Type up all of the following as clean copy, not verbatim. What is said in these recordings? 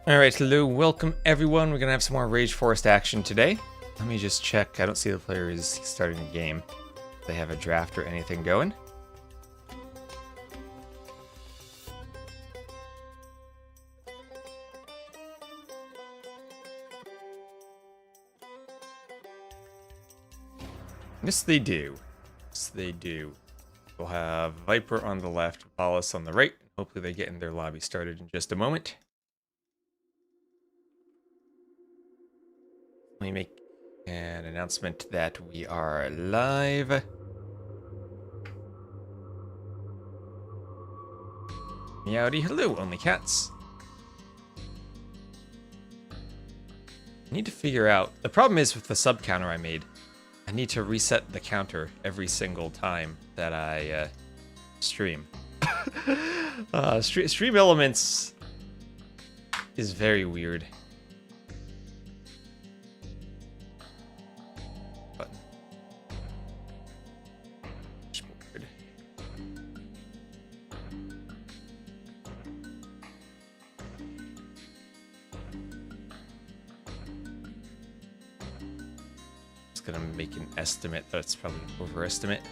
Alright, hello, welcome everyone. We're gonna have some more Rage Forest action today. Let me just check. I don't see the players starting a game. Do they have a draft or anything going? Yes, they do. Yes, they do. We'll have Viper on the left, Valas on the right. Hopefully they get in their lobby started in just a moment. Let me make an announcement that we are live. Meowdy, hello, only cats. I need to figure out... The problem is with the sub counter I made, I need to reset the counter every single time that I stream. Stream Elements is very weird. Button. Weird. Just gonna make an estimate. That's probably an overestimate.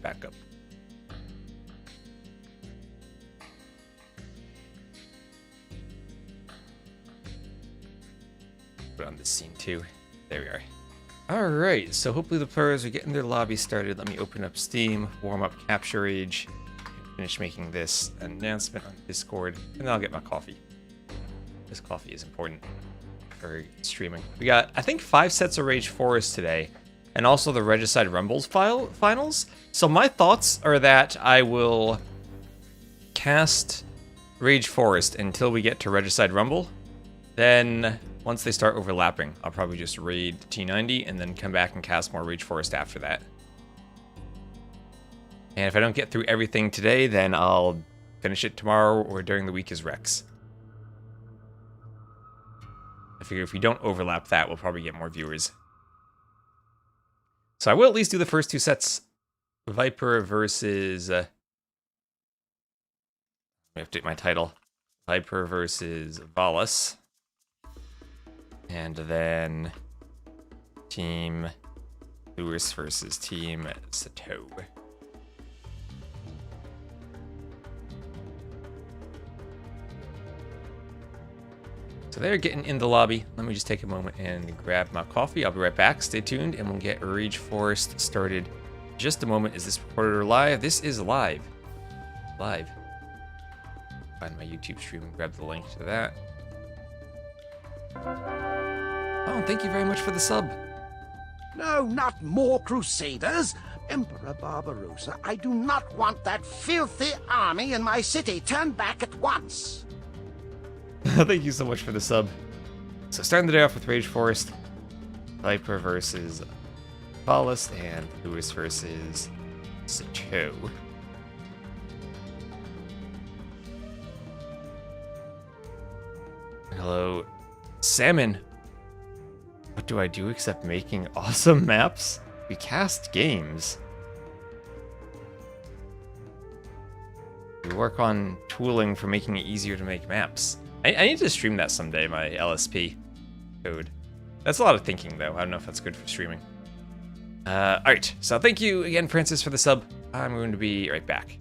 Back up. Put on this scene too. There we are. Alright, so hopefully the players are getting their lobby started. Let me open up Steam, warm up Capture Rage, and finish making this announcement on Discord, and then I'll get my coffee. This coffee is important for streaming. We got, I think, 5 sets of Rage Forest today, and also the Regicide Rumbles finals. So my thoughts are that I will cast Rage Forest until we get to Regicide Rumble. Then, once they start overlapping, I'll probably just raid T90 and then come back and cast more Rage Forest after that. And if I don't get through everything today, then I'll finish it tomorrow or during the week as Rex. I figure if we don't overlap that, we'll probably get more viewers. So I will at least do the first 2 sets. Viper versus... Let me update my title. Viper versus Valas. And then... Team Lewis versus Team Sitaux. So they're getting in the lobby. Let me just take a moment and grab my coffee. I'll be right back. Stay tuned, and we'll get Rage Forest started in just a moment. Is this recorded or live? This is live. Live. Find my YouTube stream and grab the link to that. Oh, thank you very much for the sub. No, not more Crusaders. Emperor Barbarossa, I do not want that filthy army in my city. Turn back at once. Thank you so much for the sub. So starting the day off with Rage Forest, Viper versus Valas, and Lewis versus Sitaux. Hello, Salmon. What do I do except making awesome maps? We cast games. We work on tooling for making it easier to make maps. I need to stream that someday, my LSP code. That's a lot of thinking, though. I don't know if that's good for streaming. Alright, so thank you again, Francis, for the sub. I'm going to be right back.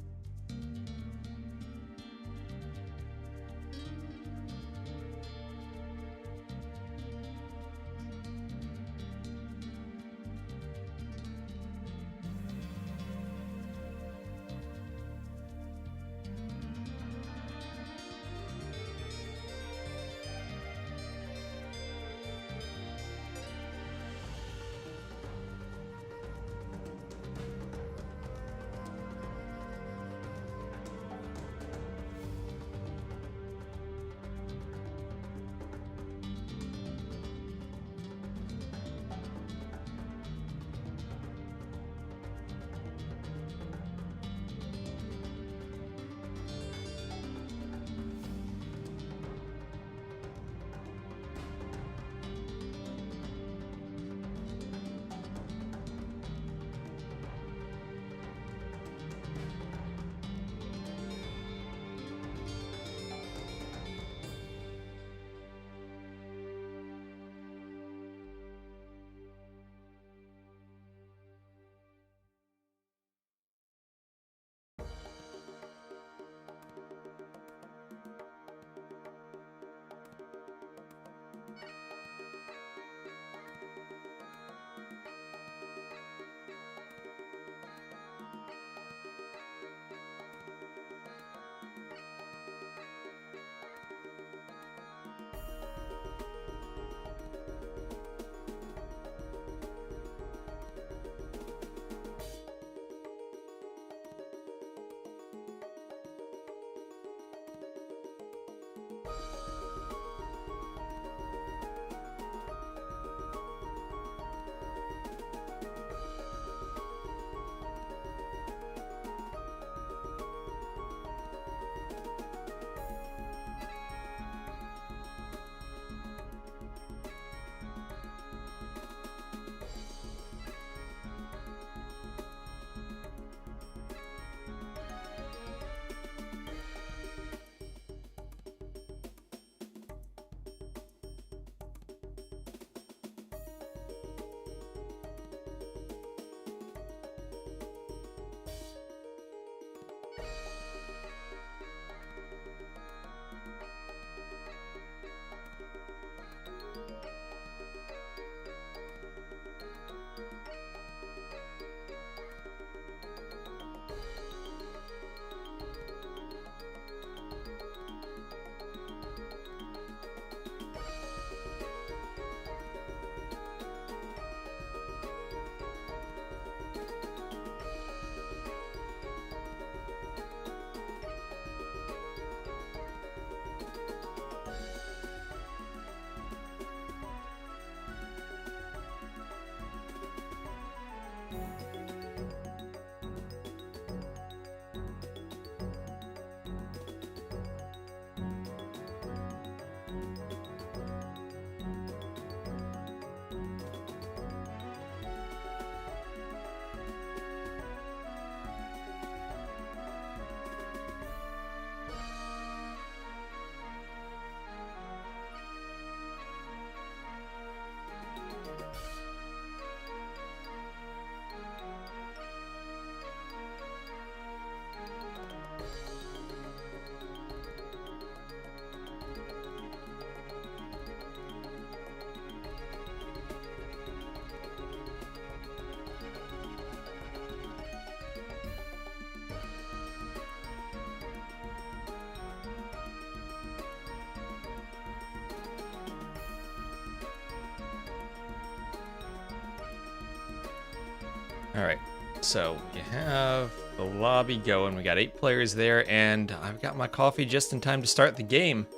Alright, so we have the lobby going. We got 8 players there, and I've got my coffee just in time to start the game.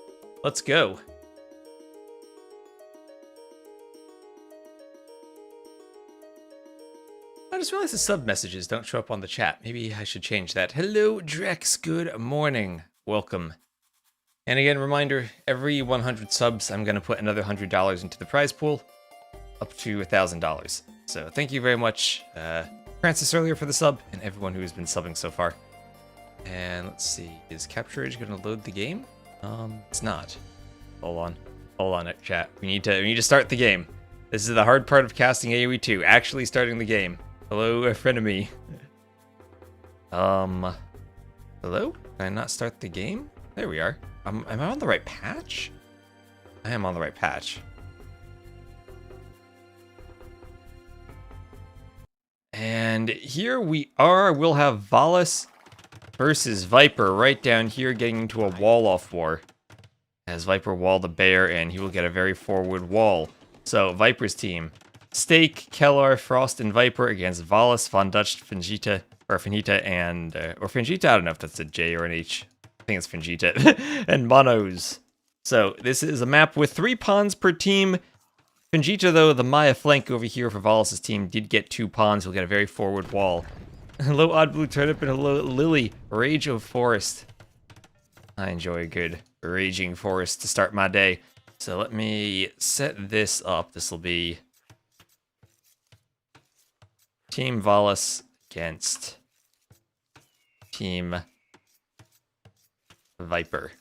Let's go. I just realized the sub messages don't show up on the chat. Maybe I should change that. Hello, Drex. Good morning. Welcome. And again, reminder, every 100 subs, I'm going to put another $100 into the prize pool, up to $1,000. So thank you very much, Francis earlier for the sub, and everyone who has been subbing so far. And let's see, is Capture Age going to load the game? It's not. Hold on, chat. We need to start the game. This is the hard part of casting AoE 2, actually starting the game. Hello, a friend of me. Hello? Can I not start the game? There we are. Am I on the right patch? I am on the right patch. And here we are. We'll have Valas versus Viper right down here, getting into a wall-off war. As Viper wall the bear, and he will get a very forward wall. So, Viper's team. Stake, Kellar, Frost, and Viper against Valas, Von Dutch, Fingita, or Finita, and... or Fingita, I don't know if that's a J or an H. I think it's Fingita. And Monos. So, this is a map with 3 pawns per team. Fingita, though, the Maya flank over here for Valas' team, did get 2 pawns. He'll get a very forward wall. Hello, Odd Blue Turnip, and hello, Lily, Rage of Forest. I enjoy a good raging forest to start my day. So let me set this up. This will be Team Valas against Team Viper.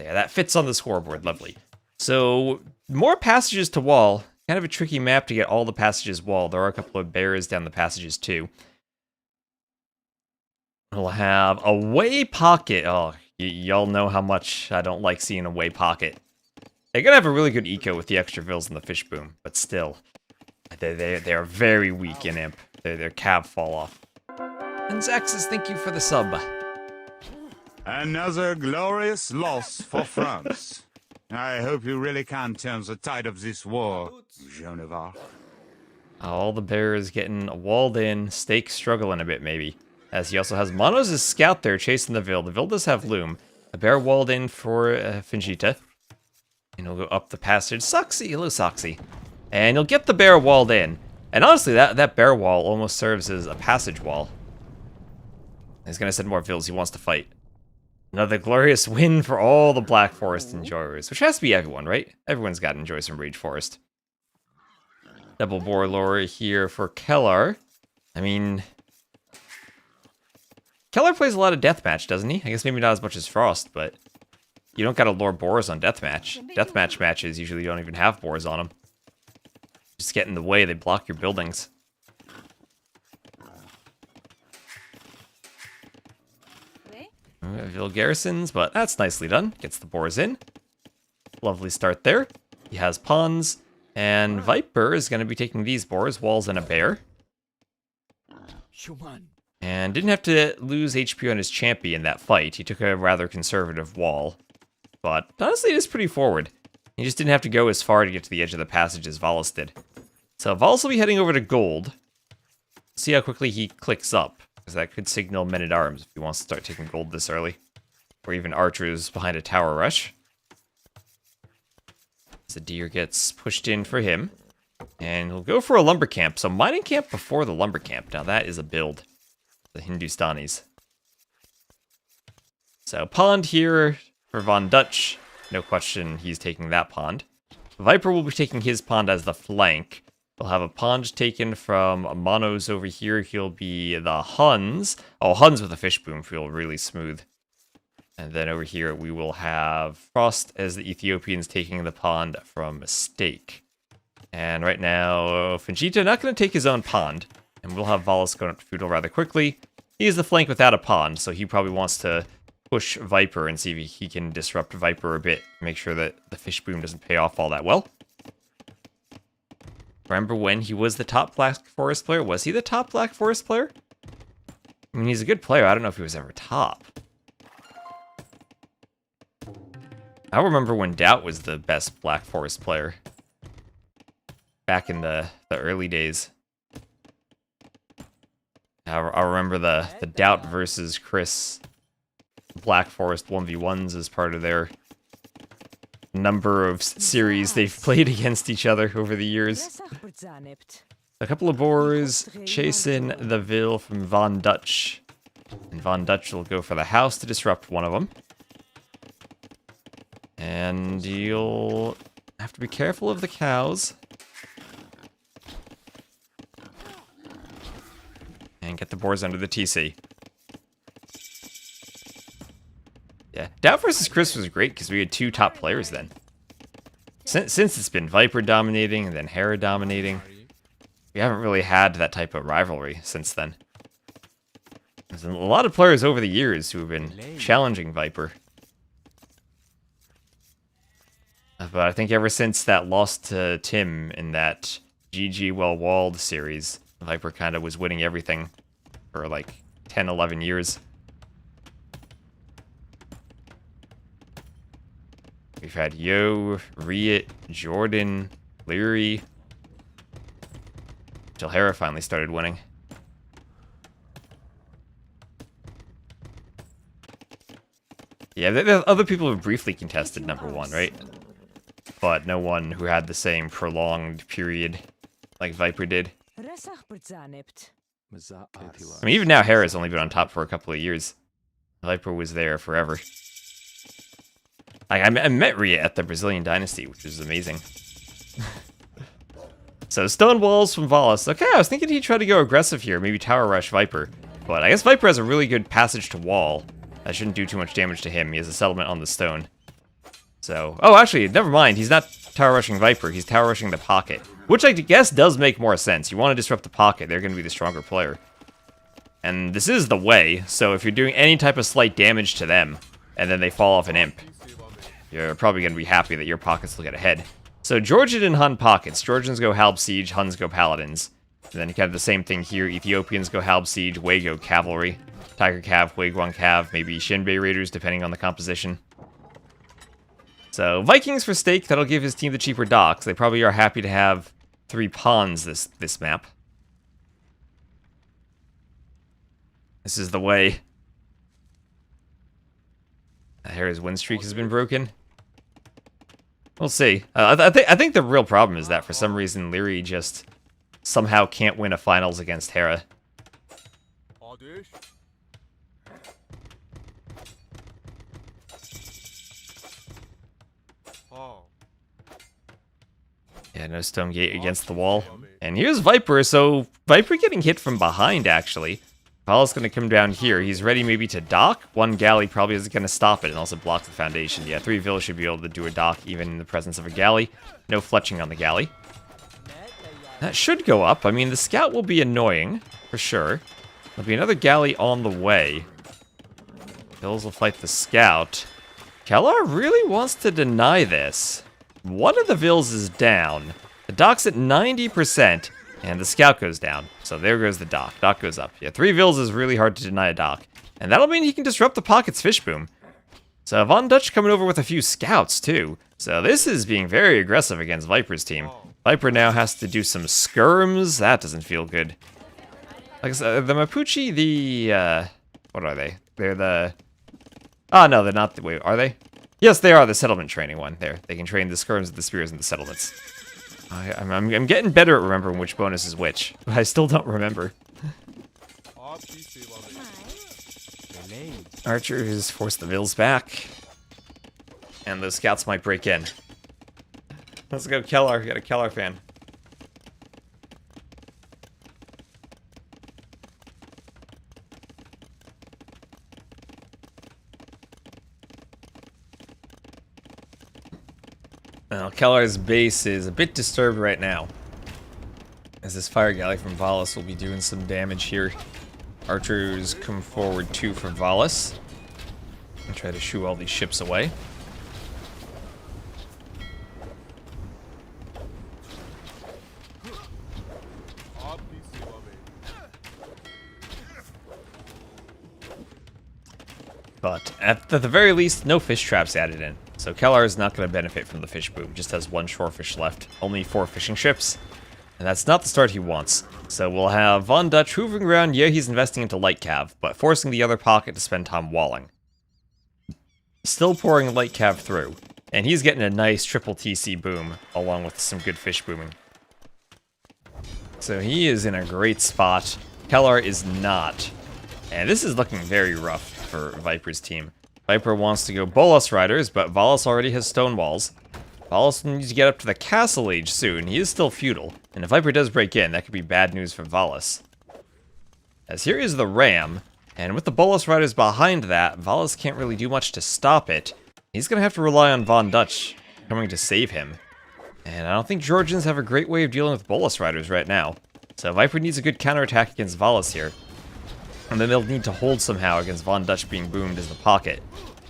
Yeah, that fits on the scoreboard. Lovely. So, more passages to wall. Kind of a tricky map to get all the passages wall. There are a couple of bears down the passages too. We'll have a way pocket. Oh, y'all know how much I don't like seeing a way pocket. They're gonna have a really good eco with the extra vills and the fish boom, but still, they are very weak in imp. Their cab fall off. And Zaxis, thank you for the sub. Another glorious loss for France. I hope you really can turn the tide of this war, Joan of Arc. All the bears getting walled in. Stake struggling a bit, maybe. As he also has Monos' scout there chasing the Vil. The Vil does have Loom. A bear walled in for Fingita. And he'll go up the passage. Soxy, hello Soxy. And he'll get the bear walled in. And honestly, that bear wall almost serves as a passage wall. He's going to send more Vils. He wants to fight. Another glorious win for all the Black Forest enjoyers. Which has to be everyone, right? Everyone's got to enjoy some Rage Forest. Double Boar Lore here for Kellar. I mean... Kellar plays a lot of Deathmatch, doesn't he? I guess maybe not as much as Frost, but... You don't gotta lure boars on Deathmatch. Deathmatch matches usually don't even have boars on them. Just get in the way, they block your buildings. Vil garrisons, but that's nicely done. Gets the boars in. Lovely start there. He has pawns, And Viper is going to be taking these boars, walls and a bear. And didn't have to lose HP on his champion in that fight. He took a rather conservative wall. But honestly, it is pretty forward. He just didn't have to go as far to get to the edge of the passage as Valas did. So Valas will be heading over to gold. See how quickly he clicks up, because that could signal men-at-arms if he wants to start taking gold this early. Or even archers behind a tower rush. The deer gets pushed in for him. And he'll go for a lumber camp. So mining camp before the lumber camp. Now that is a build. The Hindustanis. So pond here for Von Dutch. No question he's taking that pond. Viper will be taking his pond as the flank. We'll have a pond taken from Monos over here. He'll be the Huns. Oh, Huns with a fish boom feel really smooth. And then over here we will have Frost as the Ethiopians taking the pond from Steak. And right now, Fujita not going to take his own pond. And we'll have Valas going up to Feudal rather quickly. He is the flank without a pond, so he probably wants to push Viper and see if he can disrupt Viper a bit. Make sure that the fish boom doesn't pay off all that well. Remember when he was the top Black Forest player? Was he the top Black Forest player? I mean, he's a good player. I don't know if he was ever top. I remember when Doubt was the best Black Forest player. Back in the early days. I remember the Doubt versus Chris Black Forest 1v1s as part of their number of series they've played against each other over the years. A couple of boars chasing the Vil from Von Dutch. And Von Dutch will go for the house to disrupt one of them. And you'll have to be careful of the cows. And get the boars under the TC. Yeah, Doubt versus Chris was great because we had two top players then. Since it's been Viper dominating and then Hera dominating, we haven't really had that type of rivalry since then. There's a lot of players over the years who have been challenging Viper. But I think ever since that loss to Tim in that GG Well Walled series, Viper kind of was winning everything for like 10, 11 years. We've had Yo, Riot, Jordan, Leary, until Hera finally started winning. Yeah, the other people have briefly contested #1, right? But no one who had the same prolonged period like Viper did. I mean, even now, Hera's only been on top for a couple of years. Viper was there forever. I met Ria at the Brazilian Dynasty, which was amazing. So, stone walls from Valas. Okay, I was thinking he'd try to go aggressive here, maybe Tower Rush Viper. But I guess Viper has a really good passage to wall. That shouldn't do too much damage to him. He has a settlement on the stone. So, oh, actually, never mind. He's not Tower Rushing Viper. He's Tower Rushing the Pocket. Which I guess does make more sense. You want to disrupt the Pocket. They're going to be the stronger player. And this is the way, so if you're doing any type of slight damage to them, and then they fall off an imp, you're probably going to be happy that your pockets will get ahead. So Georgian and Hun pockets. Georgians go Halb Siege, Huns go Paladins. And then you have the same thing here. Ethiopians go Halb Siege, Wei go Cavalry. Tiger Cav, Huiguang Cav, maybe Shinbei Raiders, depending on the composition. So Vikings for Steak, that'll give his team the cheaper docks. They probably are happy to have 3 pawns this map. This is the way. Hera's win streak has been broken. We'll see. I think the real problem is that for some reason Leary just somehow can't win a finals against Hera. Yeah, no stone gate against the wall. And here's Viper, so Viper getting hit from behind, actually. Vala's going to come down here. He's ready maybe to dock. 1 galley probably isn't going to stop it and also block the foundation. Yeah, 3 villas should be able to do a dock even in the presence of a galley. No fletching on the galley. That should go up. I mean, the scout will be annoying, for sure. There'll be another galley on the way. Villas will fight the scout. Kellar really wants to deny this. One of the vills is down. The dock's at 90%, and the scout goes down. So there goes the dock. Dock goes up. Yeah, 3 vills is really hard to deny a dock. And that'll mean he can disrupt the pocket's fish boom. So Von Dutch coming over with a few scouts, too. So this is being very aggressive against Viper's team. Viper now has to do some skirms. That doesn't feel good. Like I said, the Mapuche, what are they? They're the... Oh, no, they're not. Wait, are they? Yes, they are the settlement training one. There, they can train the skirms, the spears, and the settlements. I'm getting better at remembering which bonus is which, but I still don't remember. Archers force the vills back, and the scouts might break in. Let's go, Keller. We got a Keller fan. Well, Kellar's base is a bit disturbed right now, as this fire galley from Valas will be doing some damage here. Archers come forward 2 for Valas and try to shoo all these ships away. But at the very least, no fish traps added in. So Kellar is not going to benefit from the fish boom, just has 1 shorefish left, only 4 fishing ships, and that's not the start he wants. So we'll have Von Dutch hoovering around. Yeah, he's investing into light cav, but forcing the other pocket to spend time walling. Still pouring light cav through, and he's getting a nice triple TC boom, along with some good fish booming. So he is in a great spot. Kellar is not, and this is looking very rough for Viper's team. Viper wants to go Bolas Riders, but Valas already has stone walls. Valas needs to get up to the castle age soon. He is still feudal, and if Viper does break in, that could be bad news for Valas. As here is the ram, and with the Bolas Riders behind that, Valas can't really do much to stop it. He's going to have to rely on Von Dutch coming to save him. And I don't think Georgians have a great way of dealing with Bolas Riders right now. So Viper needs a good counterattack against Valas here. And then they'll need to hold somehow against Von Dutch being boomed in the pocket.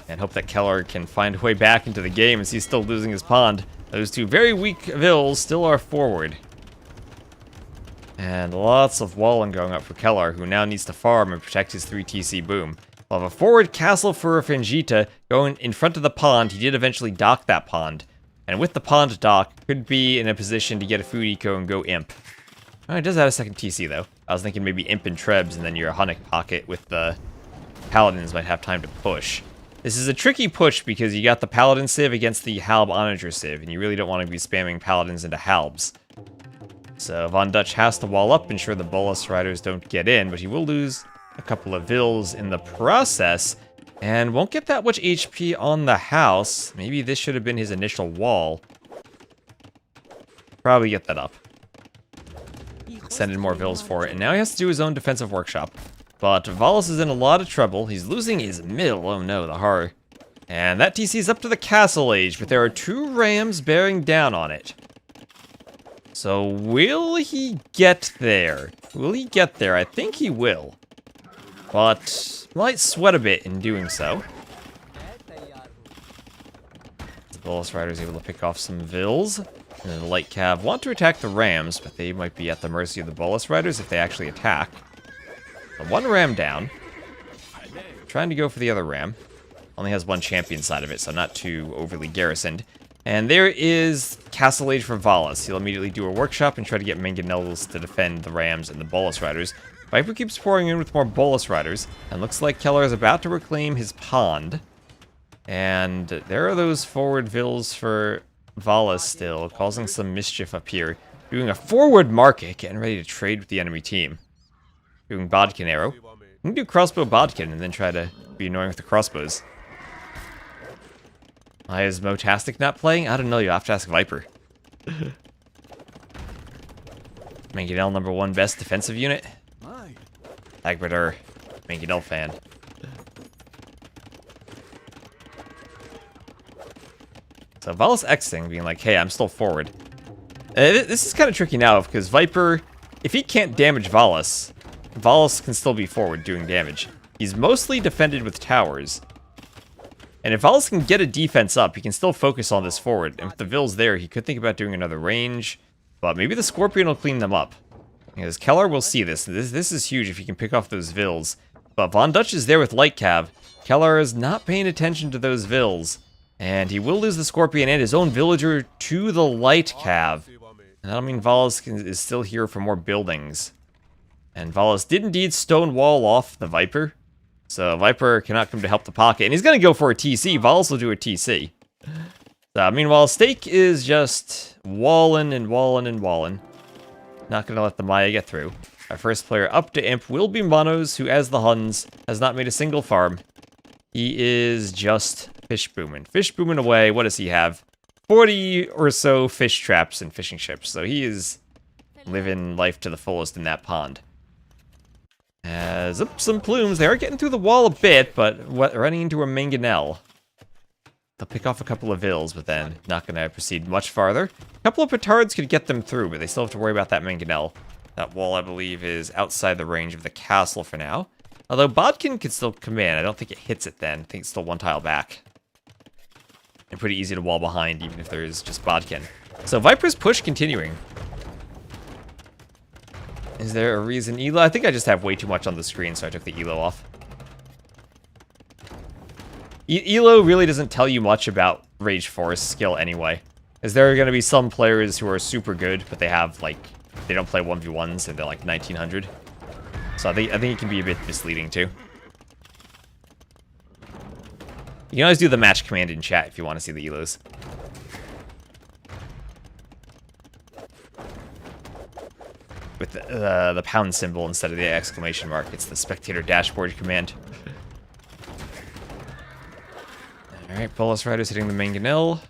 And hope that Keller can find a way back into the game as he's still losing his pond. Those 2 very weak vills still are forward. And lots of walling going up for Keller, who now needs to farm and protect his 3 TC boom. We'll have a forward castle for Fingita going in front of the pond. He did eventually dock that pond. And with the pond dock, could be in a position to get a food eco and go imp. Oh, it does add a second TC, though. I was thinking maybe Imp and Trebs, and then your Hunnic pocket with the Paladins might have time to push. This is a tricky push because you got the Paladin Civ against the Halb Onager Civ, and you really don't want to be spamming Paladins into Halbs. So Von Dutch has to wall up, ensure the Bolas Riders don't get in, but he will lose a couple of vills in the process, and won't get that much HP on the house. Maybe this should have been his initial wall. Probably get that up. Send in more vills for it, and now he has to do his own defensive workshop. But Valas is in a lot of trouble. He's losing his mill. Oh no, the horror. And that TC is up to the castle age, but there are 2 rams bearing down on it. So will he get there? Will he get there? I think he will. But might sweat a bit in doing so. The Bolas Rider is able to pick off some vills. And then the light cav want to attack the rams, but they might be at the mercy of the Bolas Riders if they actually attack. So 1 ram down. Trying to go for the other ram. Only has 1 champion side of it, so not too overly garrisoned. And there is Castle Age for Valas. He'll immediately do a workshop and try to get Mangonels to defend the rams and the Bolas Riders. Viper keeps pouring in with more Bolas Riders, and looks like Keller is about to reclaim his pond. And there are those forward vills for Valas still, causing some mischief up here. Doing a forward market, getting ready to trade with the enemy team. Doing Bodkin arrow. You can do crossbow Bodkin and then try to be annoying with the crossbows. Why is Motastic not playing? I don't know, you have to ask Viper. Mangonel #1 best defensive unit. Agberder, Mangonel fan. So Valas Xing being like, hey, I'm still forward. This is kind of tricky now, because Viper, if he can't damage Valas, Valas can still be forward doing damage. He's mostly defended with towers. And if Valas can get a defense up, he can still focus on this forward. And with the vills there, he could think about doing another range. But maybe the Scorpion will clean them up. Because Kellar will see this. This is huge if you can pick off those Vills. But Von Dutch is there with Light Cav. Kellar is not paying attention to those Vills. And he will lose the Scorpion and his own villager to the Light Cav. And that'll mean Valas is still here for more buildings. And Valas did indeed stonewall off the Viper. So Viper cannot come to help the pocket. And he's going to go for a TC. Valas will do a TC. So, meanwhile, Stake is just walling and walling and walling. Not going to let the Maya get through. Our first player up to Imp will be Monos, who, as the Huns, has not made a single farm. He is just fish booming. Fish booming away. What does he have? 40 or so fish traps and fishing ships. So he is living life to the fullest in that pond. As up some plumes. They are getting through the wall a bit, but running into a mangonel. They'll pick off a couple of Vills, but then not going to proceed much farther. A couple of petards could get them through, but they still have to worry about that mangonel. That wall, I believe, is outside the range of the castle for now. Although Bodkin can still come in. I don't think it hits it then. I think it's still one tile back. And pretty easy to wall behind, even if there is just Bodkin. So Viper's push continuing. Is there a reason Elo? I think I just have way too much on the screen, so I took the Elo off. Elo really doesn't tell you much about Rage Force skill anyway. Is there going to be some players who are super good, but they have, like, they don't play 1v1s and they're like 1900. So I think it can be a bit misleading too. You can always do the match command in chat if you want to see the Elos. With the pound symbol instead of the exclamation mark. It's the spectator dashboard command. Alright, Bolus Rider's hitting the mangonel.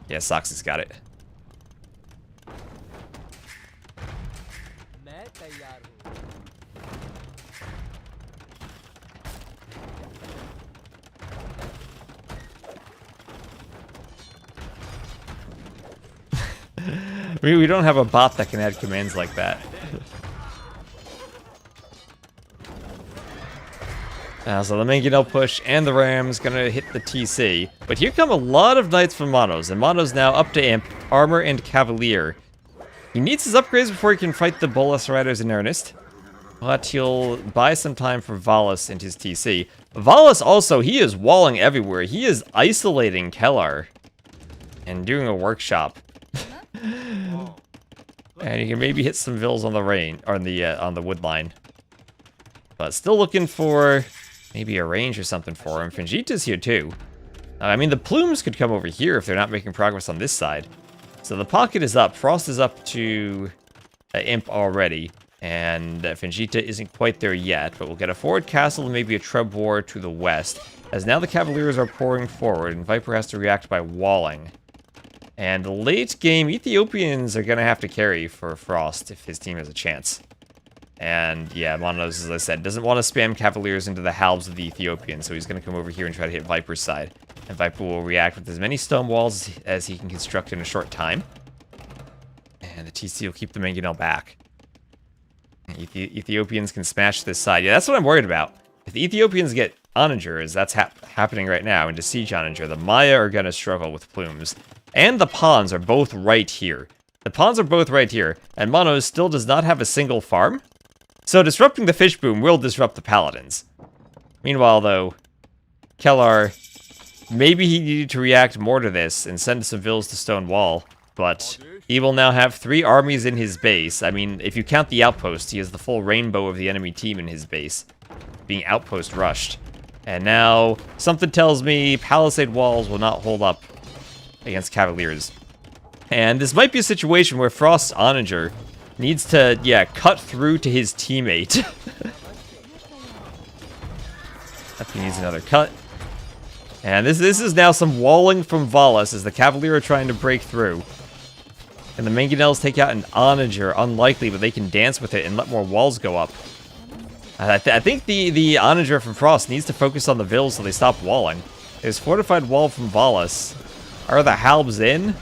Yeah, Soxy's got it. We don't have a bot that can add commands like that. So the mangonel push and the Ram's gonna hit the TC. But here come a lot of Knights from Monos, and Monos now up to Imp, Armor, and Cavalier. He needs his upgrades before he can fight the Bolas Riders in earnest. But he'll buy some time for Valas and his TC. Valas also, he is walling everywhere. He is isolating Kellar. And doing a workshop. And you can maybe hit some Vills on the rain, or on the wood line. But still looking for maybe a range or something for him. Fingita's here too. I mean, the plumes could come over here if they're not making progress on this side. So the pocket is up. Frost is up to Imp already. And Fingita isn't quite there yet, but we'll get a forward castle and maybe a Trub War to the west. As now the Cavaliers are pouring forward, and Viper has to react by walling. And late game, Ethiopians are going to have to carry for Frost if his team has a chance. And yeah, Monos, as I said, doesn't want to spam Cavaliers into the halves of the Ethiopians, so he's going to come over here and try to hit Viper's side. And Viper will react with as many stone walls as he can construct in a short time. And the TC will keep the mangonel back. Ethiopians can smash this side. Yeah, that's what I'm worried about. If the Ethiopians get Oninger, as that's happening right now, into Siege Oninger, the Maya are going to struggle with plumes. And the pawns are both right here. The pawns are both right here, and Monos still does not have a single farm. So disrupting the fish boom will disrupt the paladins. Meanwhile, though, Kellar, maybe he needed to react more to this and send some Vills to Stone Wall, but he will now have 3 armies in his base. I mean, if you count the outpost, he has the full rainbow of the enemy team in his base, being outpost rushed. And now, something tells me palisade walls will not hold up against Cavaliers. And this might be a situation where Frost's Oninger needs to, yeah, cut through to his teammate. He needs another cut. And this is now some walling from Valas as the Cavalier are trying to break through. And the Mangonels take out an Oninger. Unlikely, but they can dance with it and let more walls go up. I think the Oninger from Frost needs to focus on the Vills so they stop walling. There's fortified wall from Valas. Are the Halbs in?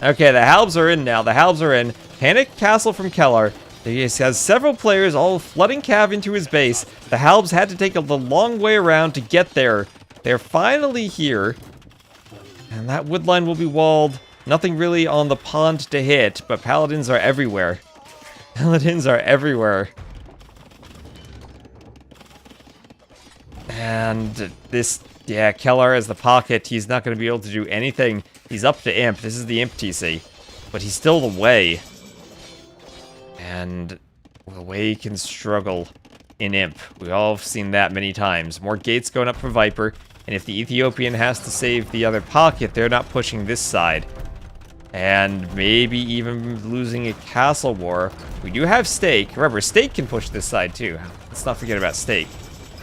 Okay, the Halbs are in now. The Halbs are in. Panic Castle from Kellar. He has several players all flooding Cav into his base. The Halbs had to take the long way around to get there. They're finally here. And that wood line will be walled. Nothing really on the pond to hit, but paladins are everywhere. Paladins are everywhere. And this, yeah, Kellar has the pocket. He's not going to be able to do anything. He's up to Imp. This is the Imp TC. But he's still the Way. And the Way can struggle in Imp. We've all seen that many times. More gates going up for Viper. And if the Ethiopian has to save the other pocket, they're not pushing this side. And maybe even losing a castle war. We do have Stake. Remember, Stake can push this side too. Let's not forget about Stake.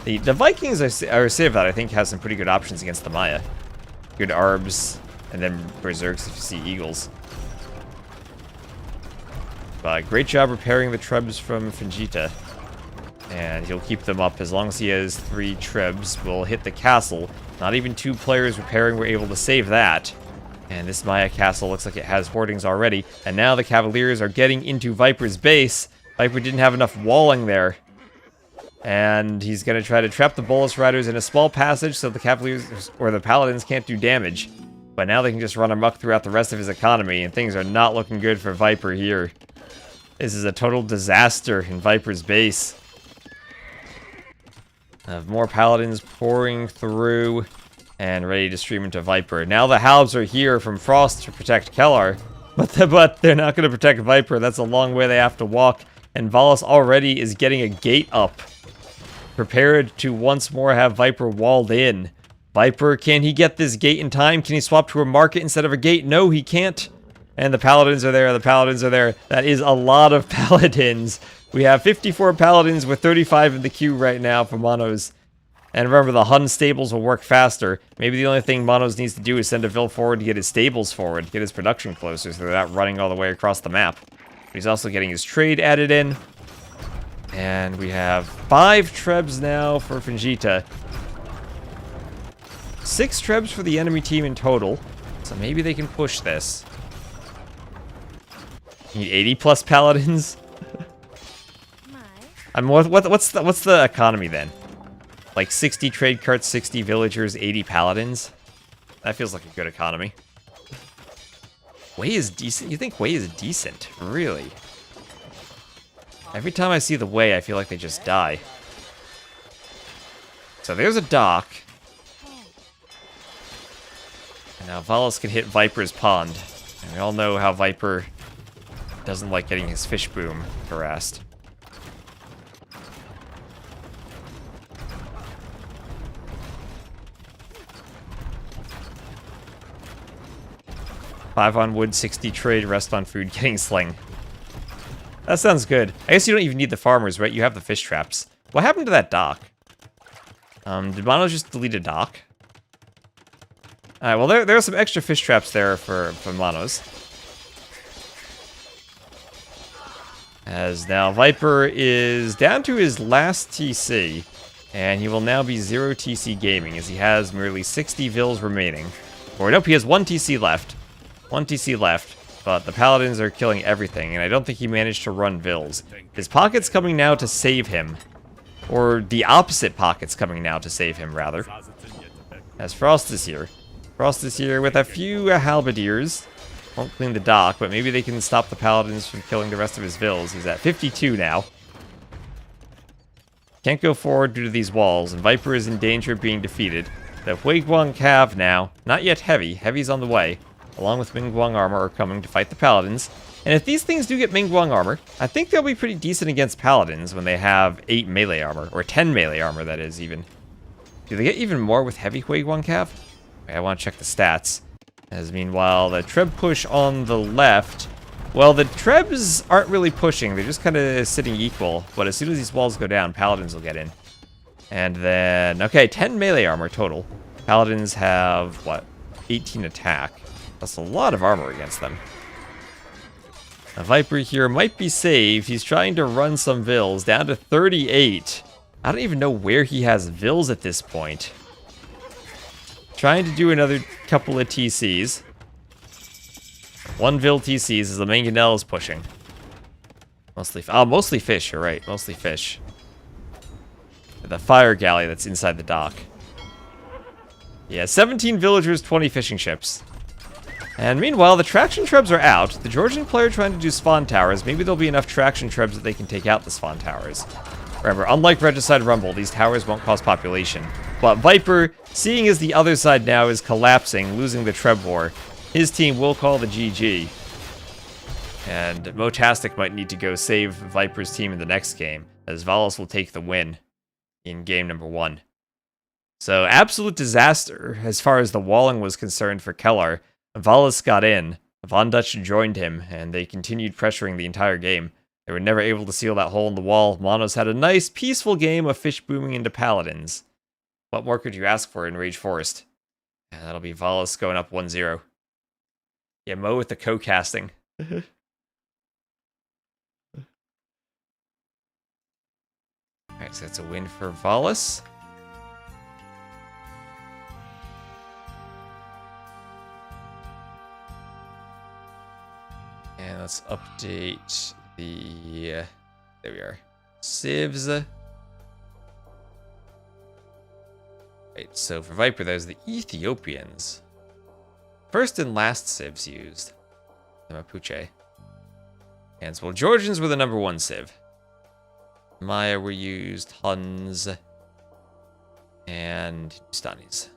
The Vikings are Civ that I think has some pretty good options against the Maya. Good Arbs, and then Berserks if you see Eagles. But great job repairing the Trebs from Fingita. And he'll keep them up as long as he has 3 Trebs. We'll hit the castle. Not even 2 players repairing were able to save that. And this Maya castle looks like it has hoardings already. And now the Cavaliers are getting into Viper's base. Viper didn't have enough walling there. And he's going to try to trap the Bolus Riders in a small passage so the Cavaliers or the Paladins can't do damage. But now they can just run amok throughout the rest of his economy, and things are not looking good for Viper here. This is a total disaster in Viper's base. More Paladins pouring through and ready to stream into Viper. Now the Halbs are here from Frost to protect Kellar, but they're not going to protect Viper. That's a long way they have to walk, and Valas already is getting a gate up. Prepared to once more have Viper walled in. Viper, can he get this gate in time? Can he swap to a market instead of a gate? No, he can't. And the Paladins are there, the Paladins are there. That is a lot of Paladins. We have 54 Paladins with 35 in the queue right now for Monos. And remember, the Hun stables will work faster. Maybe the only thing Monos needs to do is send a Vil forward to get his stables forward, get his production closer so they're not running all the way across the map. He's also getting his trade added in. And we have 5 Trebs now for Fingita. 6 Trebs for the enemy team in total. So maybe they can push this. You need 80 plus Paladins? What's the economy then? Like 60 trade carts, 60 villagers, 80 Paladins? That feels like a good economy. Way is decent? You think Way is decent? Really? Every time I see the Way, I feel like they just die. So there's a dock. And now Valas can hit Viper's pond. And we all know how Viper doesn't like getting his fish boom harassed. Five on wood, 60 trade, rest on food, getting sling. That sounds good. I guess you don't even need the farmers, right? You have the fish traps. What happened to that dock? Did Mono just delete a dock? Alright, well there are some extra fish traps there for Monos. As now Viper is down to his last TC, and he will now be 0 TC gaming as he has merely 60 Vils remaining. Or nope, he has 1 TC left. 1 TC left. But the Paladins are killing everything, and I don't think he managed to run Vils. His pocket's coming now to save him. Or the opposite pocket's coming now to save him, rather. As Frost is here. Frost is here with a few halberdiers. Won't clean the dock, but maybe they can stop the Paladins from killing the rest of his Vils. He's at 52 now. Can't go forward due to these walls, and Viper is in danger of being defeated. The Huiguang Cav now, not yet Heavy. Heavy's on the way. Along with Mingguang armor are coming to fight the Paladins. And if these things do get Mingguang armor, I think they'll be pretty decent against Paladins when they have 8 melee armor, or 10 melee armor, that is, even. Do they get even more with heavy Huiguang Cav? Okay, I want to check the stats. As meanwhile, the Treb push on the left, well, the Trebs aren't really pushing, they're just kind of sitting equal, but as soon as these walls go down, Paladins will get in. And then, okay, 10 melee armor total. Paladins have, what, 18 attack. That's a lot of armor against them. A Viper here might be saved. He's trying to run some Vils down to 38. I don't even know where he has Vils at this point. Trying to do another couple of TCs. 1 Vil TCs as the Mangonel is pushing. Mostly fish, you're right. Mostly fish. The fire galley that's inside the dock. Yeah, 17 villagers, 20 fishing ships. And meanwhile, the traction trebs are out. The Georgian player trying to do spawn towers. Maybe there'll be enough traction trebs that they can take out the spawn towers. Remember, unlike Regicide Rumble, these towers won't cause population. But Viper, seeing as the other side now is collapsing, losing the Treb war, his team will call the GG. And Motastic might need to go save Viper's team in the next game, as Valas will take the win in game number 1. So, absolute disaster as far as the walling was concerned for Kellar. Valas got in, Von Dutch joined him, and they continued pressuring the entire game. They were never able to seal that hole in the wall. Monos had a nice, peaceful game of fish booming into paladins. What more could you ask for in Rage Forest? Yeah, that'll be Valas going up 1-0. Yeah, Mo with the co-casting. Alright, so that's a win for Valas. And let's update the... there we are. Civs. Right, so for Viper, there's the Ethiopians. First and last civs used. The Mapuche. And so, well, Georgians were the number 1 civ. Maya were used, Huns, and Hindustanis.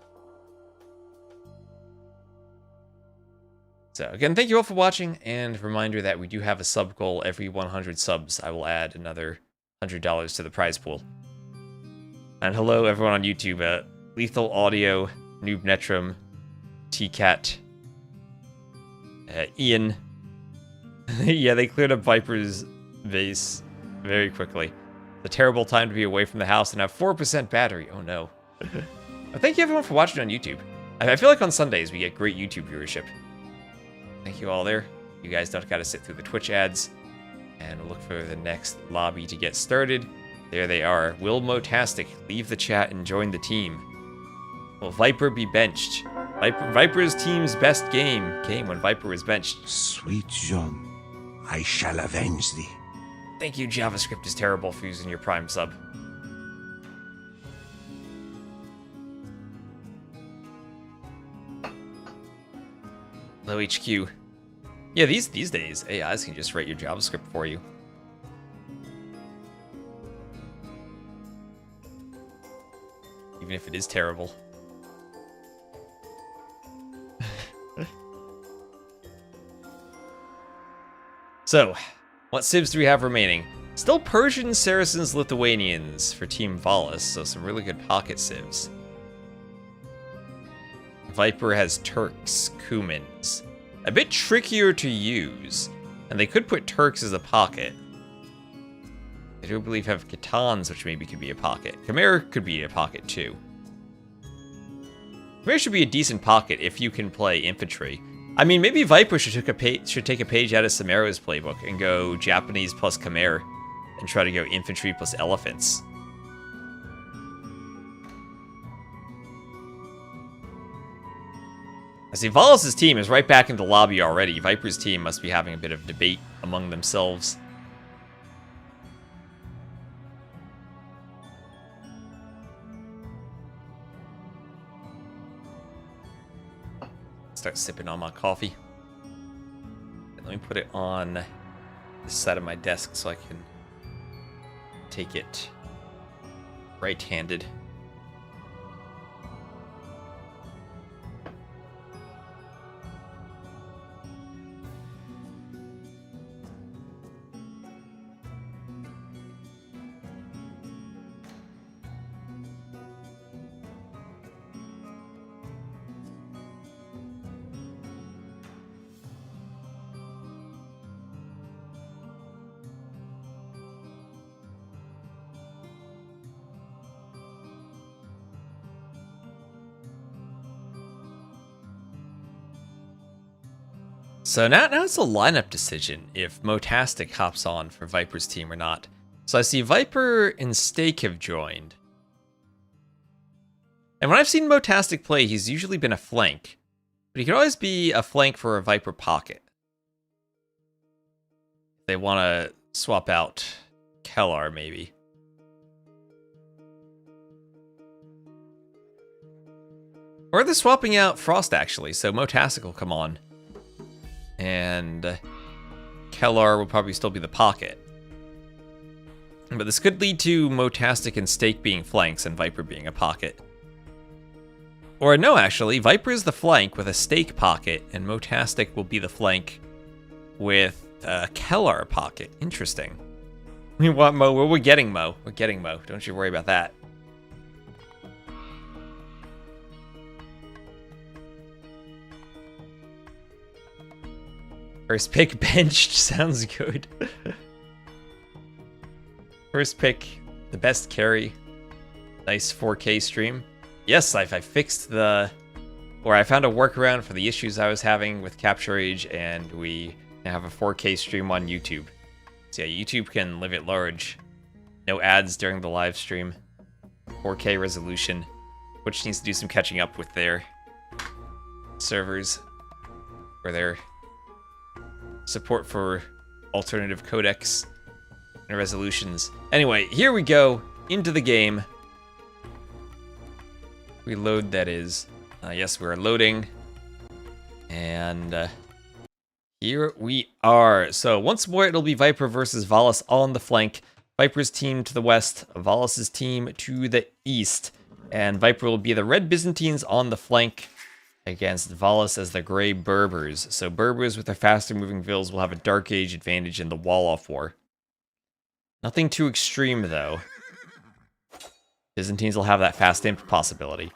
So again, thank you all for watching, and reminder that we do have a sub goal. Every 100 subs, I will add another $100 to the prize pool. And hello everyone on YouTube, Lethal Audio, Noob Netrum, TCat, Ian. Yeah, they cleared up Viper's base very quickly. It's a terrible time to be away from the house and have 4% battery. Oh no. But thank you everyone for watching on YouTube. I feel like on Sundays we get great YouTube viewership. Thank you all there. You guys don't gotta sit through the Twitch ads. And we'll look for the next lobby to get started. There they are. Will Motastic leave the chat and join the team? Will Viper be benched? Viper's team's best game came when Viper was benched. Sweet Jean, I shall avenge thee. Thank you, JavaScript is terrible for using your Prime sub. Low HQ. Yeah, these days, AIs can just write your JavaScript for you. Even if it is terrible. So, what civs do we have remaining? Still Persians, Saracens, Lithuanians for Team Valas, so some really good pocket civs. Viper has Turks, Cumans. A bit trickier to use, and they could put Turks as a pocket. I do believe have Khitans, which maybe could be a pocket. Khmer could be a pocket too. Khmer should be a decent pocket if you can play infantry. I mean, maybe Viper should take a page out of Samaro's playbook and go Japanese plus Khmer, and try to go infantry plus elephants. I see Valas' team is right back in the lobby already. Viper's team must be having a bit of debate among themselves. Start sipping on my coffee. Let me put it on this side of my desk so I can take it right-handed. So now it's a lineup decision if Motastic hops on for Viper's team or not. So I see Viper and Stake have joined. And when I've seen Motastic play, he's usually been a flank. But he could always be a flank for a Viper pocket. They want to swap out Kellar, maybe. Or they're swapping out Frost, actually, so Motastic will come on and Kellar will probably still be the pocket. But this could lead to Motastic and Stake being flanks and Viper being a pocket. Or no, actually, Viper is the flank with a Stake pocket, and Motastic will be the flank with Kellar pocket. Interesting. We want Mo. We're getting Mo. We're getting Mo. Don't you worry about that. First pick benched. Sounds good. First pick, the best carry. Nice 4K stream. Yes, I fixed the... Or I found a workaround for the issues I was having with Capture Age, and we now have a 4K stream on YouTube. So yeah, YouTube can live at large. No ads during the live stream. 4K resolution. Twitch needs to do some catching up with their servers. For their support for alternative codecs and resolutions. Anyway, here we go into the game. Reload, that is. Yes, we're loading. And here we are. So once more, it'll be Viper versus Valas on the flank. Viper's team to the west, Valas's team to the east. And Viper will be the red Byzantines on the flank against Valas as the gray Berbers. So Berbers with their faster moving vills will have a Dark Age advantage in the wall-off war. Nothing too extreme, though. Byzantines will have that fast imp possibility.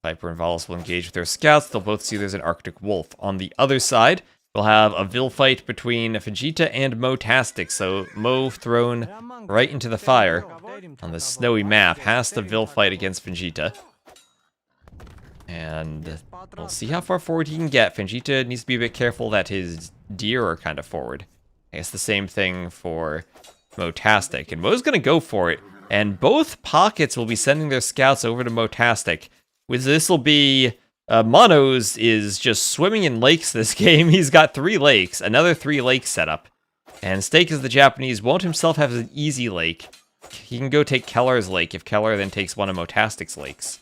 Viper and Valas will engage with their scouts. They'll both see there's an Arctic Wolf. On the other side, we'll have a Vil fight between Vegeta and Motastic. So Mo thrown right into the fire on the snowy map has the Vil fight against Vegeta. And we'll see how far forward he can get. Vegeta needs to be a bit careful that his deer are kind of forward. I guess the same thing for Motastic. And Mo's going to go for it. And both pockets will be sending their scouts over to Motastic. This will be... Monos is just swimming in lakes this game. He's got 3 lakes. Another 3 lakes set up. And Stake is the Japanese. Won't himself have an easy lake. He can go take Kellar's lake if Kellar then takes one of Motastic's lakes.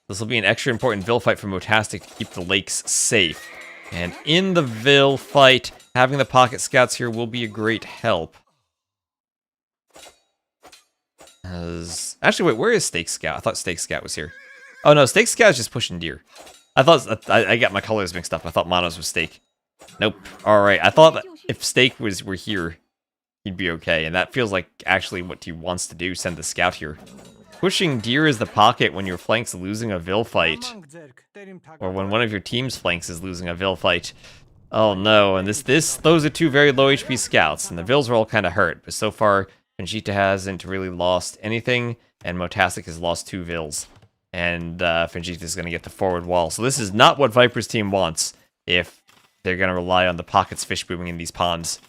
This will be an extra important Vil fight for Motastic to keep the lakes safe. And in the Vil fight, having the pocket scouts here will be a great help. Actually, wait, where is Stake Scout? I thought Stake Scout was here. Oh no, Stake Scout is just pushing deer. I thought I got my colors mixed up. I thought Monos was Stake. Nope. All right. I thought that if Stake were here, he'd be okay, and that feels like actually what he wants to do. Send the scout here. Pushing deer is the pocket when your flank's losing a Vil fight, or when one of your team's flanks is losing a Vil fight. Oh no! And those are 2 very low HP scouts, and the Vils are all kind of hurt. But so far, Vegeta hasn't really lost anything, and Motastic has lost 2 Vils. And Vegeta's going to get the forward wall. So this is not what Viper's team wants if they're going to rely on the pockets fish booming in these ponds.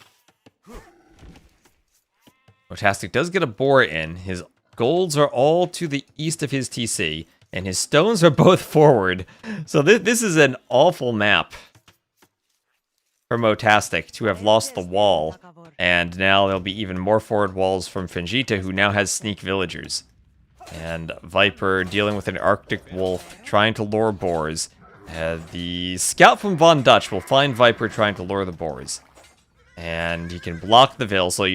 Motastic does get a boar in. His golds are all to the east of his TC, and his stones are both forward. So this is an awful map for Motastic to have lost the wall. And now there'll be even more forward walls from Vegeta, who now has sneak villagers. And Viper dealing with an Arctic Wolf, trying to lure boars. The scout from Von Dutch will find Viper trying to lure the boars. And he can block the Vil, so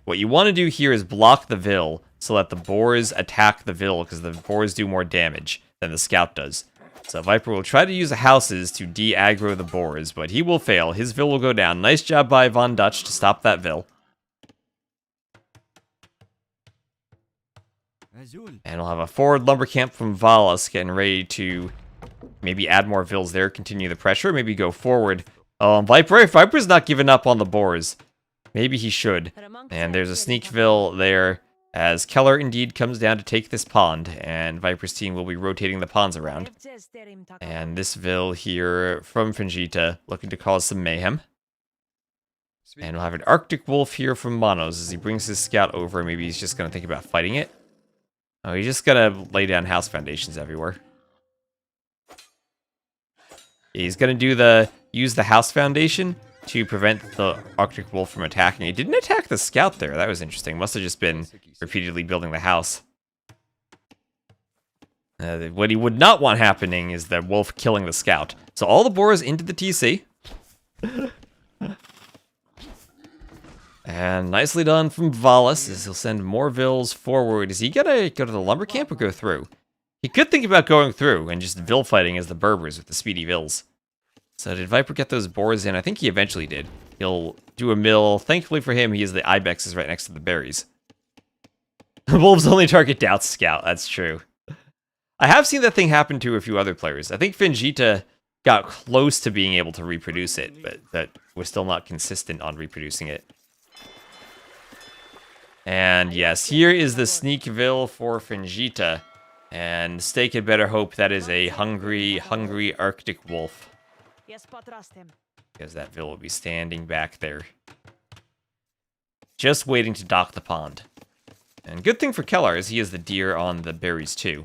what you want to do here is block the Vil, so that the boars attack the Vil, because the boars do more damage than the scout does. So Viper will try to use the houses to de-aggro the boars, but he will fail. His Vil will go down. Nice job by Von Dutch to stop that Vil. And we'll have a forward lumber camp from Valas getting ready to maybe add more Vils there, continue the pressure, maybe go forward. Viper's not giving up on the boars. Maybe he should. And there's a sneak Vil there as Kellar indeed comes down to take this pond, and Viper's team will be rotating the ponds around. And this Vil here from Vegeta looking to cause some mayhem. And we'll have an Arctic Wolf here from Monos as he brings his scout over. Maybe he's just going to think about fighting it. Oh, he's just gonna lay down house foundations everywhere. He's gonna use the house foundation to prevent the Arctic Wolf from attacking. He didn't attack the scout there. That was interesting. Must have just been repeatedly building the house. What he would not want happening is the wolf killing the scout. So all the boars into the TC. And nicely done from Valas, as he'll send more vills forward. Is he gonna go to the lumber camp or go through? He could think about going through and just vill fighting as the Berbers with the speedy vills. So did Viper get those boars in? I think he eventually did. He'll do a mill. Thankfully for him, he has the ibexes right next to the berries. Wolves only target Doubt Scout, that's true. I have seen that thing happen to a few other players. I think Vegeta got close to being able to reproduce it, but that was still not consistent on reproducing it. And yes, here is the Sneakville for Vegeta. And Steak had better hope that is a hungry Arctic wolf. Because that Vil will be standing back there. Just waiting to dock the pond. And good thing for Kellar is he has the deer on the berries too.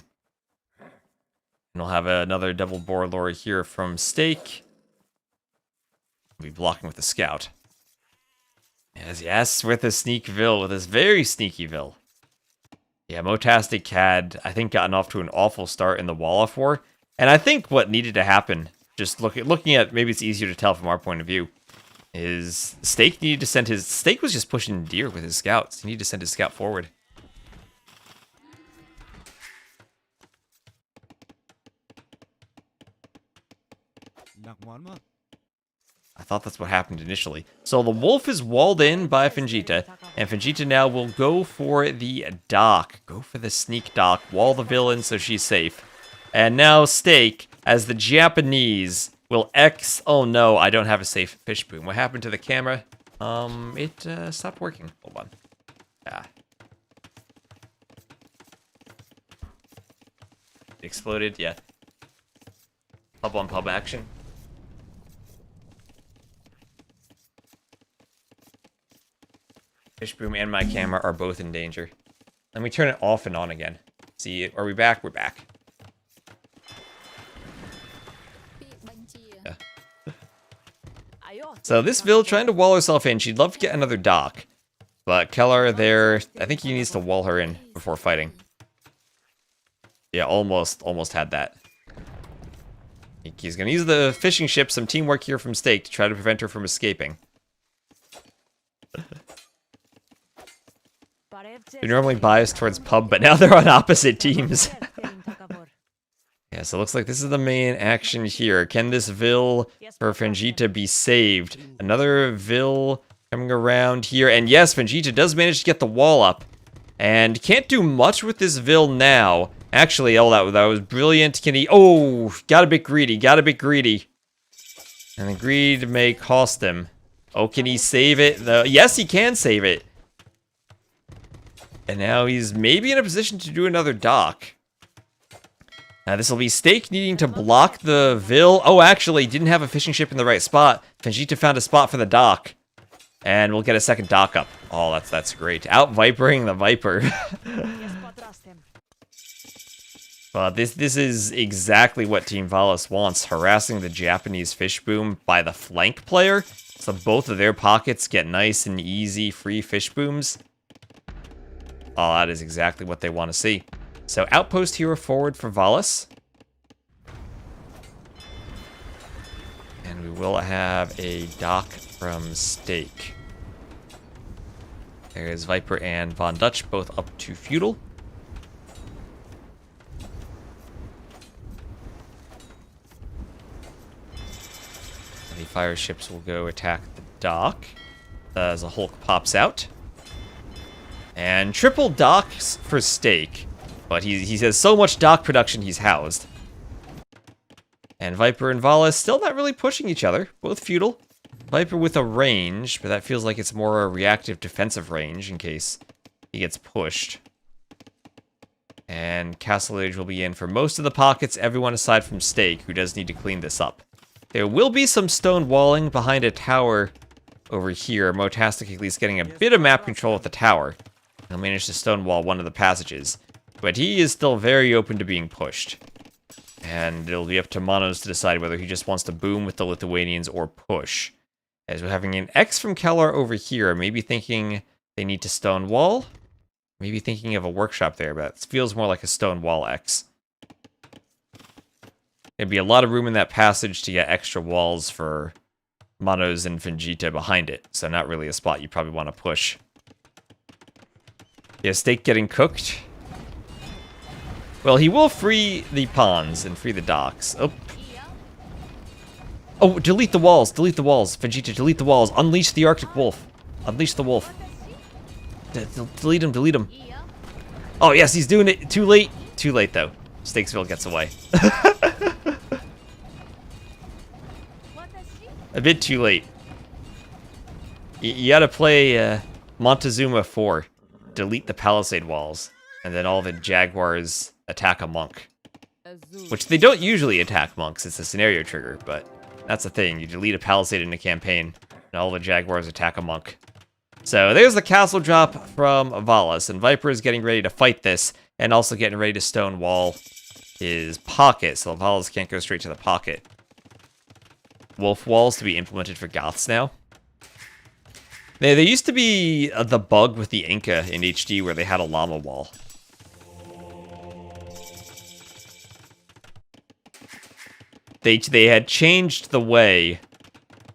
And we'll have another double boar lure here from Steak. We'll be blocking with the scout. Yes, with a sneak Vil, with this very sneaky Vil. Yeah, Motastic had, I think, gotten off to an awful start in the Wall-Off War. And I think what needed to happen, just looking at, maybe it's easier to tell from our point of view, is Steak needed to send his... Steak was just pushing deer with his scouts. He needed to send his scout forward. I thought that's what happened initially. So the wolf is walled in by Vegeta, and Vegeta now will go for the dock. Go for the sneak dock, wall the villain so she's safe. And now Steak, as the Japanese, will X... Oh no, I don't have a safe fish boom. What happened to the camera? It stopped working. Hold on. Ah. It exploded, yeah. Pub on pub action. Fish boom and my camera are both in danger. Let me turn it off and on again. See, are we back? We're back. Yeah. So this Vil trying to wall herself in. She'd love to get another dock. But Kellar there, I think he needs to wall her in before fighting. Yeah, almost had that. He's going to use the fishing ship, some teamwork here from Steak to try to prevent her from escaping. They're normally biased towards pub, but now they're on opposite teams. Yeah, so it looks like this is the main action here. Can this Vil for Vegeta be saved? Another Vil coming around here. And yes, Vegeta does manage to get the wall up. And can't do much with this Vil now. Actually, oh, that was brilliant. Can he... Oh, got a bit greedy. And the greed may cost him. Oh, can he save it? Yes, he can save it. And now he's maybe in a position to do another dock. Now this will be Steak needing to block the Vil. Oh, actually, didn't have a fishing ship in the right spot. Vegeta found a spot for the dock. And we'll get a second dock up. Oh, that's great. Out Vipering the Viper. Well, this is exactly what Team Valas wants. Harassing the Japanese fish boom by the flank player. So both of their pockets get nice and easy free fish booms. Oh, that is exactly what they want to see. So, outpost hero forward for Valas. And we will have a dock from Steak. There's Viper and Von Dutch, both up to feudal. The fire ships will go attack the dock as a Hulk pops out. And triple docks for Steak, but he has so much dock production he's housed. And Viper and Valas still not really pushing each other, both feudal. Viper with a range, but that feels like it's more a reactive defensive range in case he gets pushed. And Castle Age will be in for most of the pockets, everyone aside from Steak, who does need to clean this up. There will be some stone walling behind a tower over here. Motastic at least getting a bit of map control at the tower. He'll manage to stonewall one of the passages. But he is still very open to being pushed. And it'll be up to Monos to decide whether he just wants to boom with the Lithuanians or push. As we're having an X from Kellar over here, maybe thinking they need to stonewall. Maybe thinking of a workshop there, but it feels more like a stonewall X. There'd be a lot of room in that passage to get extra walls for Manos and Vegeta behind it, so not really a spot you probably want to push. Yeah, steak getting cooked. Well, he will free the ponds and free the docks. Oh. Oh, delete the walls. Delete the walls. Vegeta, delete the walls. Unleash the Arctic Wolf. Unleash the wolf. Delete him, delete him. Oh, yes, he's doing it. Too late. Too late, though. Steaksville gets away. A bit too late. You gotta play Montezuma 4. Delete the palisade walls. And then all the jaguars attack a monk. Which they don't usually attack monks. It's a scenario trigger, but that's the thing. You delete a palisade in a campaign, and all the jaguars attack a monk. So there's the castle drop from Valas, and Viper is getting ready to fight this, and also getting ready to stone wall his pocket, so Valas can't go straight to the pocket. Wolf walls to be implemented for Goths now. There used to be the bug with the Inca in HD where they had a llama wall. They had changed the way.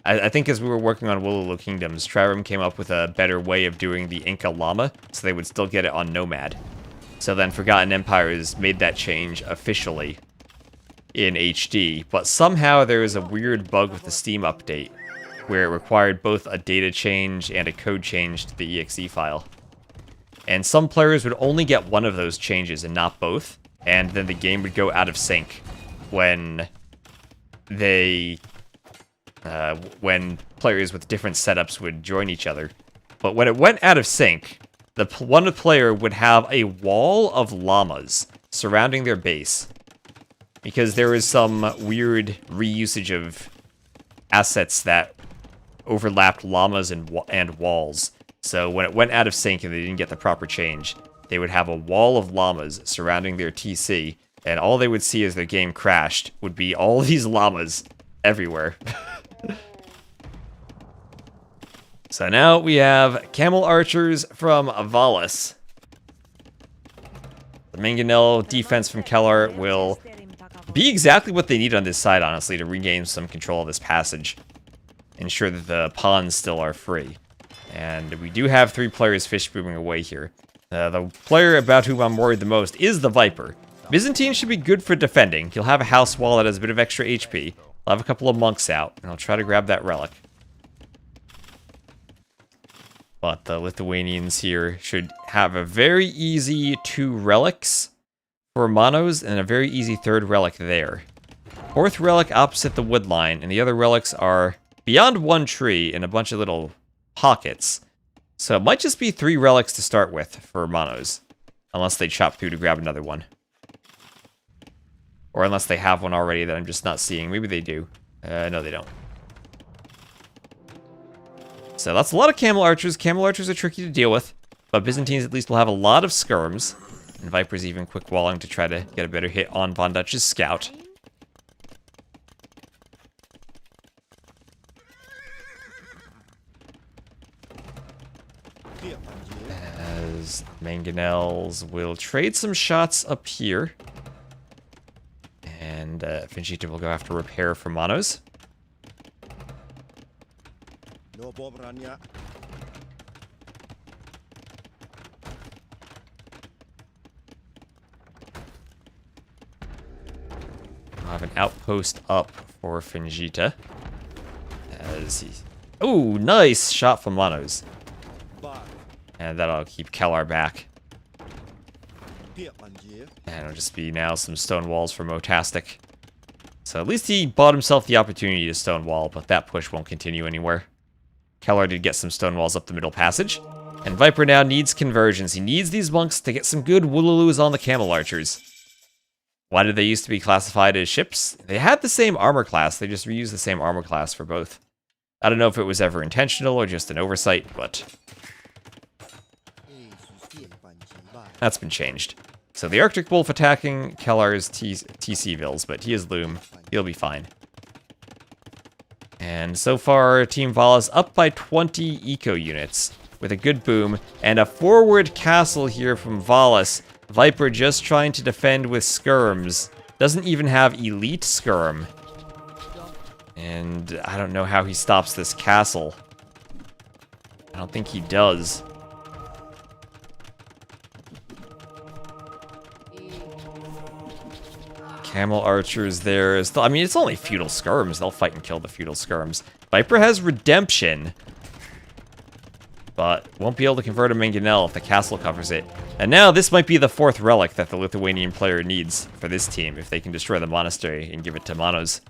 I think as we were working on Wololo Kingdoms, Trirum came up with a better way of doing the Inca llama, so they would still get it on Nomad. So then Forgotten Empires made that change officially in HD, but somehow there was a weird bug with the Steam update, where it required both a data change and a code change to the exe file. And some players would only get one of those changes and not both, and then the game would go out of sync when when players with different setups would join each other. But when it went out of sync, one player would have a wall of llamas surrounding their base, because there was some weird reusage of assets that overlapped llamas and walls. So when it went out of sync and they didn't get the proper change, they would have a wall of llamas surrounding their TC, and all they would see as their game crashed would be all these llamas everywhere. So now we have Camel Archers from Valas. The Mangonel defense from Kellar will be exactly what they need on this side, honestly, to regain some control of this passage. Ensure that the ponds still are free. And we do have 3 players fish booming away here. The player about whom I'm worried the most is the Viper. Byzantine should be good for defending. He'll have a house wall that has a bit of extra HP. I'll have a couple of monks out, and I'll try to grab that relic. But the Lithuanians here should have a very easy 2 relics for Manos, and a very easy 3rd relic there. 4th relic opposite the wood line, and the other relics are beyond one tree in a bunch of little pockets. So it might just be 3 relics to start with for Manos, unless they chop through to grab another one. Or unless they have one already that I'm just not seeing. Maybe they do. No, they don't. So that's a lot of Camel Archers. Camel Archers are tricky to deal with, but Byzantines at least will have a lot of skirms. And Viper's even quick walling to try to get a better hit on Von Dutch's scout. As Mangonels will trade some shots up here. And Vegeta will go after repair for Manos. I'll have an outpost up for Vegeta. As he... Oh, nice shot from Manos. And that'll keep Kellar back. And it'll just be now some stone walls for Motastic. So at least he bought himself the opportunity to stone wall, but that push won't continue anywhere. Kellar did get some stone walls up the middle passage. And Viper now needs conversions. He needs these monks to get some good Woolaloos on the Camel Archers. Why did they used to be classified as ships? They had the same armor class, they just reused the same armor class for both. I don't know if it was ever intentional or just an oversight, but that's been changed. So the Arctic Wolf attacking Kellar's TC Vills, but he is Loom. He'll be fine. And so far, Team Valas up by 20 eco units with a good boom and a forward castle here from Valas. Viper just trying to defend with skirms Doesn't even have elite skirm. And I don't know how he stops this castle. I don't think he does. Camel archers there is still, I mean, it's only feudal skirms. They'll fight and kill the feudal skirms. Viper has redemption, but won't be able to convert a mangonel if the castle covers it. And now this might be the 4th relic that the Lithuanian player needs for this team, if they can destroy the monastery and give it to Manos.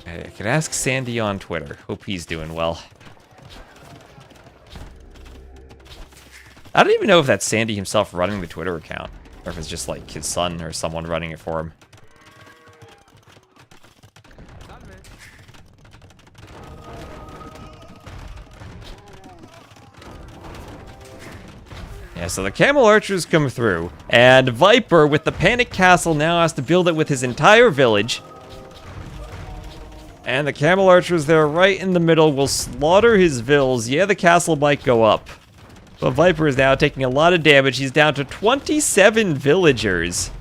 I could ask Sandy on Twitter. Hope he's doing well. I don't even know if that's Sandy himself running the Twitter account, or if it's just like his son or someone running it for him. Yeah, so the camel archers come through, and Viper with the panic castle now has to build it with his entire village. And the camel archers there right in the middle will slaughter his vills. Yeah, the castle might go up. But Viper is now taking a lot of damage. He's down to 27 villagers.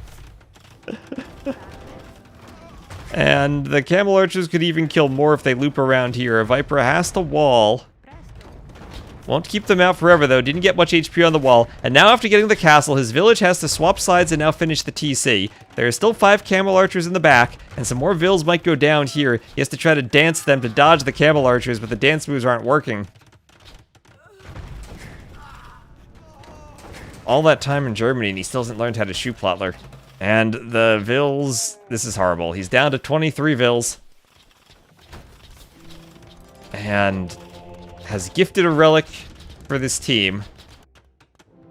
And the camel archers could even kill more if they loop around here. Viper has to wall. Won't keep them out forever, though. Didn't get much HP on the wall. And now after getting the castle, his village has to swap sides and now finish the TC. There are still 5 camel archers in the back, and some more vills might go down here. He has to try to dance them to dodge the camel archers, but the dance moves aren't working. All that time in Germany, and he still hasn't learned how to shoot Plotler. And the vills, this is horrible. He's down to 23 vills. And has gifted a relic for this team.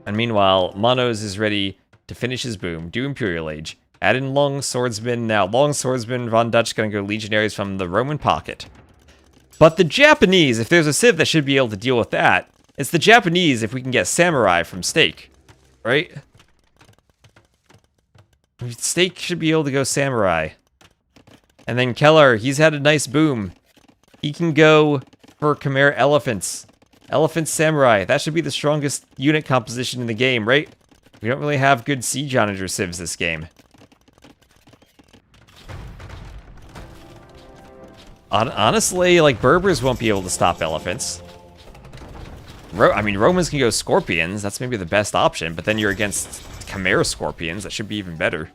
And meanwhile, Manos is ready to finish his boom, do Imperial Age. Add in Long Swordsman. Now, Long Swordsman, Von Dutch gonna go Legionaries from the Roman pocket. But the Japanese, if there's a Civ that should be able to deal with that, it's the Japanese if we can get Samurai from Stake. Right? Stake should be able to go Samurai. And then Keller, he's had a nice boom. He can go for Khmer Elephants. Elephant Samurai. That should be the strongest unit composition in the game, right? We don't really have good Siege Onager civs this game. Honestly, like, Berbers won't be able to stop elephants. I mean, Romans can go Scorpions. That's maybe the best option, but then you're against Khmer Scorpions. That should be even better.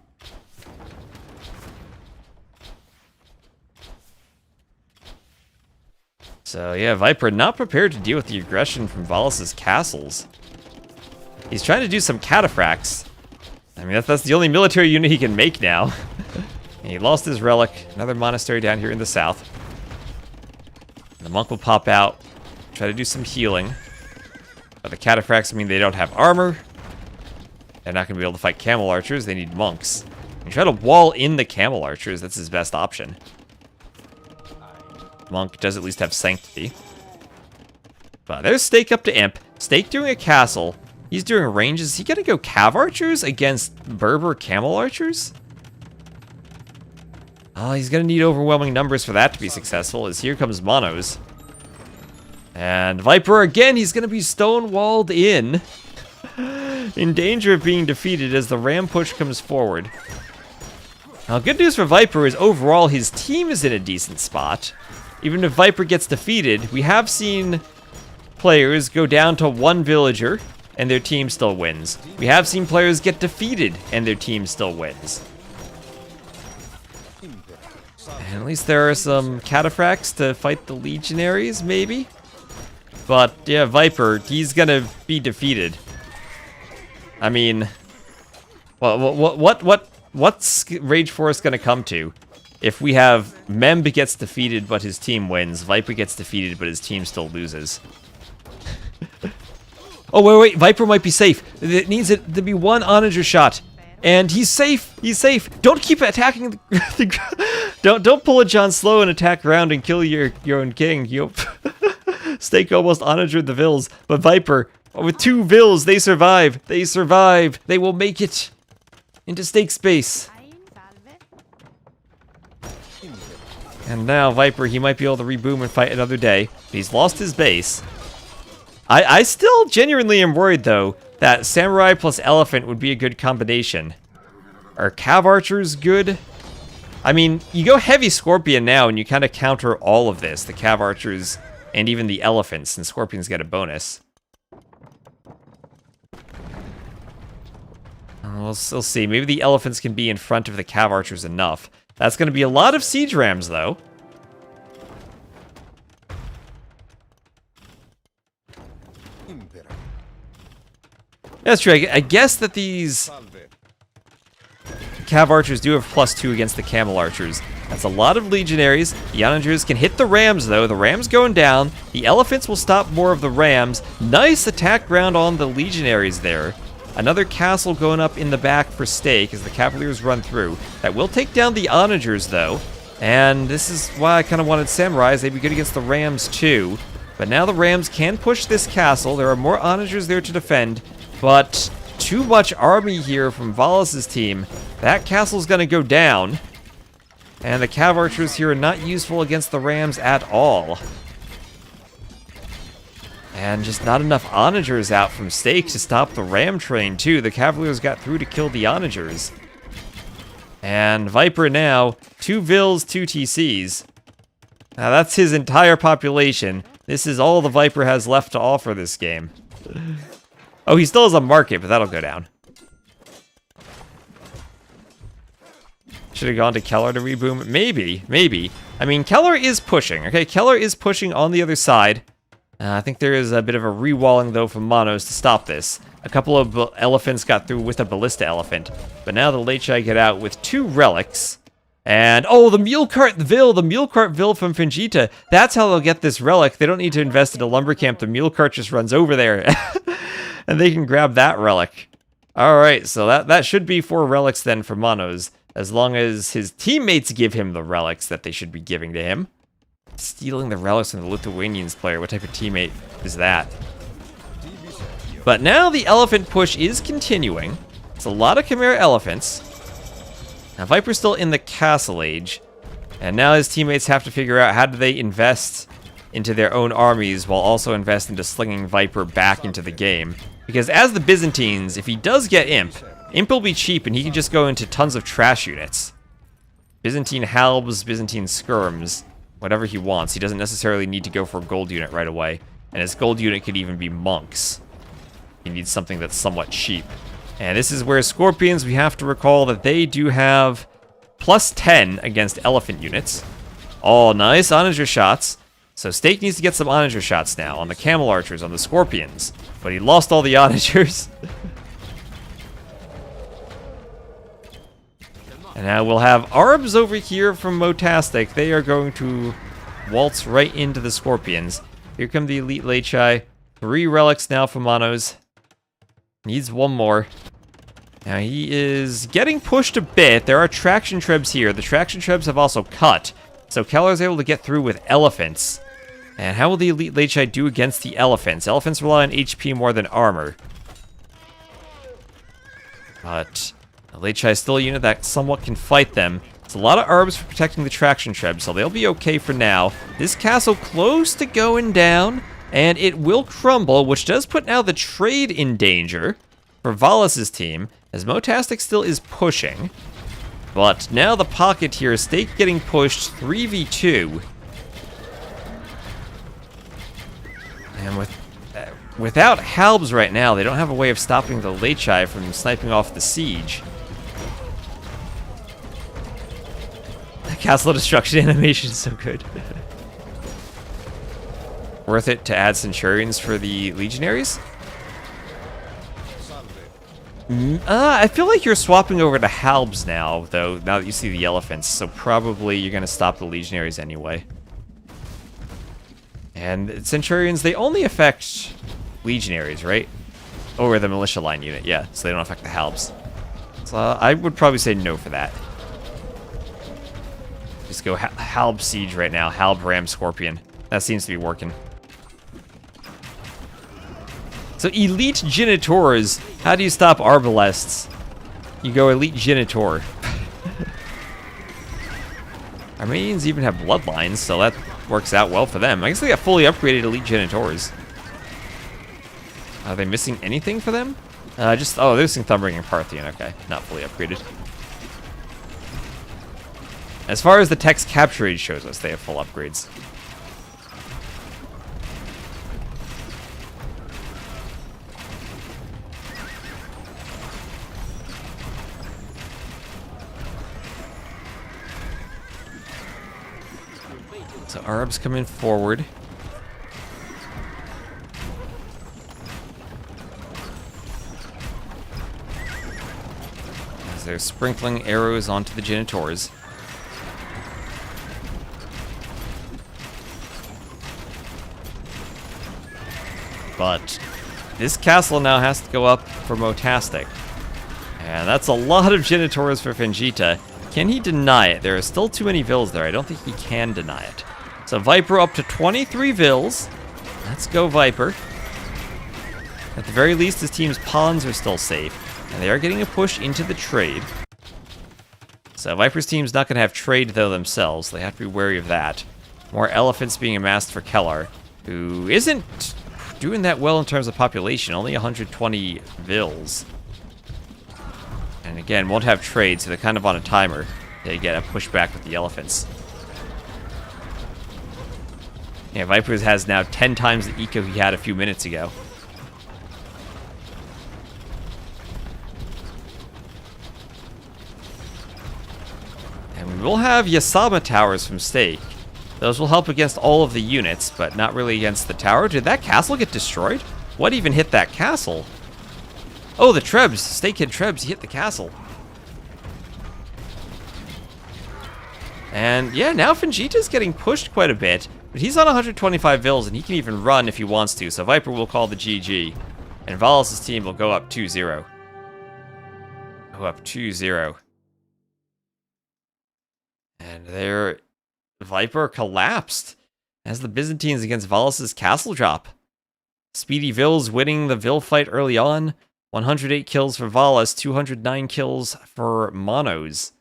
So, yeah, Viper not prepared to deal with the aggression from Valas' castles. He's trying to do some cataphracts. I mean, that's the only military unit he can make now. He lost his relic. Another monastery down here in the south. The monk will pop out, try to do some healing. But the cataphracts mean they don't have armor. They're not going to be able to fight camel archers. They need monks. You try to wall in the camel archers. That's his best option. Monk does at least have sanctity. But there's Stake up to Imp. Stake doing a castle. He's doing ranges. Is he going to go cav archers against Berber camel archers? Oh, he's going to need overwhelming numbers for that to be successful, as here comes Manos. And Viper again, he's going to be stonewalled in danger of being defeated as the ram push comes forward. Now, good news for Viper is overall his team is in a decent spot. Even if Viper gets defeated, we have seen players go down to 1 villager and their team still wins. We have seen players get defeated and their team still wins. And at least there are some cataphracts to fight the legionaries, maybe? But, yeah, Viper, he's gonna be defeated. I mean, what's Rage Force gonna come to? If we have Memb gets defeated but his team wins, Viper gets defeated but his team still loses. Oh, wait, Viper might be safe. It needs it to be 1 onager shot. And he's safe. He's safe. Don't keep attacking don't pull a Jon Snow and attack around and kill your own king. Stake almost onagered the vills, but Viper, with 2 vills, they survive. They survive. They will make it into Stake space. And now Viper, he might be able to reboom and fight another day. He's lost his base. I still genuinely am worried, though. that samurai plus elephant would be a good combination. Are cav archers good? I mean, you go heavy scorpion now and you kind of counter all of this. The cav archers and even the elephants, and scorpions get a bonus. We'll still see. Maybe the elephants can be in front of the cav archers enough. That's going to be a lot of siege rams, though. That's true. I guess that these cav archers do have +2 against the camel archers. That's a lot of legionaries. The onagers can hit the rams, though. The rams going down. The elephants will stop more of the rams. Nice attack ground on the legionaries there. Another castle going up in the back for stake as the cavaliers run through. That will take down the onagers, though. And this is why I kind of wanted samurais. They'd be good against the rams, too. But now the rams can push this castle. There are more onagers there to defend. But too much army here from Valas' team. That castle's going to go down. And the cav archers here are not useful against the rams at all. And just not enough onagers out from stake to stop the ram train, too. The cavaliers got through to kill the onagers. And Viper now, 2 Vils, 2 TCs. Now that's his entire population. This is all the Viper has left to offer this game. Oh, he still has a market, but that'll go down. Should have gone to Keller to reboom. Maybe. I mean, Keller is pushing, okay? Keller is pushing on the other side. I think there is a bit of a rewalling, though, from Monos to stop this. A couple of elephants got through with a ballista elephant. But now the Lechai get out with 2 relics. And, oh, the mule cart Vil from Fingita. That's how they'll get this relic. They don't need to invest in a lumber camp. The mule cart just runs over there. And they can grab that relic. Alright, so that should be 4 relics then for Monos. As long as his teammates give him the relics that they should be giving to him. Stealing the relics from the Lithuanians player. What type of teammate is that? But now the elephant push is continuing. It's a lot of Chimera elephants. Now Viper's still in the castle age. And now his teammates have to figure out how do they invest into their own armies while also invest into slinging Viper back into the game. Because as the Byzantines, if he does get Imp will be cheap and he can just go into tons of trash units. Byzantine Halbs, Byzantine Skirms, whatever he wants. He doesn't necessarily need to go for a gold unit right away. And his gold unit could even be monks. He needs something that's somewhat cheap. And this is where Scorpions, we have to recall that they do have +10 against elephant units. Oh, nice onager shots. So Stake needs to get some onager shots now on the camel archers, on the Scorpions. But he lost all the onagers. And now we'll have Arbs over here from Motastic. They are going to waltz right into the Scorpions. Here come the Elite Lechai. 3 relics now for Monos. Needs 1 more. Now he is getting pushed a bit. There are traction trebs here. The traction trebs have also cut. So Keller's able to get through with elephants. And how will the Elite Lechai do against the elephants? Elephants rely on HP more than armor. But the Lechai is still a unit that somewhat can fight them. It's a lot of arbs for protecting the traction trebs, so they'll be okay for now. This castle close to going down, and it will crumble, which does put now the trade in danger for Valas' team, as Motastic still is pushing. But now the pocket here, Stake getting pushed 3v2. And without Halbs right now, they don't have a way of stopping the Lechai from sniping off the siege. The castle destruction animation is so good. Worth it to add Centurions for the Legionaries? I feel like you're swapping over to Halbs now, though, now that you see the elephants, so probably you're going to stop the Legionaries anyway. And Centurions, they only affect Legionaries, right? Or the Militia Line unit, yeah, so they don't affect the Halbs. So I would probably say no for that. Just go Halb Siege right now, Halb Ram Scorpion. That seems to be working. So Elite Genitors, how do you stop Arbalests? You go Elite Genitor. Armenians even have bloodlines, so that works out well for them. I guess they got fully upgraded Elite Genitors. Are they missing anything for them? Oh, there's some Thumbring and Parthian. Okay, not fully upgraded. As far as the text capture age shows us, they have full upgrades. So Arabs coming forward. As they're sprinkling arrows onto the Genitors. But this castle now has to go up for Motastic. And that's a lot of Genitors for Fingita. Can he deny it? There are still too many Vills there. I don't think he can deny it. So Viper up to 23 Vills. Let's go Viper. At the very least, his team's pawns are still safe. And they are getting a push into the trade. So Viper's team's not going to have trade, though, themselves. They have to be wary of that. More elephants being amassed for Kellar, who isn't doing that well in terms of population. Only 120 Vills. And again, won't have trade, so they're kind of on a timer. They get a pushback with the elephants. Yeah, Vipers has now 10 times the eco he had a few minutes ago. And we will have Yasama towers from stake. Those will help against all of the units, but not really against the tower. Did that castle get destroyed? What even hit that castle? Oh, the Trebs. Stake-Kid Trebs hit the castle. And yeah, now Fingita's getting pushed quite a bit. But he's on 125 Vills, and he can even run if he wants to. So Viper will call the GG. And Valas' team will go up 2-0. Go up 2-0. And their Viper collapsed as the Byzantines against Valas' castle drop. Speedy Vills winning the Vill fight early on. 108 kills for Valas, 209 kills for Monos.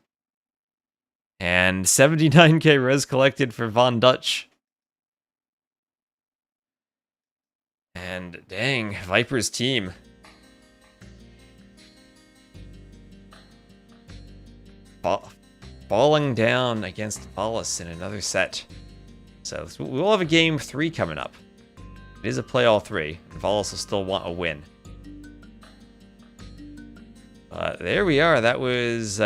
And 79k res collected for Von Dutch. And dang, Viper's team. Falling down against Valas in another set. So we'll have a game 3 coming up. It is a play all 3. And Valas will still want a win. There we are. That was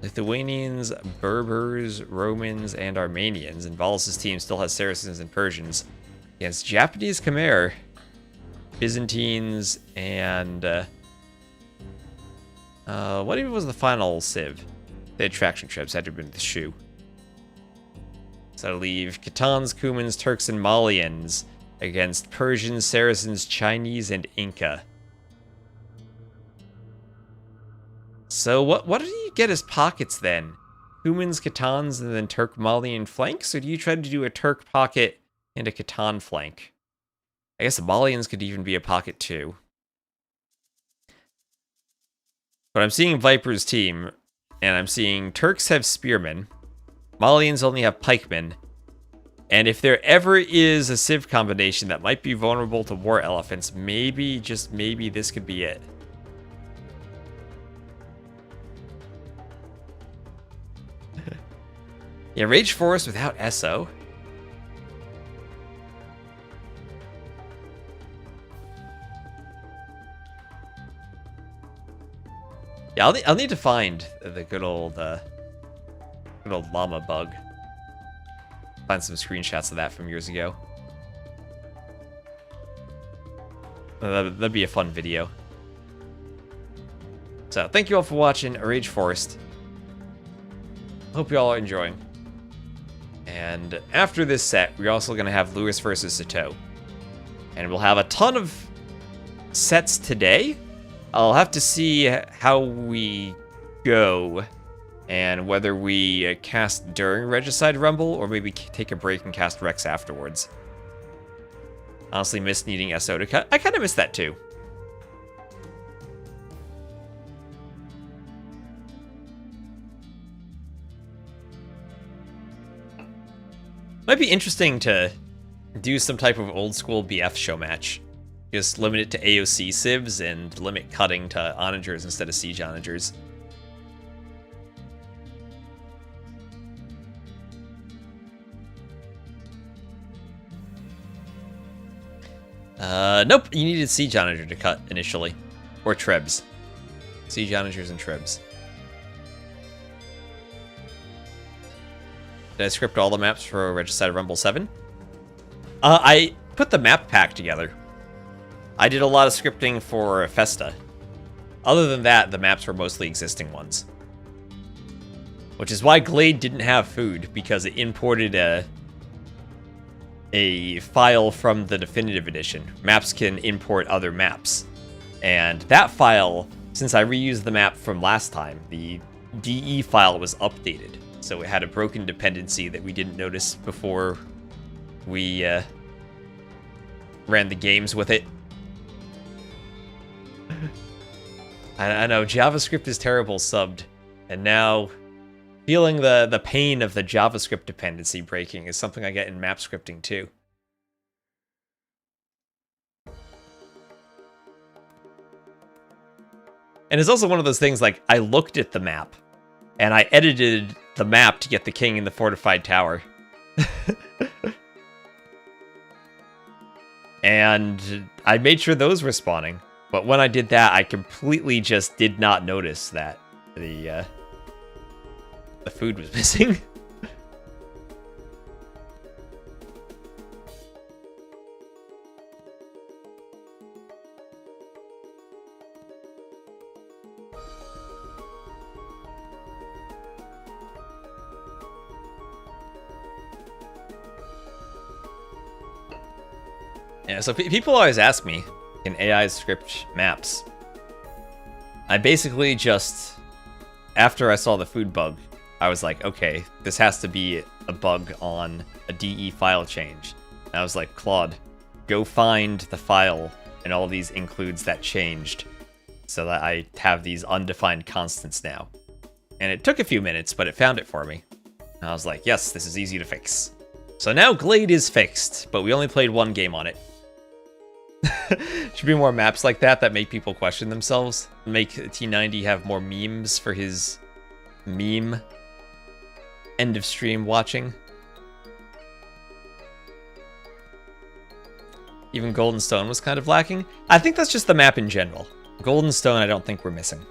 Lithuanians, Berbers, Romans, and Armenians. And Valas' team still has Saracens and Persians against Japanese Khmer, Byzantines, and what even was the final civ? They had traction trips, had to have been the shoe. So to leave Khitans, Cumans, Turks, and Malians against Persians, Saracens, Chinese, and Inca. So what did you get as pockets then? Cumans, Khitans, and then Turk Malian flanks? Or do you try to do a Turk pocket and a Khitan flank? I guess the Malians could even be a pocket too. But I'm seeing Viper's team, and I'm seeing Turks have spearmen, Malians only have pikemen, and if there ever is a civ combination that might be vulnerable to war elephants, maybe, just maybe, this could be it. Yeah, Rage Forest without SO. Yeah, I'll need to find the good old llama bug. Find some screenshots of that from years ago. That'd be a fun video. So, thank you all for watching Rage Forest. Hope you all are enjoying. And after this set, we're also going to have Lewis versus Sitaux. And we'll have a ton of sets today. I'll have to see how we go and whether we cast during Regicide Rumble or maybe take a break and cast Rex afterwards. Honestly, miss needing SO to cut. I kind of miss that too. Might be interesting to do some type of old school BF show match. Just limit it to AOC civs and limit cutting to onagers instead of siege onagers. Nope, you needed siege onager to cut initially. Or trebs. Siege onagers and trebs. Did I script all the maps for Regicide Rumble 7? I put the map pack together. I did a lot of scripting for Festa. Other than that, the maps were mostly existing ones. Which is why Glade didn't have food, because it imported a file from the definitive edition. Maps can import other maps. And that file, since I reused the map from last time, the DE file was updated. So it had a broken dependency that we didn't notice before we ran the games with it. I know, JavaScript is terrible subbed. And now, feeling the pain of the JavaScript dependency breaking is something I get in map scripting too. And it's also one of those things, like, I looked at the map, and I edited the map to get the king in the fortified tower. And I made sure those were spawning. But when I did that, I completely just did not notice that the food was missing. Yeah, so people always ask me, can AI script maps? I basically just, after I saw the food bug, I was like, okay, this has to be a bug on a DE file change. And I was like, Claude, go find the file and all these includes that changed so that I have these undefined constants now. And it took a few minutes, but it found it for me. And I was like, yes, this is easy to fix. So now Glade is fixed, but we only played one game on it. Should be more maps like that make people question themselves. Make T90 have more memes for his meme end of stream watching. Even Golden Stone was kind of lacking. I think that's just the map in general. Golden Stone I don't think we're missing.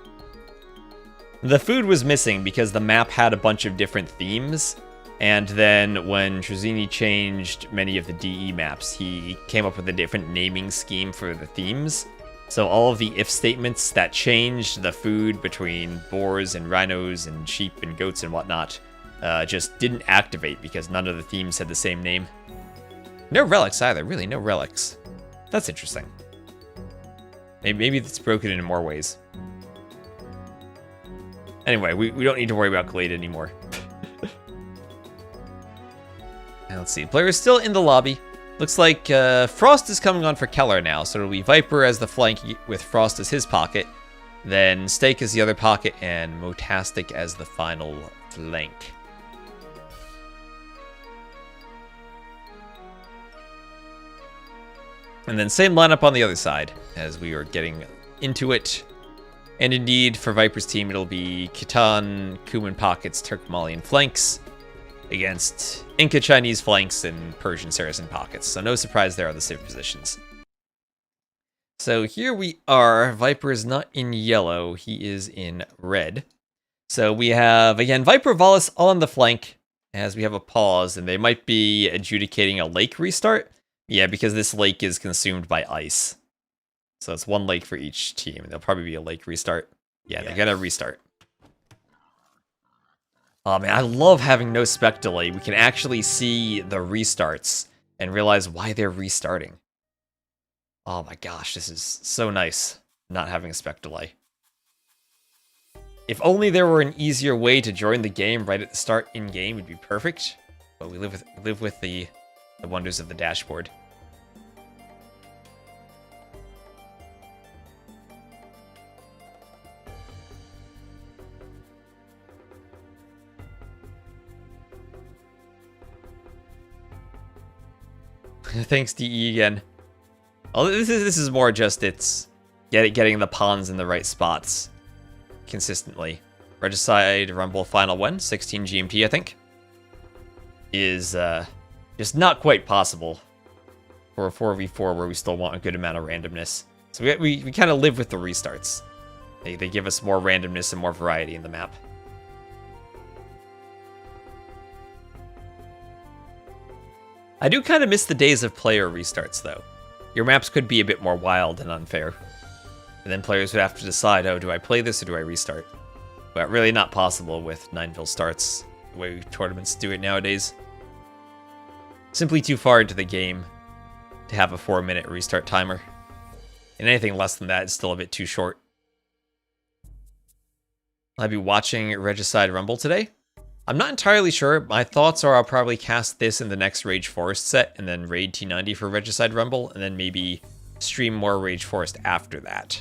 The food was missing because the map had a bunch of different themes. And then when Trezini changed many of the DE maps, he came up with a different naming scheme for the themes. So all of the if statements that changed the food between boars and rhinos and sheep and goats and whatnot just didn't activate because none of the themes had the same name. No relics either, really, no relics. That's interesting. Maybe it's broken in more ways. Anyway, we don't need to worry about Glade anymore. Let's see, players still in the lobby. Looks like Frost is coming on for Keller now, so it'll be Viper as the flank with Frost as his pocket, then Steak as the other pocket, and Motastic as the final flank. And then same lineup on the other side, as we are getting into it. And indeed, for Viper's team, it'll be Khitan, Kuman pockets, Turkmalian flanks, against Inca Chinese flanks and Persian Saracen pockets. So no surprise there are the civ positions. So here we are. Viper is not in yellow. He is in red. So we have, again, Viper Valas on the flank as we have a pause, and they might be adjudicating a lake restart. Yeah, because this lake is consumed by ice. So it's one lake for each team. There'll probably be a lake restart. Yeah, they're gonna restart. Oh man, I love having no spec delay. We can actually see the restarts and realize why they're restarting. Oh my gosh, this is so nice, not having a spec delay. If only there were an easier way to join the game right at the start in-game, it'd be perfect. But we live with the wonders of the dashboard. Thanks, DE, again. Oh, this is more just it's getting the pawns in the right spots consistently. Regicide Rumble final one, 16 GMT, I think, is just not quite possible for a 4v4 where we still want a good amount of randomness. So we kind of live with the restarts. They give us more randomness and more variety in the map. I do kind of miss the days of player restarts, though. Your maps could be a bit more wild and unfair. And then players would have to decide, oh, do I play this or do I restart? But really not possible with 9-vil starts, the way tournaments do it nowadays. Simply too far into the game to have a 4-minute restart timer. And anything less than that is still a bit too short. I'll be watching Regicide Rumble today. I'm not entirely sure. My thoughts are I'll probably cast this in the next Rage Forest set, and then raid T90 for Regicide Rumble, and then maybe stream more Rage Forest after that.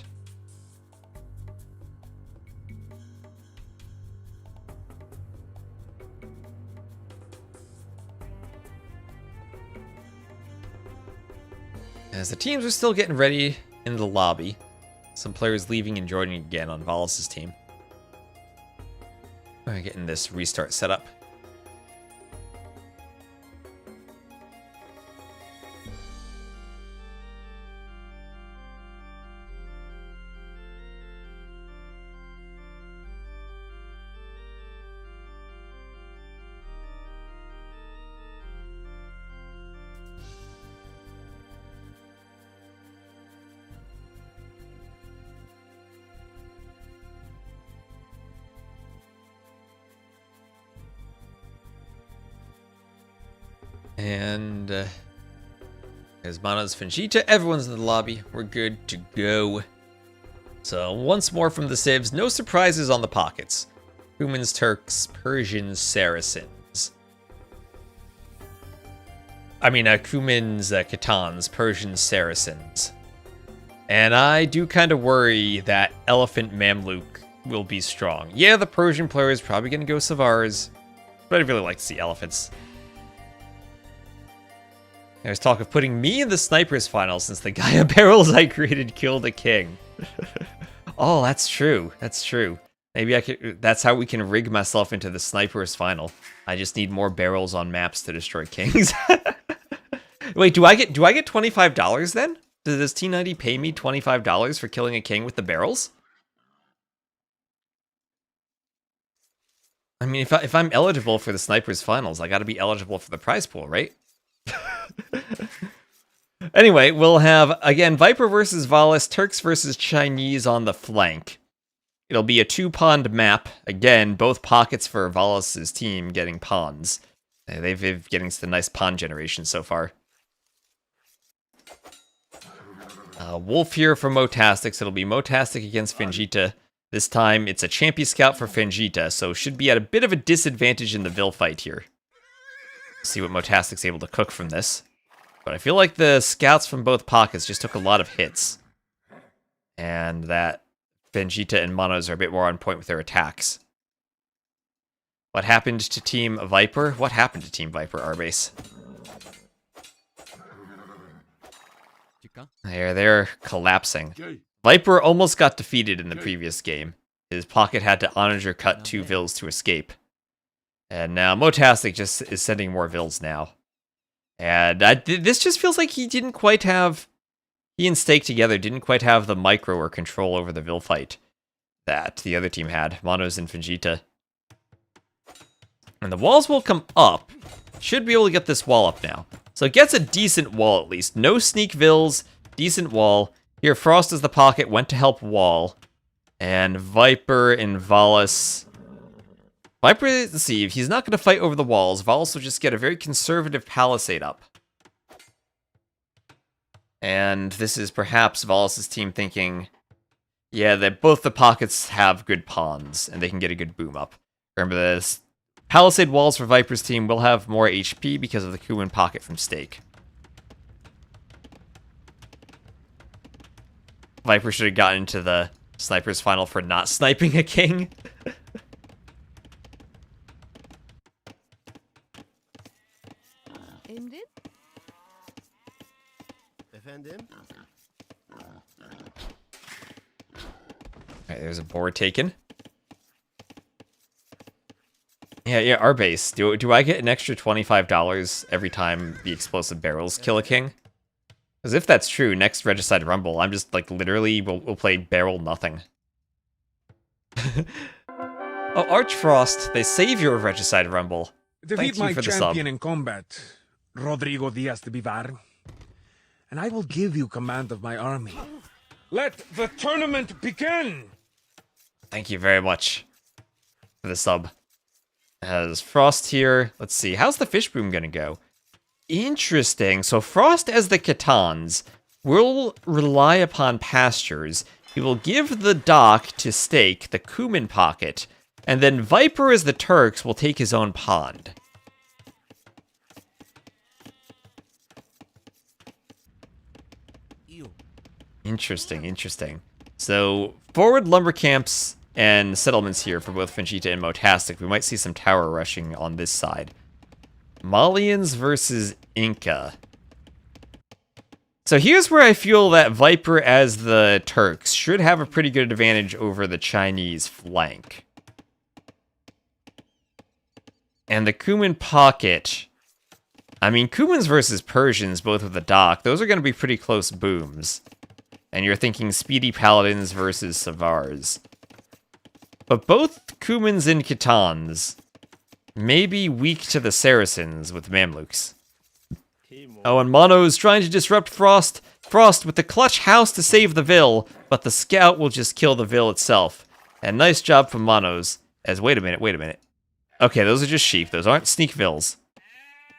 As the teams are still getting ready in the lobby, some players leaving and joining again on Valas' team. We're getting this restart set up. And there's Manos Finchita. Everyone's in the lobby. We're good to go. So once more from the civs. No surprises on the pockets. Humans, Turks, Persians, Saracens. I mean, Cumans, Khitans, Persians, Saracens. And I do kind of worry that Elephant Mamluk will be strong. Yeah, the Persian player is probably going to go Savars, but I'd really like to see elephants. There's talk of putting me in the snipers final since the Gaia barrels I created killed a king. Oh, that's true. That's true. Maybe I could. That's how we can rig myself into the snipers final. I just need more barrels on maps to destroy kings. Wait, do I get $25 then? Does T90 pay me $25 for killing a king with the barrels? I mean, if I'm eligible for the snipers finals, I got to be eligible for the prize pool, right? Anyway, we'll have, again, Viper versus Valas, Turks versus Chinese on the flank. It'll be a 2-pond map. Again, both pockets for Valas' team getting pawns. They've been getting some nice pawn generation so far. Wolf here for Motastics. It'll be Motastic against Fingita. This time, it's a Champion Scout for Fingita, so should be at a bit of a disadvantage in the Vil fight here. See what Motastic's able to cook from this. But I feel like the scouts from both pockets just took a lot of hits. And that Fingita and Manos are a bit more on point with their attacks. What happened to Team Viper? What happened to Team Viper, Arbase? They're collapsing. Viper almost got defeated in the previous game. His pocket had to onager cut 2 Vils to escape. And now Motastic just is sending more Vils now. And this just feels like he didn't quite have... He and Stake together didn't quite have the micro or control over the Vil fight that the other team had. Manos and Fingita. And the walls will come up. Should be able to get this wall up now. So it gets a decent wall at least. No sneak Vils. Decent wall. Here, Frost is the pocket. Went to help wall. And Viper and Valas... Viper, let's see, if he's not going to fight over the walls, Valas will just get a very conservative palisade up. And this is perhaps Valas' team thinking, yeah, that both the pockets have good pawns, and they can get a good boom up. Remember this, palisade walls for Viper's team will have more HP because of the Kuman pocket from Stake. Viper should have gotten into the snipers final for not sniping a king. efendim. Alright, there's a boar taken. Yeah, our base. Do I get an extra $25 every time the explosive barrels kill a king? Because if that's true, next Regicide Rumble, I'm just, like, literally, we'll play barrel nothing. Oh, Archfrost, the savior of Regicide Rumble. Defeat Thank you my for the champion sub. in combat, Rodrigo Diaz de Vivar, and I will give you command of my army. Let the tournament begin! Thank you very much for the sub. Has Frost here. Let's see, how's the fish boom gonna go? Interesting. So Frost as the Khitans will rely upon pastures. He will give the dock to Stake, the Cumin pocket, and then Viper as the Turks will take his own pond. Interesting, interesting. So forward lumber camps and settlements here for both Fingita and Motastic. We might see some tower rushing on this side. Malians versus Inca. So here's where I feel that Viper as the Turks should have a pretty good advantage over the Chinese flank. And the Cumin pocket. I mean, Cumans versus Persians, both with the dock, those are going to be pretty close booms. And you're thinking Speedy Paladins versus Savars. But both Cumans and Khitans may be weak to the Saracens with Mamluks. Oh, and Mono's trying to disrupt Frost. Frost with the clutch house to save the Vil, but the scout will just kill the Vil itself. And nice job from Mono's. As, wait a minute. Okay, those are just sheep. Those aren't sneak Vils.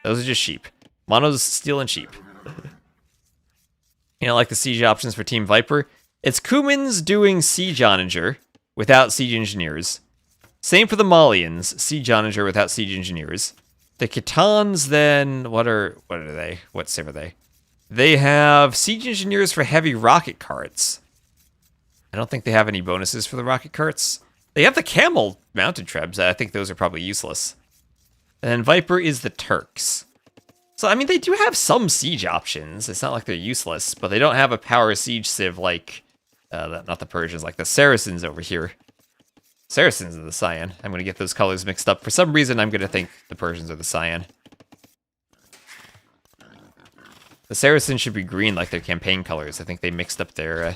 Those are just sheep. Mono's stealing sheep. You know, like the siege options for Team Viper? It's Cumans doing Siege Onager without Siege Engineers. Same for the Malians, Siege Onager without Siege Engineers. The Khitans, then, what are they? What civ are they? They have Siege Engineers for heavy rocket carts. I don't think they have any bonuses for the rocket carts. They have the camel mounted trebs. I think those are probably useless. And then Viper is the Turks. So, I mean, they do have some siege options. It's not like they're useless, but they don't have a power siege civ like, not the Persians, like the Saracens over here. Saracens are the cyan. I'm going to get those colors mixed up. For some reason, I'm going to think the Persians are the cyan. The Saracens should be green like their campaign colors. I think they mixed up their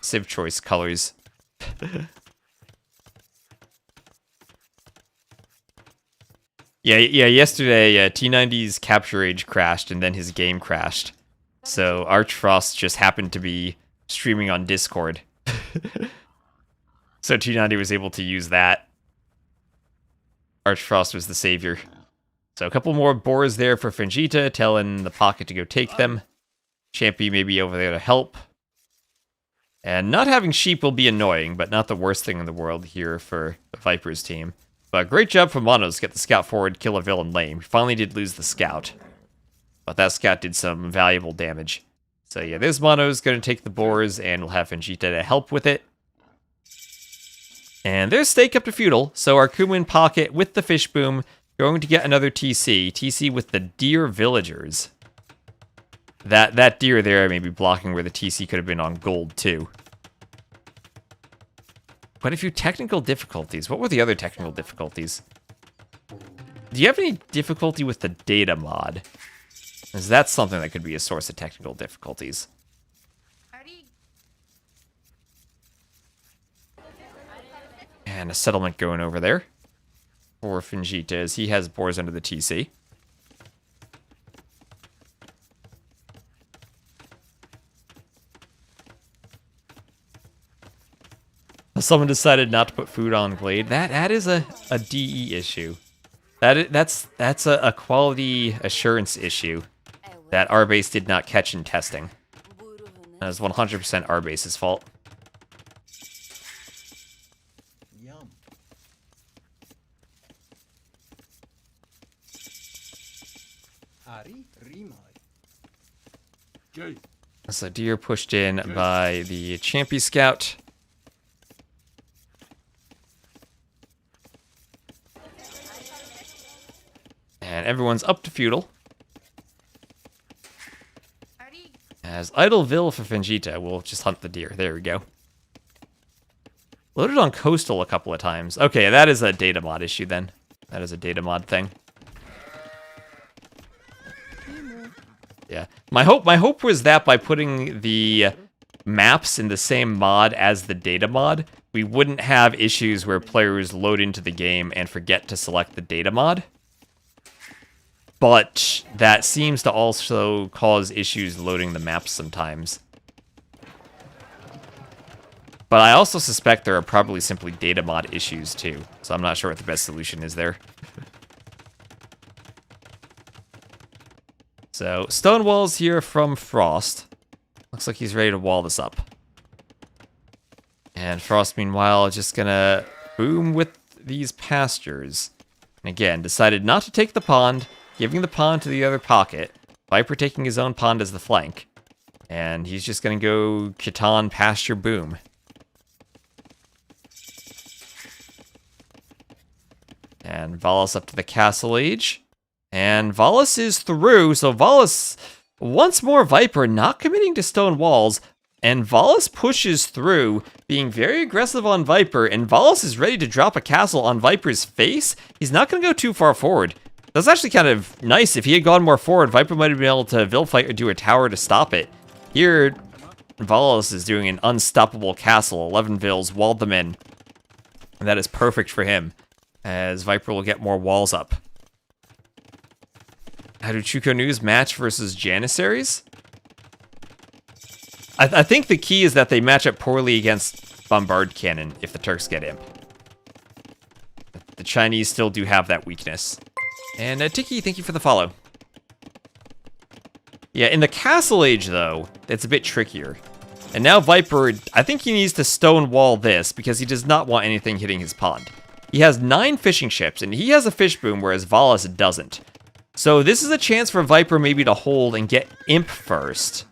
civ choice colors. Yeah, yesterday, T90's Capture Age crashed, and then his game crashed. So Archfrost just happened to be streaming on Discord. So T90 was able to use that. Archfrost was the savior. So a couple more boars there for Fingita, telling the pocket to go take them. Champy may be over there to help. And not having sheep will be annoying, but not the worst thing in the world here for the Vipers team. But great job from Monos to get the scout forward, kill a villain lame. We finally did lose the scout. But that scout did some valuable damage. So yeah, this Mono's going to take the boars, and we'll have Fingita to help with it. And there's Stake up to feudal, so our Cumin pocket with the fish boom, going to get another TC. TC with the deer villagers. That deer there may be blocking where the TC could have been on gold too. Quite a few technical difficulties. What were the other technical difficulties? Do you have any difficulty with the data mod? Is that something that could be a source of technical difficulties? And a settlement going over there for Fingita as he has boars under the TC. Someone decided not to put food on Glade. That is a DE issue. That's a quality assurance issue that our base did not catch in testing. That is 100% our base's fault. So deer pushed in by the Champy Scout. And everyone's up to feudal. As Idleville for Vegeta, we'll just hunt the deer. There we go. Loaded on coastal a couple of times. Okay, that is a data mod issue then. That is a data mod thing. Yeah. My hope was that by putting the maps in the same mod as the data mod, we wouldn't have issues where players load into the game and forget to select the data mod. But that seems to also cause issues loading the maps sometimes. But I also suspect there are probably simply data mod issues too, so I'm not sure what the best solution is there. So, stone walls here from Frost. Looks like he's ready to wall this up. And Frost, meanwhile, just gonna boom with these pastures. And again, decided not to take the pond, giving the pond to the other pocket. Viper taking his own pond as the flank. And he's just gonna go Khitan pasture boom. And Valas up to the Castle Age. And Valas is through, so Valas, once more Viper, not committing to stone walls, and Valas pushes through, being very aggressive on Viper, and Valas is ready to drop a castle on Viper's face. He's not going to go too far forward. That's actually kind of nice. If he had gone more forward, Viper might have been able to Vilfight or do a tower to stop it. Here, Valas is doing an unstoppable castle. 11 Vils, walled them in. And that is perfect for him, as Viper will get more walls up. How do Chuko News match versus Janissaries? I think the key is that they match up poorly against Bombard Cannon if the Turks get Imp. The Chinese still do have that weakness. And Tiki, thank you for the follow. Yeah, in the Castle Age, though, it's a bit trickier. And now Viper, I think he needs to stonewall this because he does not want anything hitting his pond. He has 9 fishing ships, and he has a fish boom, whereas Valas doesn't. So this is a chance for Viper maybe to hold and get Imp first.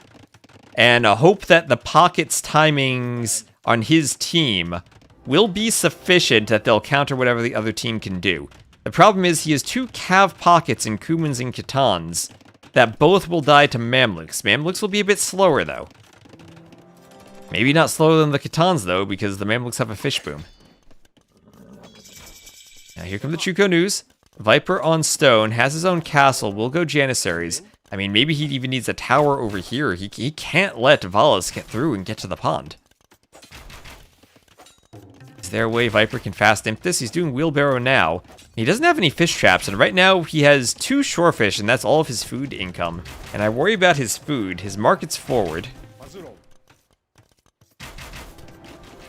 And hope that the pocket's timings on his team will be sufficient that they'll counter whatever the other team can do. The problem is he has 2 Cav pockets in Kumans and Khitans that both will die to Mamluks. Mamluks will be a bit slower, though. Maybe not slower than the Khitans, though, because the Mamluks have a fish boom. Now here come the Chuko News. Viper on stone, has his own castle, will go Janissaries. I mean, maybe he even needs a tower over here. He can't let Valas get through and get to the pond. Is there a way Viper can fast imp this? He's doing wheelbarrow now. He doesn't have any fish traps, and right now he has 2 shorefish, and that's all of his food income. And I worry about his food. His market's forward.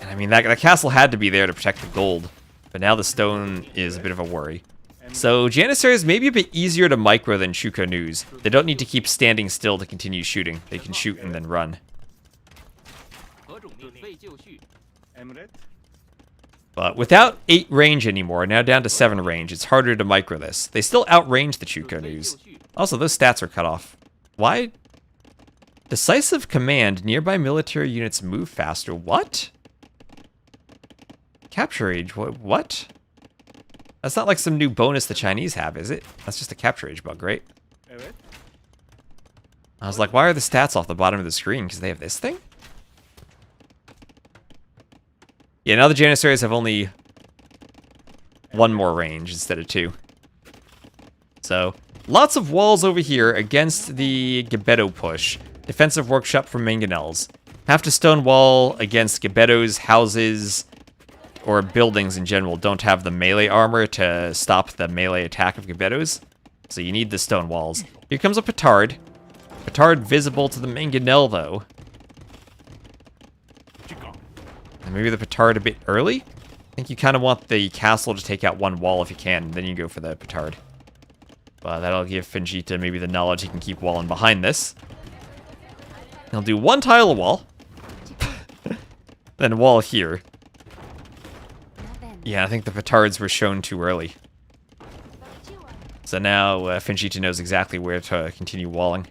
And I mean, that castle had to be there to protect the gold. But now the stone is a bit of a worry. So, Janissaries may be a bit easier to micro than Chuko News. They don't need to keep standing still to continue shooting. They can shoot and then run. But without 8 range anymore, now down to 7 range, it's harder to micro this. They still outrange the Chuko News. Also, those stats are cut off. Why? Decisive command, nearby military units move faster. What? Capture age, what? That's not like some new bonus the Chinese have, is it? That's just a capture age bug, right? I was like, why are the stats off the bottom of the screen? Because they have this thing? Yeah, now the Janissaries have only 1 more range instead of 2. So, lots of walls over here against the Gebetto push. Defensive workshop from Mangonels. Have to stone wall against Gebetto's houses, or buildings in general don't have the melee armor to stop the melee attack of Gebettos. So you need the stone walls. Here comes a Petard. Petard visible to the Mangonel, though. And maybe the Petard a bit early? I think you kind of want the castle to take out 1 wall if you can, and then you go for the Petard. But that'll give Vegeta maybe the knowledge he can keep walling behind this. He'll do 1 tile of wall. Then a wall here. Yeah, I think the Petards were shown too early. So now Vegeta knows exactly where to continue walling.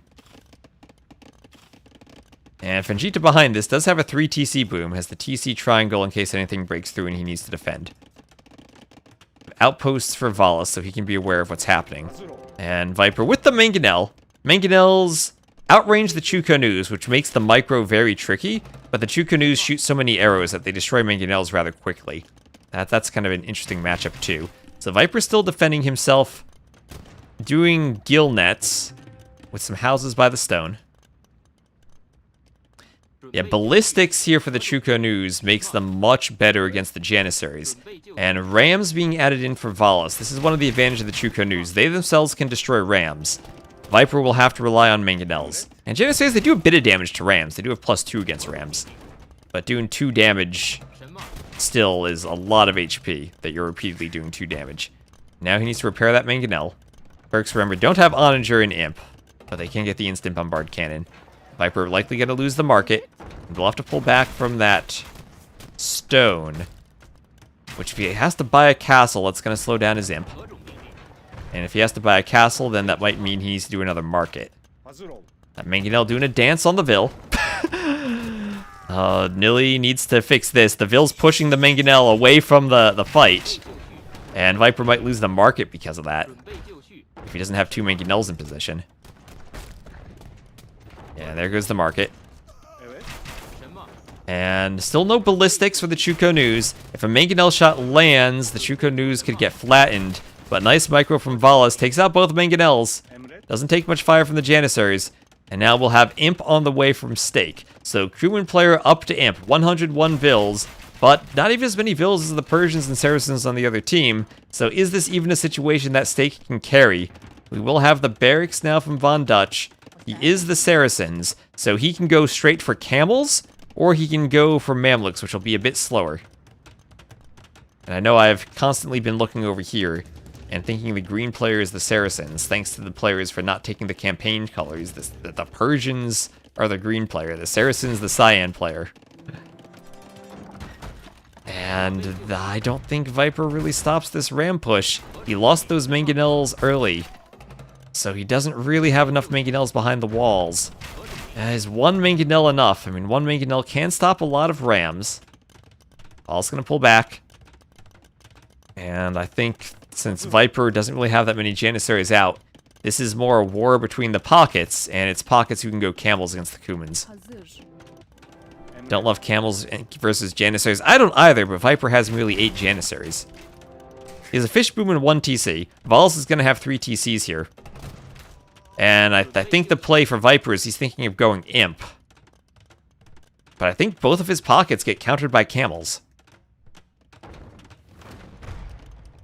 And Vegeta behind this does have a 3 TC boom, has the TC triangle in case anything breaks through and he needs to defend. Outposts for Valas so he can be aware of what's happening. And Viper with the Mangonel. Mangonels outrange the Chukonus, which makes the micro very tricky, but the Chukonus shoot so many arrows that they destroy mangonels rather quickly. That's kind of an interesting matchup too. So Viper's still defending himself, doing gill nets with some houses by the stone. Yeah, ballistics here for the Chukonus makes them much better against the Janissaries. And rams being added in for Valas. This is one of the advantages of the Chukonus. They themselves can destroy rams. Viper will have to rely on mangonels. And Janissaries, they do a bit of damage to rams. They do have +2 against rams. But doing 2 damage still is a lot of HP that you're repeatedly doing 2 damage. Now he needs to repair that mangonel. Perks, remember, don't have Onager and Imp, but they can get the instant bombard cannon. Viper likely going to lose the market. And we'll have to pull back from that stone. Which if he has to buy a castle, that's going to slow down his Imp. And if he has to buy a castle, then that might mean he needs to do another market. That mangonel doing a dance on the Vil. Nilly needs to fix this. The Vil's pushing the mangonel away from the fight. And Viper might lose the market because of that. If he doesn't have 2 mangonels in position. Yeah, there goes the market. And still no ballistics for the Chukonus. If a mangonel shot lands, the Chukonus could get flattened. But nice micro from Valas takes out both mangonels. Doesn't take much fire from the Janissaries. And now we'll have Imp on the way from Stake. So crewman player up to Imp. 101 Vils. But not even as many Vils as the Persians and Saracens on the other team. So is this even a situation that Stake can carry? We will have the barracks now from Von Dutch. He is the Saracens, so he can go straight for camels, or he can go for Mamluks, which will be a bit slower. And I know I've constantly been looking over here and thinking the green player is the Saracens, thanks to the players for not taking the campaign colors. The Persians are the green player, the Saracens the cyan player. And I don't think Viper really stops this ram push. He lost those mangonels early, so he doesn't really have enough mangonels behind the walls. Is 1 mangonel enough? I mean, 1 mangonel can stop a lot of rams. Paul's going to pull back. And I think since Viper doesn't really have that many Janissaries out, this is more a war between the pockets, and it's pockets who can go camels against the Cumans. Don't love camels versus Janissaries. I don't either, but Viper has merely 8 Janissaries. He has a fish boom and 1 TC. Valas is going to have 3 TCs here. And I think the play for Viper is he's thinking of going Imp. But I think both of his pockets get countered by camels.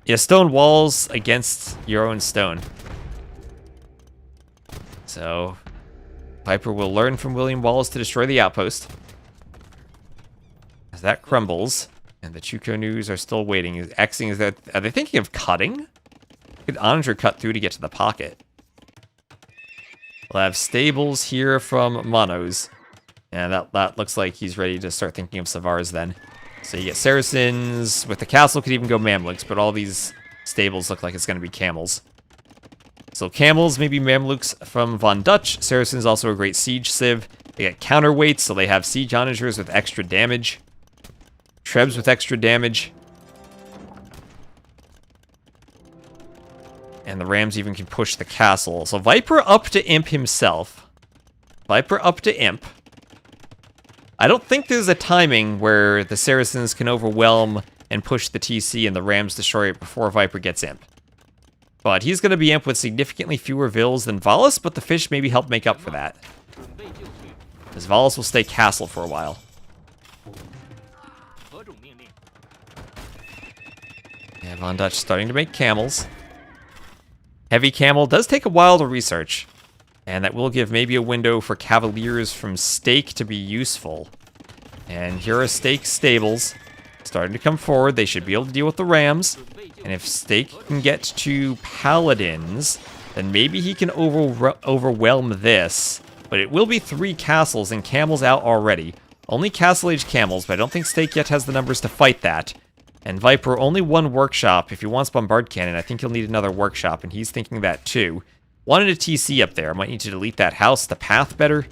Yeah, stone walls against your own stone. So, Viper will learn from William Wallace to destroy the outpost. As that crumbles, and the Chukonus are still waiting. Xing, are they thinking of cutting? Could Onager cut through to get to the pocket? We'll have stables here from Monos. And that looks like he's ready to start thinking of Savars then. So you get Saracens. With the castle could even go Mamluks, but all these stables look like it's going to be camels. So camels, maybe Mamluks from Von Dutch. Saracens also a great siege civ. They get counterweights, so they have siege onagers with extra damage. Trebs with extra damage. And the Rams even can push the castle. So Viper up to Imp himself. Viper up to Imp. I don't think there's a timing where the Saracens can overwhelm and push the TC and the Rams destroy it before Viper gets Imp. But he's going to be Imp with significantly fewer Vils than Valas, but the fish maybe help make up for that. Because Valas will stay castle for a while. Yeah, Von Dutch starting to make camels. Heavy camel does take a while to research. And that will give maybe a window for cavaliers from Stake to be useful. And here are Stake stables starting to come forward. They should be able to deal with the Rams. And if Stake can get to paladins, then maybe he can overwhelm this. But it will be 3 castles and camels out already. Only castle age camels, but I don't think Stake yet has the numbers to fight that. And Viper, only 1 workshop. If he wants bombard cannon, I think he'll need another workshop, and he's thinking that too. Wanted a TC up there. Might need to delete that house, the path better.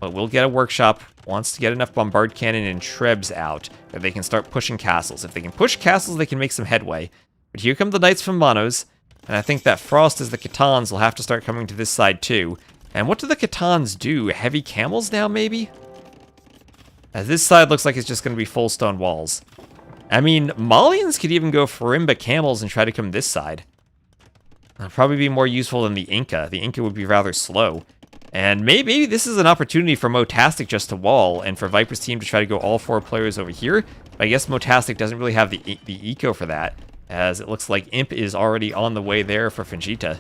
But we'll get a workshop. Wants to get enough bombard cannon and Trebs out that they can start pushing castles. If they can push castles, they can make some headway. But here come the Knights from Monos. And I think that Frost as the Catans will have to start coming to this side too. And what do the Khitans do? Heavy camels now, maybe? As this side looks like it's just going to be full stone walls. I mean, Malians could even go Farimba camels and try to come this side. That'll probably be more useful than the Inca. The Inca would be rather slow. And maybe this is an opportunity for Motastic just to wall, and for Viper's team to try to go all 4 players over here. But I guess Motastic doesn't really have the eco for that, as it looks like Imp is already on the way there for Fingita.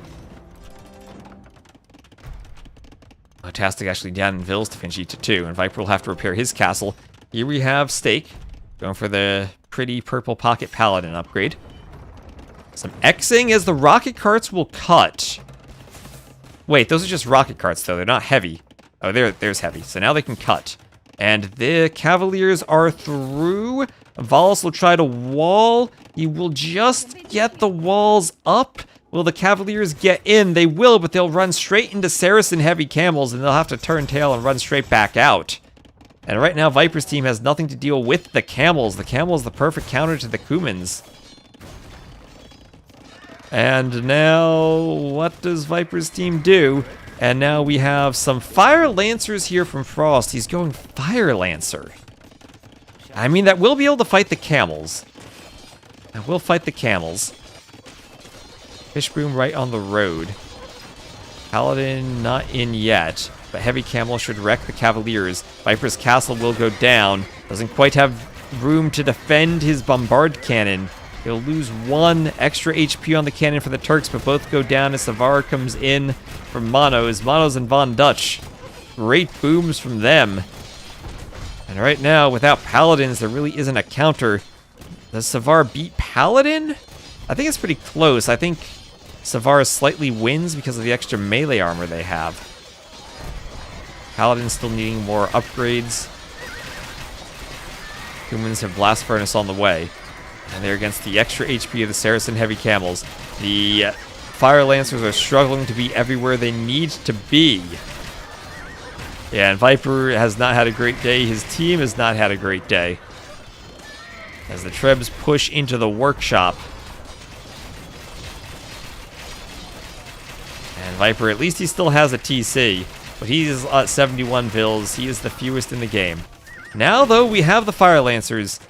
Motastic actually down in Vills to Fingita too, and Viper will have to repair his castle. Here we have Stake, going for the pretty purple pocket paladin upgrade. Some Xing as the rocket carts will cut. Wait, those are just rocket carts though, they're not heavy. Oh, there's heavy, so now they can cut. And the Cavaliers are through. Valas will try to wall. He will just get the walls up. Will the Cavaliers get in? They will, but they'll run straight into Saracen heavy camels, and they'll have to turn tail and run straight back out. And right now, Viper's team has nothing to deal with the camels. The camel is the perfect counter to the Cumans. And now, what does Viper's team do? And now we have some Fire Lancers here from Frost. He's going Fire Lancer. I mean, that will be able to fight the camels. That will fight the camels. Fishboom right on the road. Paladin not in yet, but Heavy Camel should wreck the Cavaliers. Viper's castle will go down. Doesn't quite have room to defend his bombard cannon. He'll lose 1 extra HP on the cannon for the Turks, but both go down as Savar comes in from Monos. Monos and Von Dutch. Great booms from them. And right now, without Paladins, there really isn't a counter. Does Savar beat Paladin? I think it's pretty close. I think Savar slightly wins because of the extra melee armor they have. Paladin still needing more upgrades. Humans have Blast Furnace on the way. And they're against the extra HP of the Saracen Heavy Camels. The Fire Lancers are struggling to be everywhere they need to be. Yeah, and Viper has not had a great day. His team has not had a great day. As the Trebs push into the workshop. And Viper, at least he still has a TC. But he's at 71 Vills. He is the fewest in the game. Now, though, we have the Fire Lancers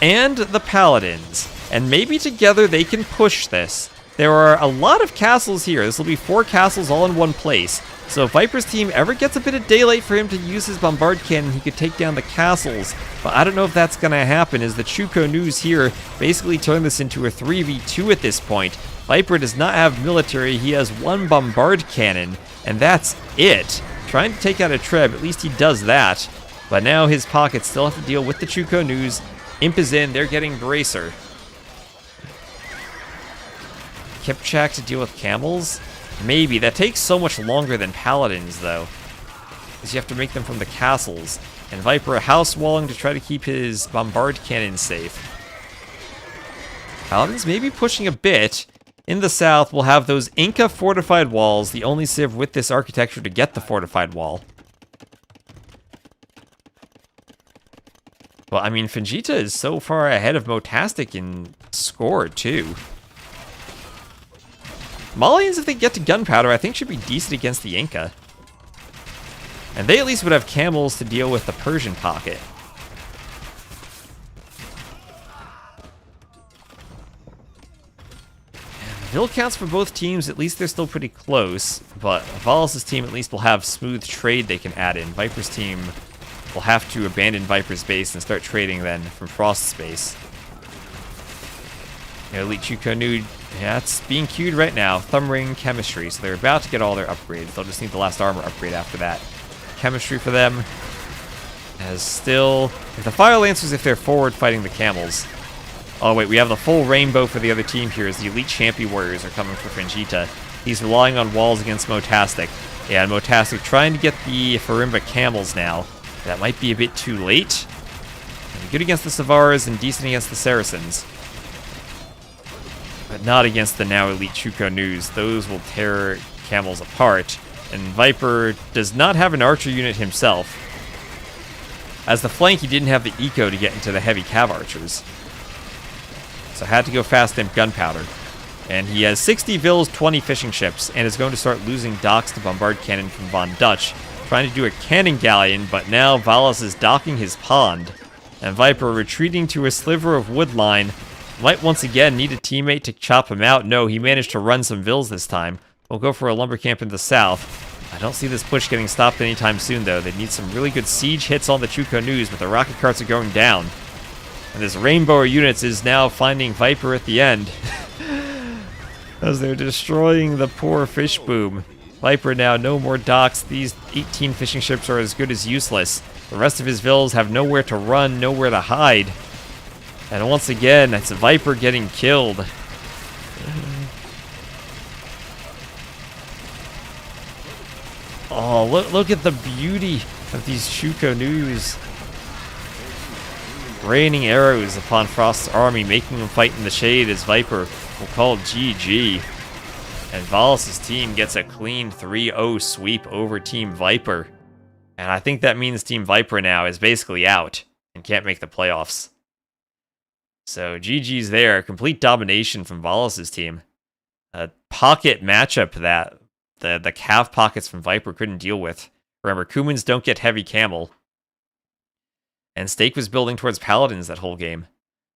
and the Paladins. And maybe together they can push this. There are a lot of castles here. This will be 4 castles all in one place. So if Viper's team ever gets a bit of daylight for him to use his bombard cannon, he could take down the castles. But I don't know if that's going to happen, as the Chuko News here basically turn this into a 3v2 at this point. Viper does not have military. He has 1 bombard cannon, and that's it. Trying to take out a Treb, at least he does that. But now his pockets still have to deal with the Chuko News. Imp is in, they're getting Bracer. Kipchak to deal with camels? Maybe. That takes so much longer than Paladins, though. Because you have to make them from the castles. And Viper house walling to try to keep his bombard cannon safe. Paladins maybe pushing a bit. In the south, we'll have those Inca fortified walls, the only civ with this architecture to get the fortified wall. Well, I mean, Fingita is so far ahead of Motastic in score, too. Malians, if they get to gunpowder, I think should be decent against the Inca. And they at least would have camels to deal with the Persian pocket. And Vill counts for both teams, at least they're still pretty close. But Valas' team at least will have smooth trade they can add in. Viper's team will have to abandon Viper's base and start trading then from Frost's base. Elite Chuko Nude, yeah, it's being queued right now. Thumb Ring, Chemistry, so they're about to get all their upgrades. They'll just need the last armor upgrade after that. Chemistry for them has still... If the Fire Lancers, if they're forward fighting the camels. Oh wait, we have the full rainbow for the other team here as the Elite Champion Warriors are coming for Fingita. He's relying on walls against Motastic. Yeah, and Motastic trying to get the Farimba camels now. That might be a bit too late. Good against the Savars and decent against the Saracens. But not against the now elite Chuko News. Those will tear camels apart. And Viper does not have an archer unit himself. As the flank, he didn't have the eco to get into the heavy cav archers. So had to go fast imp gunpowder. And he has 60 Vils, 20 fishing ships, and is going to start losing docks to bombard cannon from Von Dutch, trying to do a cannon galleon, but now Valas is docking his pond. And Viper retreating to a sliver of wood line. Might once again need a teammate to chop him out. No, he managed to run some Vils this time. We'll go for a lumber camp in the south. I don't see this push getting stopped anytime soon, though. They need some really good siege hits on the True Canoes, but the rocket carts are going down. And this rainbow of units is now finding Viper at the end. As they're destroying the poor fish boom. Viper now, no more docks. These 18 fishing ships are as good as useless. The rest of his Vils have nowhere to run, nowhere to hide. And once again, it's Viper getting killed. Oh, look at the beauty of these Chukonus. Raining arrows upon Frost's army, making him fight in the shade as Viper will call GG. And Valas' team gets a clean 3-0 sweep over Team Viper. And I think that means Team Viper now is basically out and can't make the playoffs. So GG's there. Complete domination from Valas' team. A pocket matchup that the Cav pockets from Viper couldn't deal with. Remember, Kumans don't get heavy camel. And Stake was building towards Paladins that whole game.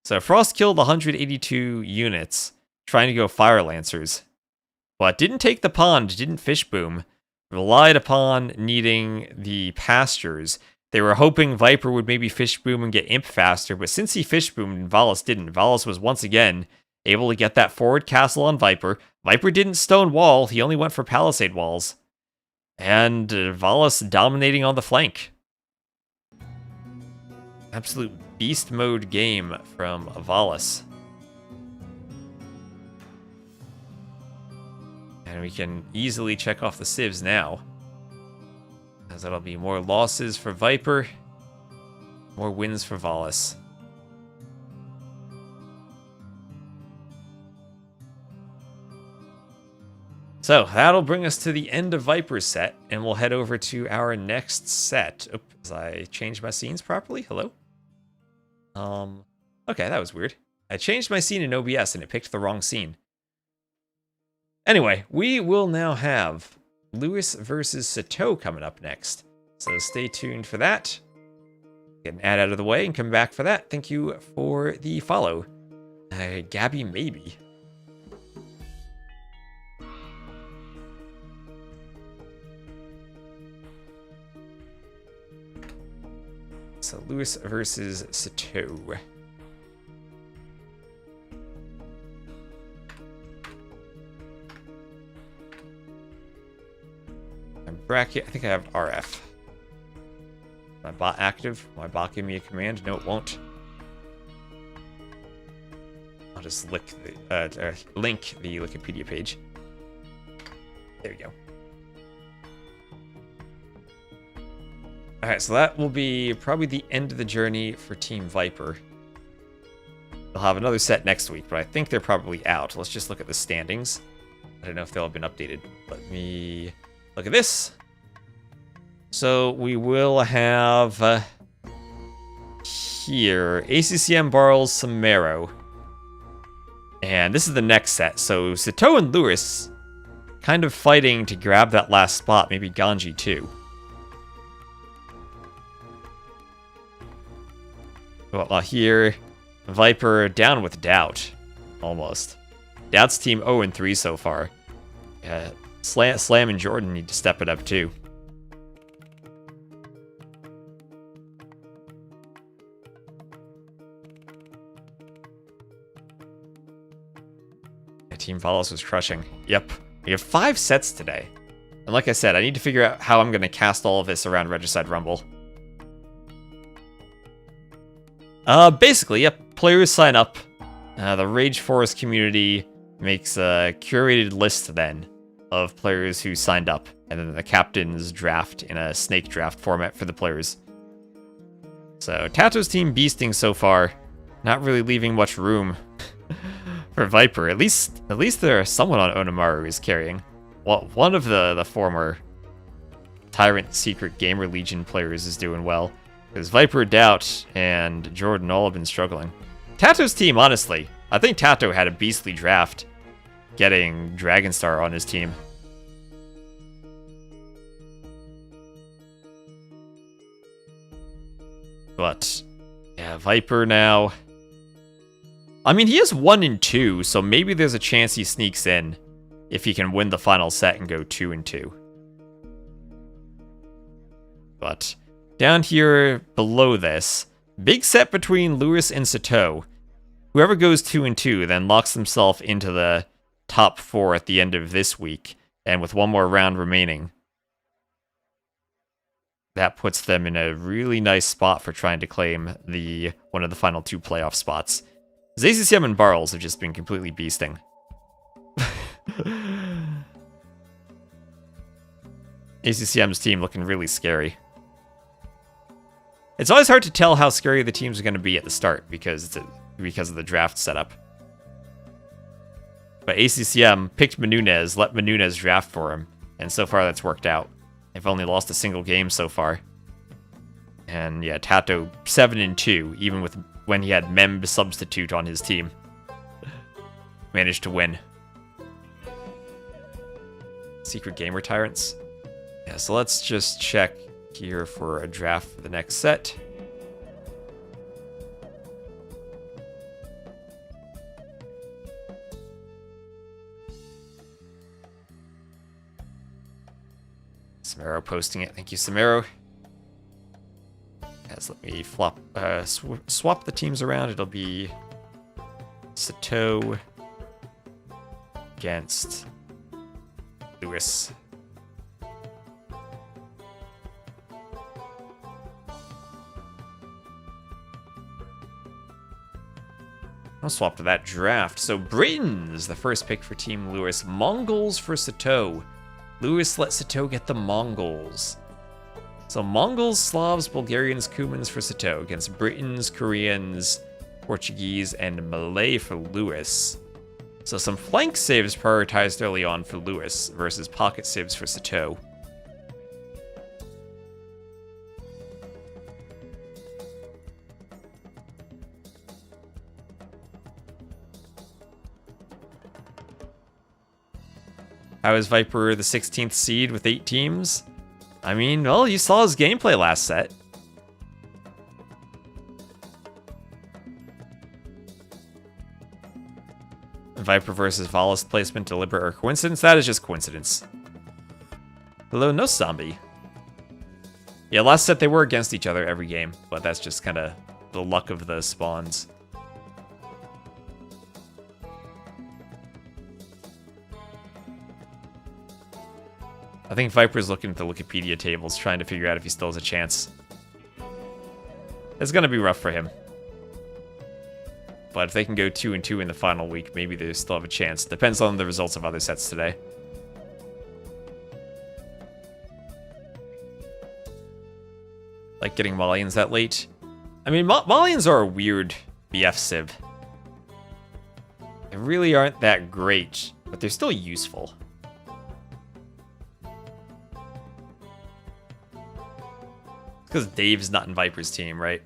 So Frost killed 182 units, trying to go Fire Lancers. But didn't take the pond, didn't fish boom. Relied upon needing the pastures. They were hoping Viper would maybe fish boom and get imp faster, but since he fish boomed and Valas didn't, Valas was once again able to get that forward castle on Viper. Viper didn't stone wall, he only went for palisade walls. And Valas dominating on the flank. Absolute beast mode game from Valas. And we can easily check off the civs now. As that'll be more losses for Viper, more wins for Valas. So that'll bring us to the end of Viper's set, and we'll head over to our next set. Oops, I changed my scenes properly? Hello? Okay, that was weird. I changed my scene in OBS and it picked the wrong scene. Anyway, we will now have Lewis versus Sitaux coming up next. So stay tuned for that. Get an ad out of the way and come back for that. Thank you for the follow. Gabby maybe. So Lewis versus Sitaux. Bracket, I think I have RF. My bot active? My bot give me a command? No, it won't. I'll just link the Wikipedia page. There we go. Alright, so that will be probably the end of the journey for Team Viper. They'll have another set next week, but I think they're probably out. Let's just look at the standings. I don't know if they'll have been updated. Let me look at this. So we will have here ACCM borrows some marrow. And this is the next set. So Sitaux and Lewis kind of fighting to grab that last spot. Maybe Ganji too. Well, here, Viper down with Doubt. Almost. Doubt's team 0-3 so far. Slam and Jordan need to step it up too. Team Valas was crushing. Yep. We have 5 sets today. And like I said, I need to figure out how I'm going to cast all of this around Regicide Rumble. Basically, yep. Players sign up. The Rage Forest community makes a curated list then of players who signed up. And then the captains draft in a snake draft format for the players. So Tato's team beasting so far. Not really leaving much room for Viper. At least there's someone on Onamaru is carrying. Well, one of the former Tyrant Secret Gamer Legion players is doing well. Because Viper, Doubt, and Jordan all have been struggling. Tato's team, honestly, I think Tato had a beastly draft. getting Dragonstar on his team. But yeah, Viper now. I mean, he is 1-2, so maybe there's a chance he sneaks in if he can win the final set and go 2-2. But down here below this, big set between Lewis and Sitaux. Whoever goes 2-2 then locks himself into the top 4 at the end of this week, and with one more round remaining, that puts them in a really nice spot for trying to claim one of the final 2 playoff spots. ACCM and Barles have just been completely beasting. ACCM's team looking really scary. It's always hard to tell how scary the teams are going to be at the start because of the draft setup. But ACCM picked Menunez, let Menunez draft for him, and so far that's worked out. They've only lost a single game so far. And yeah, Tato 7-2, even with when he had Memb substitute on his team. Managed to win. Secret Gamer Tyrants. Yeah, so let's just check here for a draft for the next set. Samaro posting it. Thank you, Samaro. Yes, let me swap the teams around. It'll be Sitaux against Lewis. I'll swap to that draft. So Britain's the first pick for Team Lewis. Mongols for Sitaux. Lewis let Sitaux get the Mongols. So Mongols, Slavs, Bulgarians, Cumans for Sitaux against Britons, Koreans, Portuguese, and Malay for Lewis. So some flank saves prioritized early on for Lewis versus pocket saves for Sitaux. How is Viper the 16th seed with 8 teams? I mean, well, you saw his gameplay last set. Viper versus Valas placement, deliberate or coincidence? That is just coincidence. Hello, no zombie. Yeah, last set they were against each other every game, but that's just kind of the luck of the spawns. I think Viper's looking at the Wikipedia tables, trying to figure out if he still has a chance. It's going to be rough for him. But if they can go 2-2 in the final week, maybe they still have a chance. Depends on the results of other sets today. Like getting Malians that late. I mean, Malians are a weird BF civ. They really aren't that great, but they're still useful. Because Dave's not in Viper's team, right?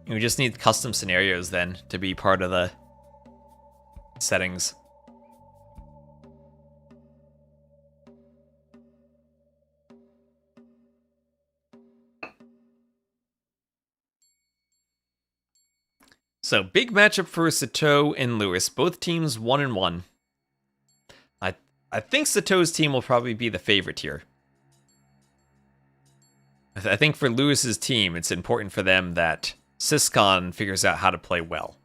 We just need custom scenarios then to be part of the settings. So, big matchup for Sitaux and Lewis. Both teams 1-1. I think Sitau's team will probably be the favorite here. I think for Lewis's team, it's important for them that Siscon figures out how to play well.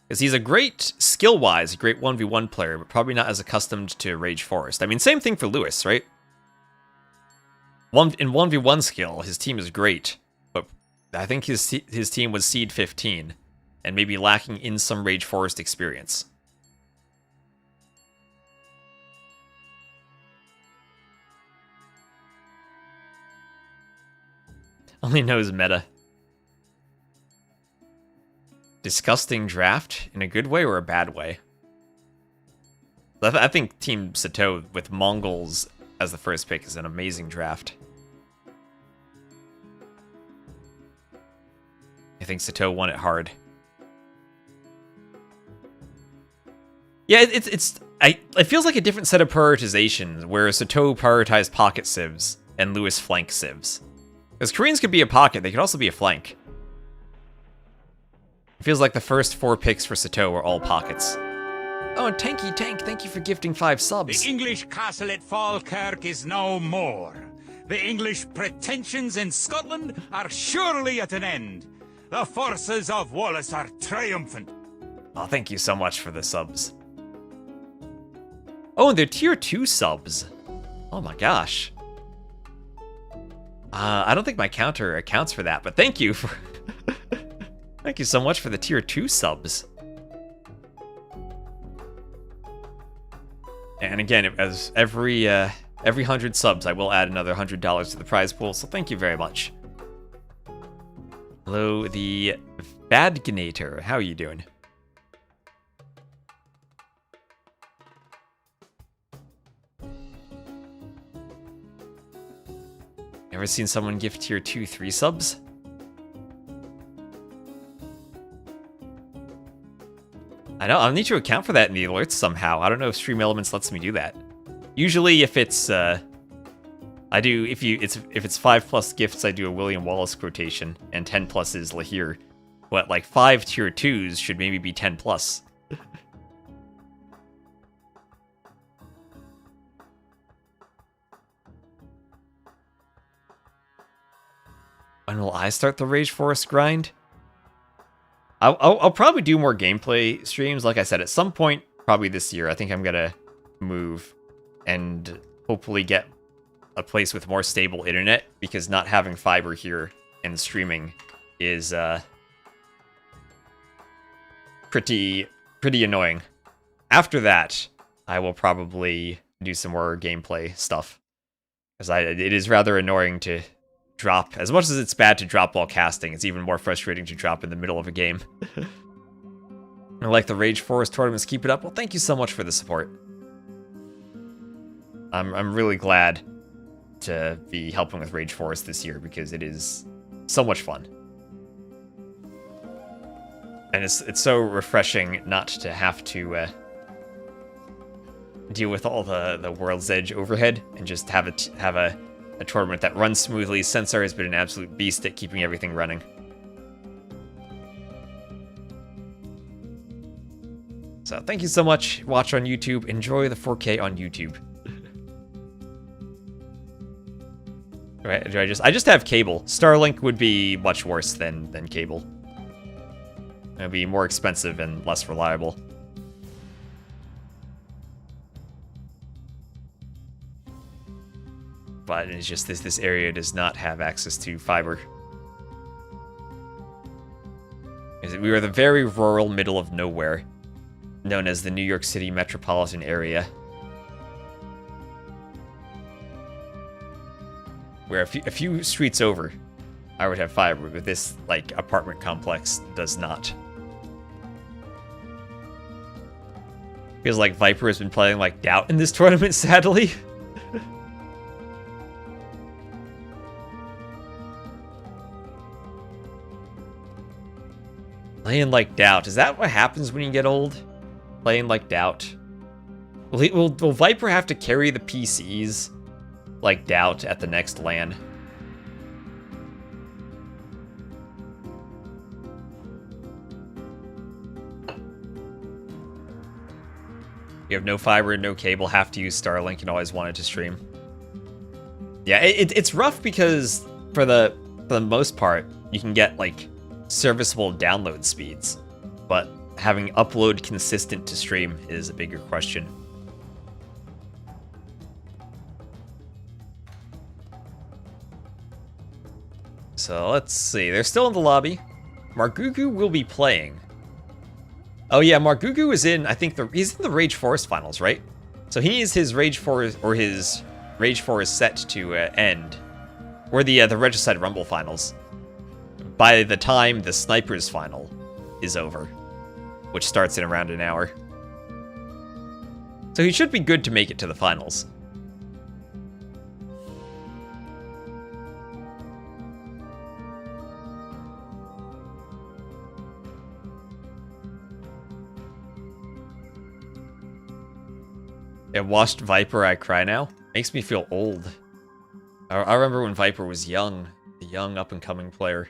Because he's a great, skill-wise, a great 1v1 player, but probably not as accustomed to Rage Forest. I mean, same thing for Lewis, right? In 1v1 skill, his team is great, but I think his team was Seed 15, and maybe lacking in some Rage Forest experience. Only knows meta. Disgusting draft in a good way or a bad way? I think Team Sitaux with Mongols as the first pick is an amazing draft. I think Sitaux won it hard. Yeah, it feels like a different set of prioritizations, where Sitaux prioritized pocket civs and Lewis flank civs. Because Koreans could be a pocket, they could also be a flank. It feels like the first 4 picks for Sitaux were all pockets. Oh, and Tanky Tank, thank you for gifting 5 subs. The English castle at Falkirk is no more. The English pretensions in Scotland are surely at an end. The forces of Wallace are triumphant. Oh, thank you so much for the subs. Oh, and they're tier 2 subs. Oh my gosh. I don't think my counter accounts for that, but thank you for... Thank you so much for the tier 2 subs. And again, as every 100 subs, I will add another $100 to the prize pool, so thank you very much. Hello, the Badgnator. How are you doing? Ever seen someone gift tier 2 3 subs? I know, I'll need to account for that in the alerts somehow. I don't know if Stream Elements lets me do that. Usually if it's if it's 5+ gifts, I do a William Wallace quotation, and 10+ is Lahir. But like 5 tier 2s should maybe be 10+. When will I start the Rage Forest grind? I'll probably do more gameplay streams. Like I said, at some point, probably this year, I think I'm gonna move and hopefully get a place with more stable internet, because not having fiber here and streaming is pretty annoying. After that, I will probably do some more gameplay stuff, because it is rather annoying to drop. As much as it's bad to drop while casting, it's even more frustrating to drop in the middle of a game. I like the Rage Forest tournaments. Keep it up. Well, thank you so much for the support. I'm really glad to be helping with Rage Forest this year, because it is so much fun. And it's so refreshing not to have to deal with all the World's Edge overhead, and just have a tournament that runs smoothly. Sensor has been an absolute beast at keeping everything running. So thank you so much. Watch on YouTube. Enjoy the 4K on YouTube. Do I just have cable. Starlink would be much worse than cable. It would be more expensive and less reliable. But it's just this area does not have access to fiber. We are the very rural middle of nowhere, known as the New York City metropolitan area, where a few streets over, I would have fiber, but this like apartment complex does not. Feels like Viper has been playing like Doubt in this tournament, sadly. Playing like Doubt. Is that what happens when you get old? Playing like Doubt. Will Viper have to carry the PCs like Doubt at the next LAN? You have no fiber and no cable, have to use Starlink, and always wanted to stream. Yeah, it's rough because for the most part, you can get like serviceable download speeds, but having upload consistent to stream is a bigger question. So let's see, they're still in the lobby. Margugu will be playing. Oh yeah, Margugu is in, I think he's in the Rage Forest finals, right? So he needs his Rage Forest, or his Rage Forest set to end, or the Regicide Rumble finals, by the time the Snipers final is over, which starts in around an hour. So he should be good to make it to the finals. I watched Viper, I Cry Now. Makes me feel old. I remember when Viper was young. The young up-and-coming player.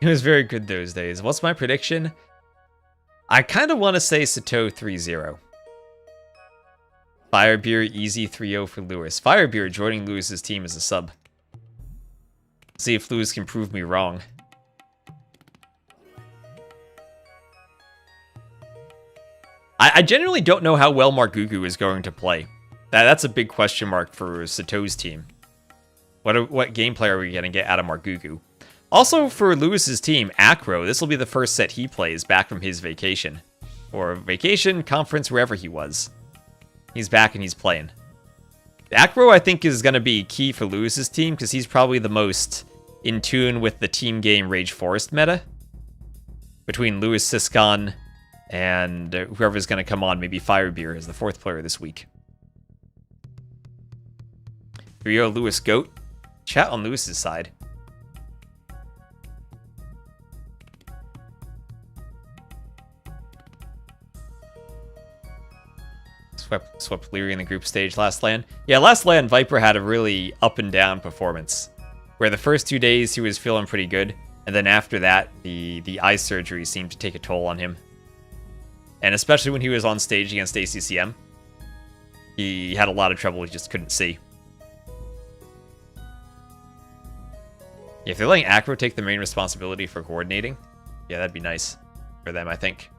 It was very good those days. What's my prediction? I kind of want to say Sitaux 3-0. Firebeer easy 3-0 for Lewis. Firebeer joining Lewis's team as a sub. See if Lewis can prove me wrong. I genuinely don't know how well Margugu is going to play. That's a big question mark for Sitaux's team. What gameplay are we going to get out of Margugu? Also, for Lewis's team, Acro, this will be the first set he plays back from his vacation. Or vacation, conference, wherever he was. He's back and he's playing. Acro, I think, is going to be key for Lewis's team, because he's probably the most in tune with the team game Rage Forest meta. Between Lewis, Siscon, and whoever's going to come on, maybe Firebeer as the fourth player this week. 3-0 Lewis Goat. Chat on Lewis's side. Swept Leary in the group stage last LAN. Yeah, last LAN, Viper had a really up and down performance. Where the first 2 days he was feeling pretty good, and then after that, the eye surgery seemed to take a toll on him. And especially when he was on stage against ACCM, he had a lot of trouble, he just couldn't see. If they're letting Acro take the main responsibility for coordinating, yeah, that'd be nice for them, I think.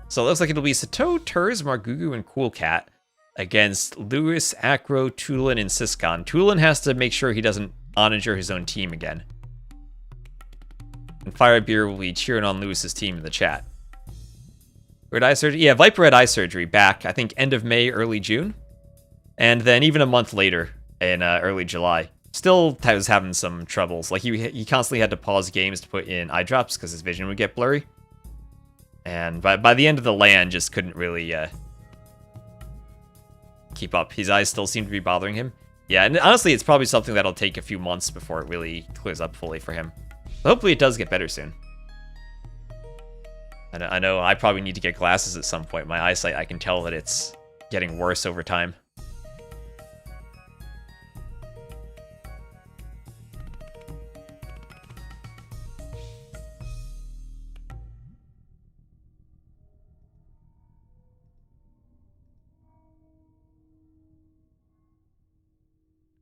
So it looks like it'll be Sitaux, Turs, Margugu, and Cool Cat against Lewis, Acro, Tulin, and Siscon. Tulin has to make sure he doesn't onager his own team again. And Firebeer will be cheering on Lewis's team in the chat. Had eye surgery? Yeah, Viper had eye surgery back, I think, end of May, early June. And then even a month later, in early July. Still was having some troubles. Like, he constantly had to pause games to put in eye drops because his vision would get blurry. And by the end of the LAN, just couldn't really keep up. His eyes still seem to be bothering him. Yeah, and honestly, it's probably something that'll take a few months before it really clears up fully for him. But hopefully it does get better soon. I know I probably need to get glasses at some point. My eyesight, I can tell that it's getting worse over time.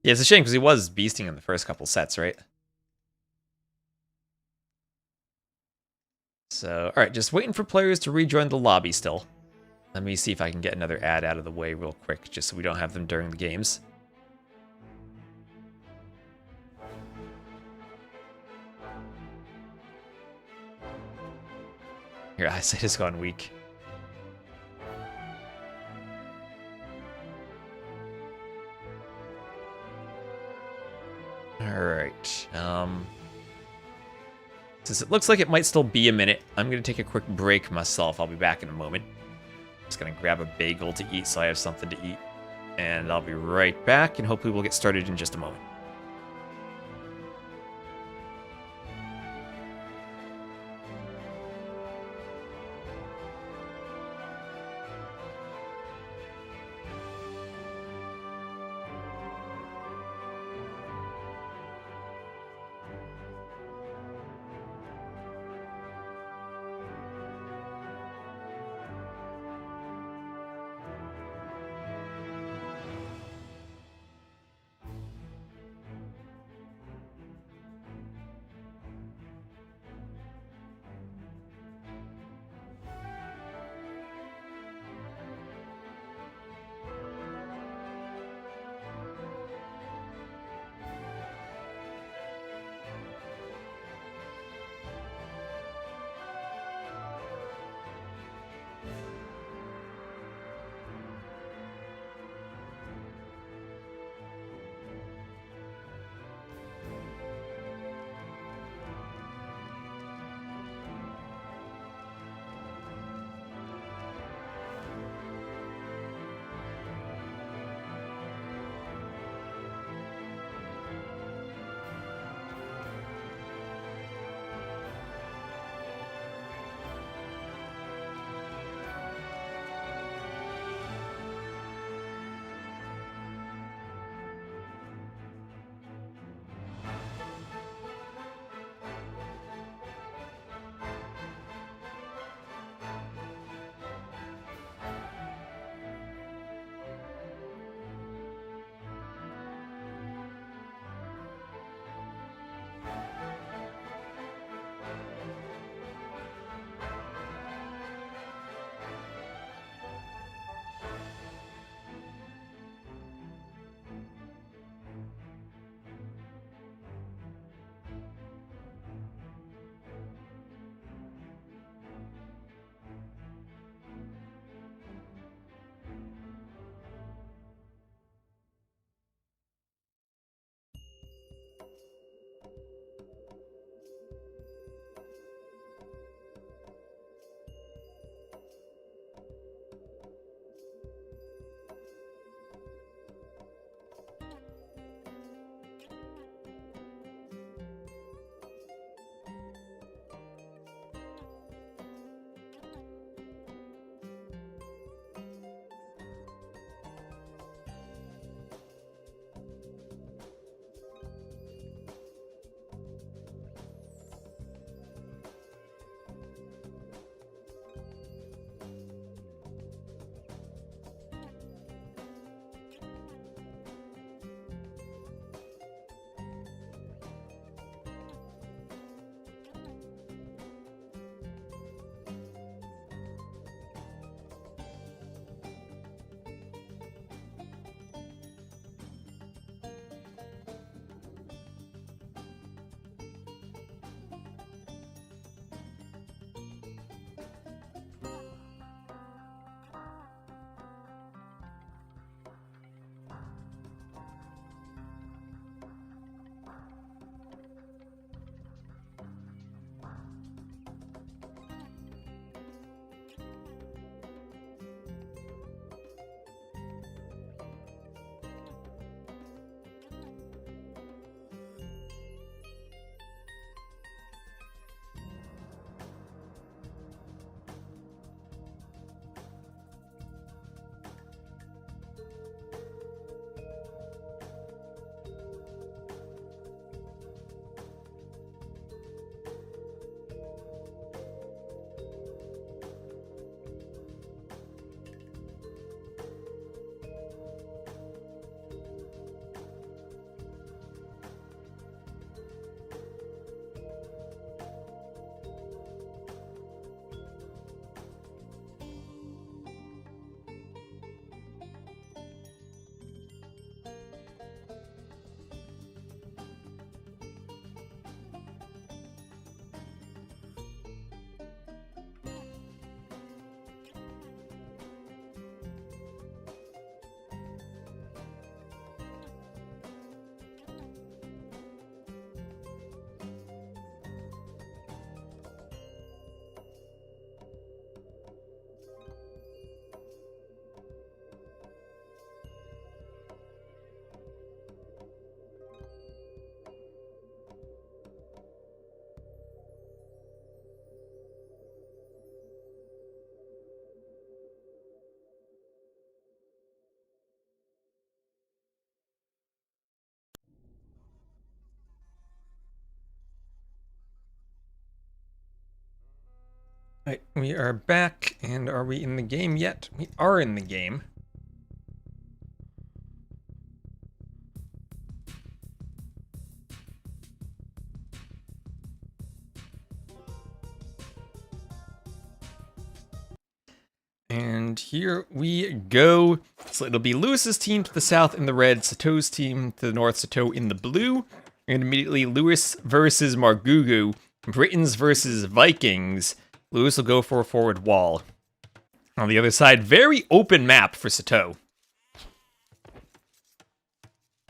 Yeah, it's a shame because he was beasting in the first couple sets, right? So, alright, just waiting for players to rejoin the lobby still. Let me see if I can get another ad out of the way real quick, just so we don't have them during the games. Your eyesight has gone weak. Alright, since it looks like it might still be a minute, I'm going to take a quick break myself. I'll be back in a moment. Just going to grab a bagel to eat so I have something to eat. And I'll be right back, and hopefully we'll get started in just a moment. Right, we are back, and are we in the game yet? We are in the game. And here we go. So it'll be Lewis's team to the south in the red, Sitaux's team to the north, Sitaux in the blue. And immediately Lewis versus Margugu, Britons versus Vikings. Lewis will go for a forward wall. On the other side, very open map for Sitaux.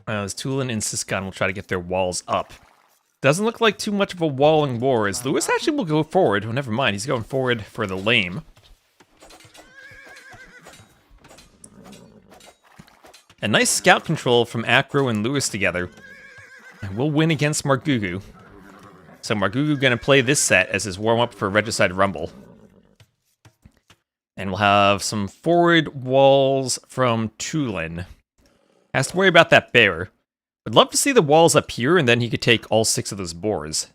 As Tulin and Siscon will try to get their walls up. Doesn't look like too much of a walling war, as Lewis actually will go forward. Oh, never mind, he's going forward for the lame. A nice scout control from Acro and Lewis together. And we'll win against Margugu. So Margugu gonna play this set as his warm-up for Regicide Rumble. And we'll have some forward walls from Tulin. Has to worry about that bear. Would love to see the walls up here, and then he could take all 6 of those boars.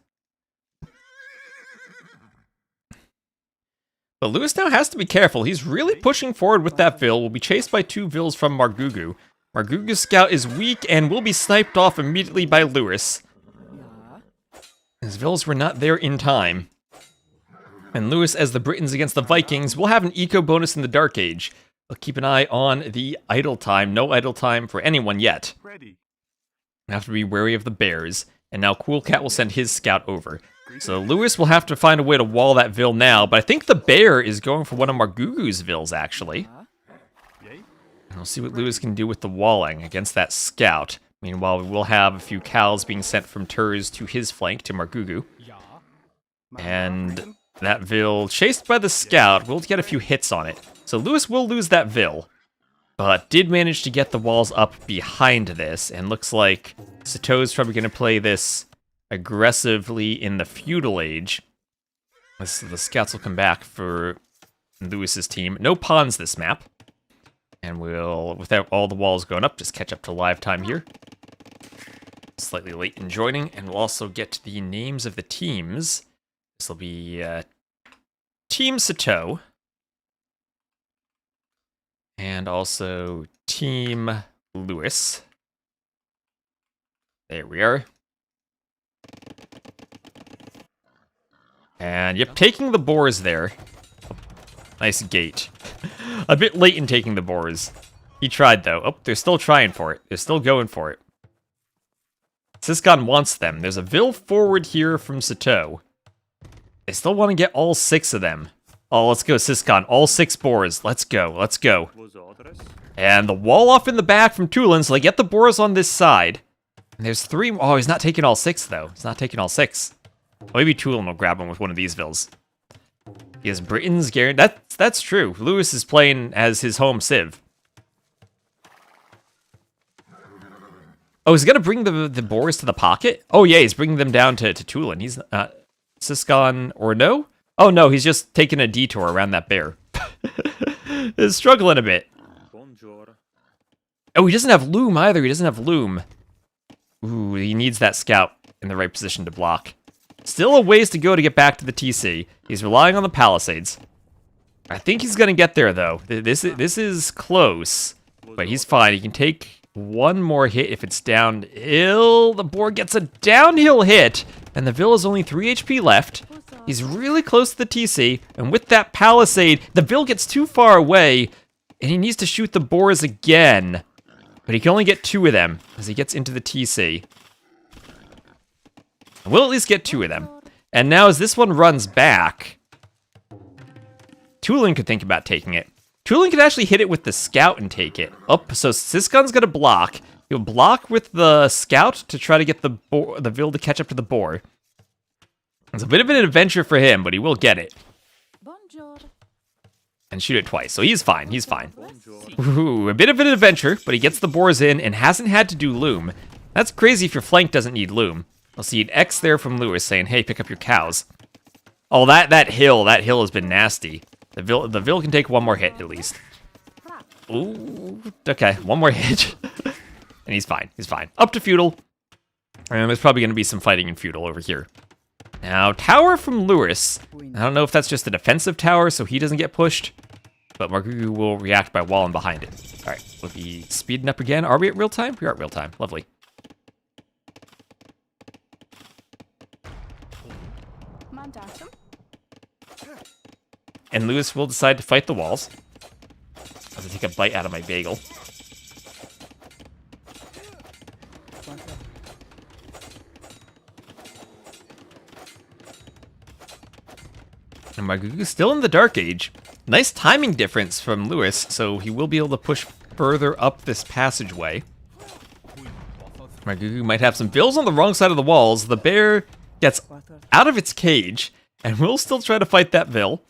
But Lewis now has to be careful. He's really pushing forward with that Vil. Will be chased by 2 Vils from Margugu. Margugu's scout is weak and will be sniped off immediately by Lewis. His Vils were not there in time. And Lewis, as the Britons against the Vikings, will have an eco bonus in the Dark Age. We'll keep an eye on the idle time. No idle time for anyone yet. Ready. Have to be wary of the bears. And now Cool Cat will send his scout over. So Lewis will have to find a way to wall that Vil now, but I think the bear is going for one of Margugu's Vils, actually. And we'll see what Lewis can do with the walling against that scout. Meanwhile, we will have a few cows being sent from Turs to his flank, to Margugu. And that Vil, chased by the scout, will get a few hits on it. So Lewis will lose that Vil, but did manage to get the walls up behind this, and looks like Sitaux's probably going to play this aggressively in the feudal age. The scouts will come back for Lewis's team. No pawns this map. And we'll, without all the walls going up, just catch up to live time here. Slightly late in joining, and we'll also get the names of the teams. This will be Team Sitaux. And also Team Lewis. There we are. And yep, taking the boars there. Nice gate. A bit late in taking the boars. He tried, though. Oh, they're still trying for it. They're still going for it. Siscon wants them. There's a Vil forward here from Sitaux. They still want to get all 6 of them. Oh, let's go, Siscon. All 6 boars. Let's go. Let's go. And the wall off in the back from Tulin, so they get the boars on this side. And there's 3 more. Oh, he's not taking all 6, though. He's not taking all 6. Well, maybe Tulin will grab him with one of these Vils. He has Britons guaranteed. That's true. Lewis is playing as his home civ. Oh, he's gonna bring the boars to the pocket? Oh yeah, he's bringing them down to Tulin. He's Siscon, or no? Oh no, he's just taking a detour around that bear. He's struggling a bit. Oh, he doesn't have loom either. He doesn't have loom. Ooh, he needs that scout in the right position to block. Still a ways to go to get back to the TC. He's relying on the palisades. I think he's gonna get there though. This is close, but he's fine. He can take one more hit if it's downhill. The boar gets a downhill hit, and the Vil has only 3 HP left. He's really close to the TC, and with that palisade, the Vil gets too far away, and he needs to shoot the boars again. But he can only get 2 of them as he gets into the TC. We'll at least get 2 of them. And now as this one runs back, Tulin could think about taking it. Tulin could actually hit it with the scout and take it. Oh, so Siscon's gonna block. He'll block with the scout to try to get the Vil to catch up to the boar. It's a bit of an adventure for him, but he will get it. And shoot it twice, so he's fine, he's fine. Ooh, a bit of an adventure, but he gets the boars in and hasn't had to do loom. That's crazy if your flank doesn't need loom. I'll see an X there from Lewis saying, hey, pick up your cows. Oh, that hill has been nasty. The Vil can take one more hit, at least. Ooh, okay, one more hit. And he's fine, he's fine. Up to feudal. And there's probably going to be some fighting in feudal over here. Now, tower from Lewis. I don't know if that's just a defensive tower, so he doesn't get pushed. But Margugu will react by walling behind it. Alright, we'll be speeding up again. Are we at real time? We are at real time. Lovely. And Lewis will decide to fight the walls. As I take a bite out of my bagel. And Margugu's still in the Dark Age. Nice timing difference from Lewis, so he will be able to push further up this passageway. Margugu might have some vills on the wrong side of the walls. The bear gets out of its cage, and will still try to fight that vill.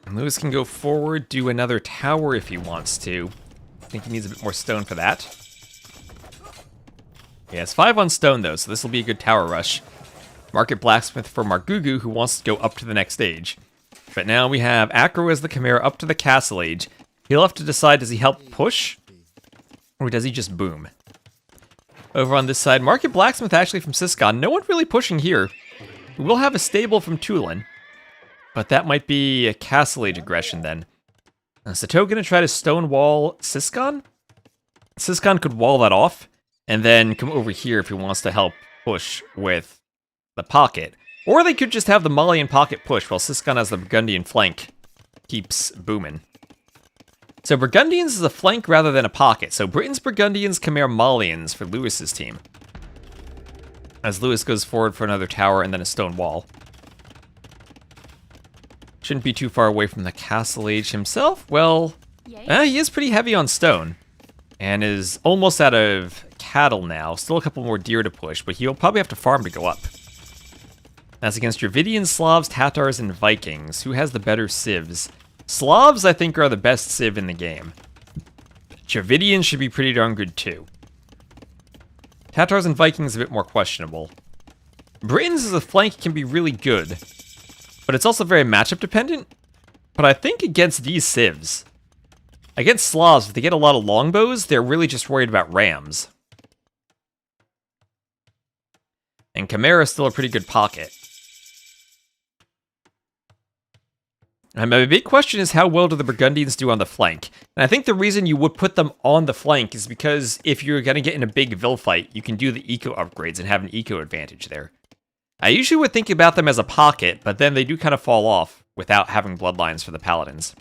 And Lewis can go forward, do another tower if he wants to. I think he needs a bit more stone for that. He has 5 on stone, though, so this will be a good tower rush. Market Blacksmith for Margugu, who wants to go up to the next stage. But now we have Acro as the Chimera up to the Castle Age. He'll have to decide, does he help push? Or does he just boom? Over on this side, Market Blacksmith actually from Siscon. No one really pushing here. We will have a stable from Tulin. But that might be a Castle Age aggression then. Sitaux gonna try to stonewall Siscon? Siscon could wall that off, and then come over here if he wants to help push with the pocket. Or they could just have the Malian pocket push while Siscon has the Burgundian flank keeps booming. So Burgundians is a flank rather than a pocket. So Britain's Burgundians, Khmer Malians for Lewis's team. As Lewis goes forward for another tower and then a stone wall. Shouldn't be too far away from the Castle Age himself. Well, he is pretty heavy on stone. And is almost out of cattle now. Still a couple more deer to push, but he'll probably have to farm to go up. That's against Dravidians, Slavs, Tatars, and Vikings. Who has the better civs? Slavs, I think, are the best civ in the game. Dravidians should be pretty darn good, too. Tatars and Vikings a bit more questionable. Britons as a flank can be really good. But it's also very matchup dependent. But I think against these civs, against Slavs, if they get a lot of longbows, they're really just worried about rams. And Chimera is still a pretty good pocket. And my big question is, how well do the Burgundians do on the flank? And I think the reason you would put them on the flank is because if you're going to get in a big Vil fight, you can do the eco upgrades and have an eco advantage there. I usually would think about them as a pocket, but then they do kind of fall off without having bloodlines for the paladins.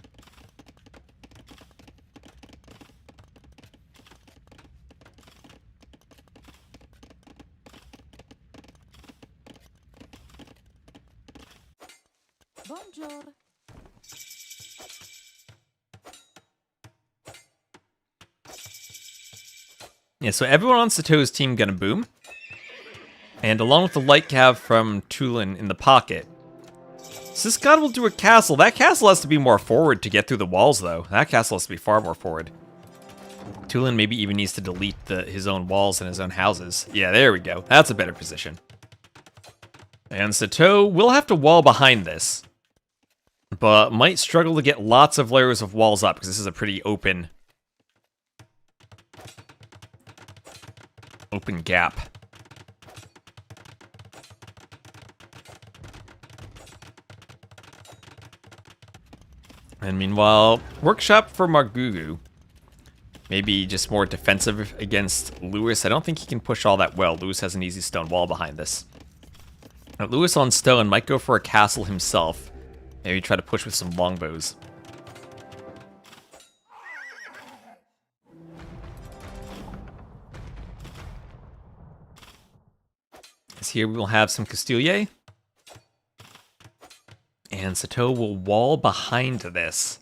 Bonjour. Yeah, so everyone on Sitau's team gonna boom. And along with the light cav from Tulin in the pocket. Siscon will do a castle. That castle has to be more forward to get through the walls, though. That castle has to be far more forward. Tulin maybe even needs to delete his own walls and his own houses. Yeah, there we go. That's a better position. And Sitaux will have to wall behind this. But might struggle to get lots of layers of walls up, because this is a pretty open gap. And meanwhile, workshop for Margugu. Maybe just more defensive against Lewis. I don't think he can push all that well. Lewis has an easy stone wall behind this. Now, Lewis on stone might go for a castle himself. Maybe try to push with some longbows. As here we will have some Castilier. And Sitaux will wall behind this.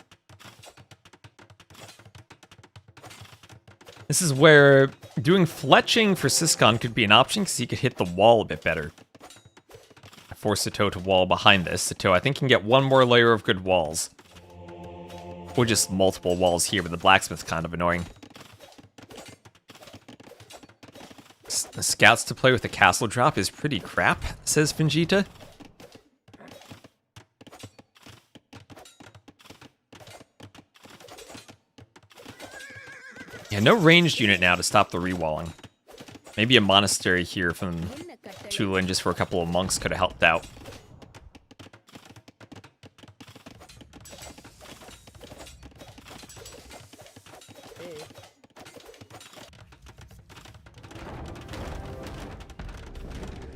This is where doing fletching for Siscon could be an option, because he could hit the wall a bit better. Force Sitaux to wall behind this. Sitaux, I think, can get one more layer of good walls. Or just multiple walls here, but the blacksmith's kind of annoying. The scouts to play with the castle drop is pretty crap, says Fingita. Yeah, no ranged unit now to stop the rewalling. Maybe a monastery here from Tulin just for a couple of monks could have helped out.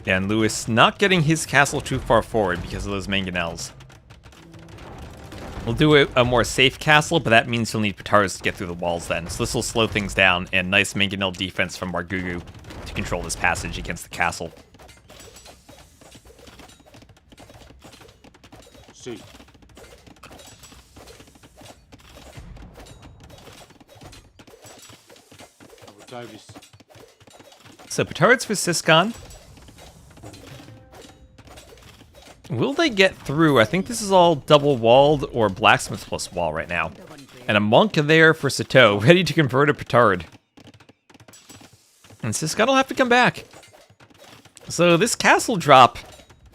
And Lewis not getting his castle too far forward because of those mangonels. We'll do a more safe castle, but that means he'll need Petars to get through the walls then. So this will slow things down, and nice mangonel defense from Margugu to control this passage against the castle. See. So Petars for Siscon. Will they get through? I think this is all double-walled or blacksmith plus wall right now. And a monk there for Sitaux, ready to convert a petard. And Siscon will have to come back. So this castle drop,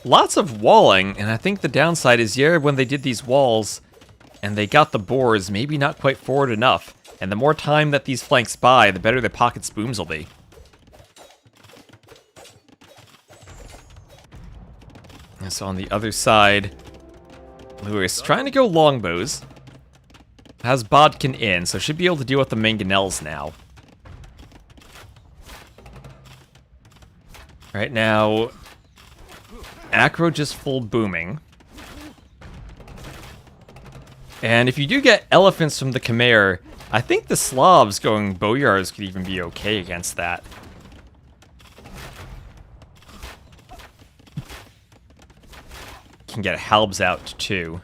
lots of walling, and I think the downside is, yeah, when they did these walls, and they got the boars, maybe not quite forward enough. And the more time that these flanks buy, the better their pocket booms will be. And so on the other side, Lewis trying to go longbows. Has Bodkin in, so should be able to deal with the mangonels now. Right now, Acro just full booming. And if you do get elephants from the Khmer, I think the Slavs going boyars could even be okay against that. Can get halbs out too.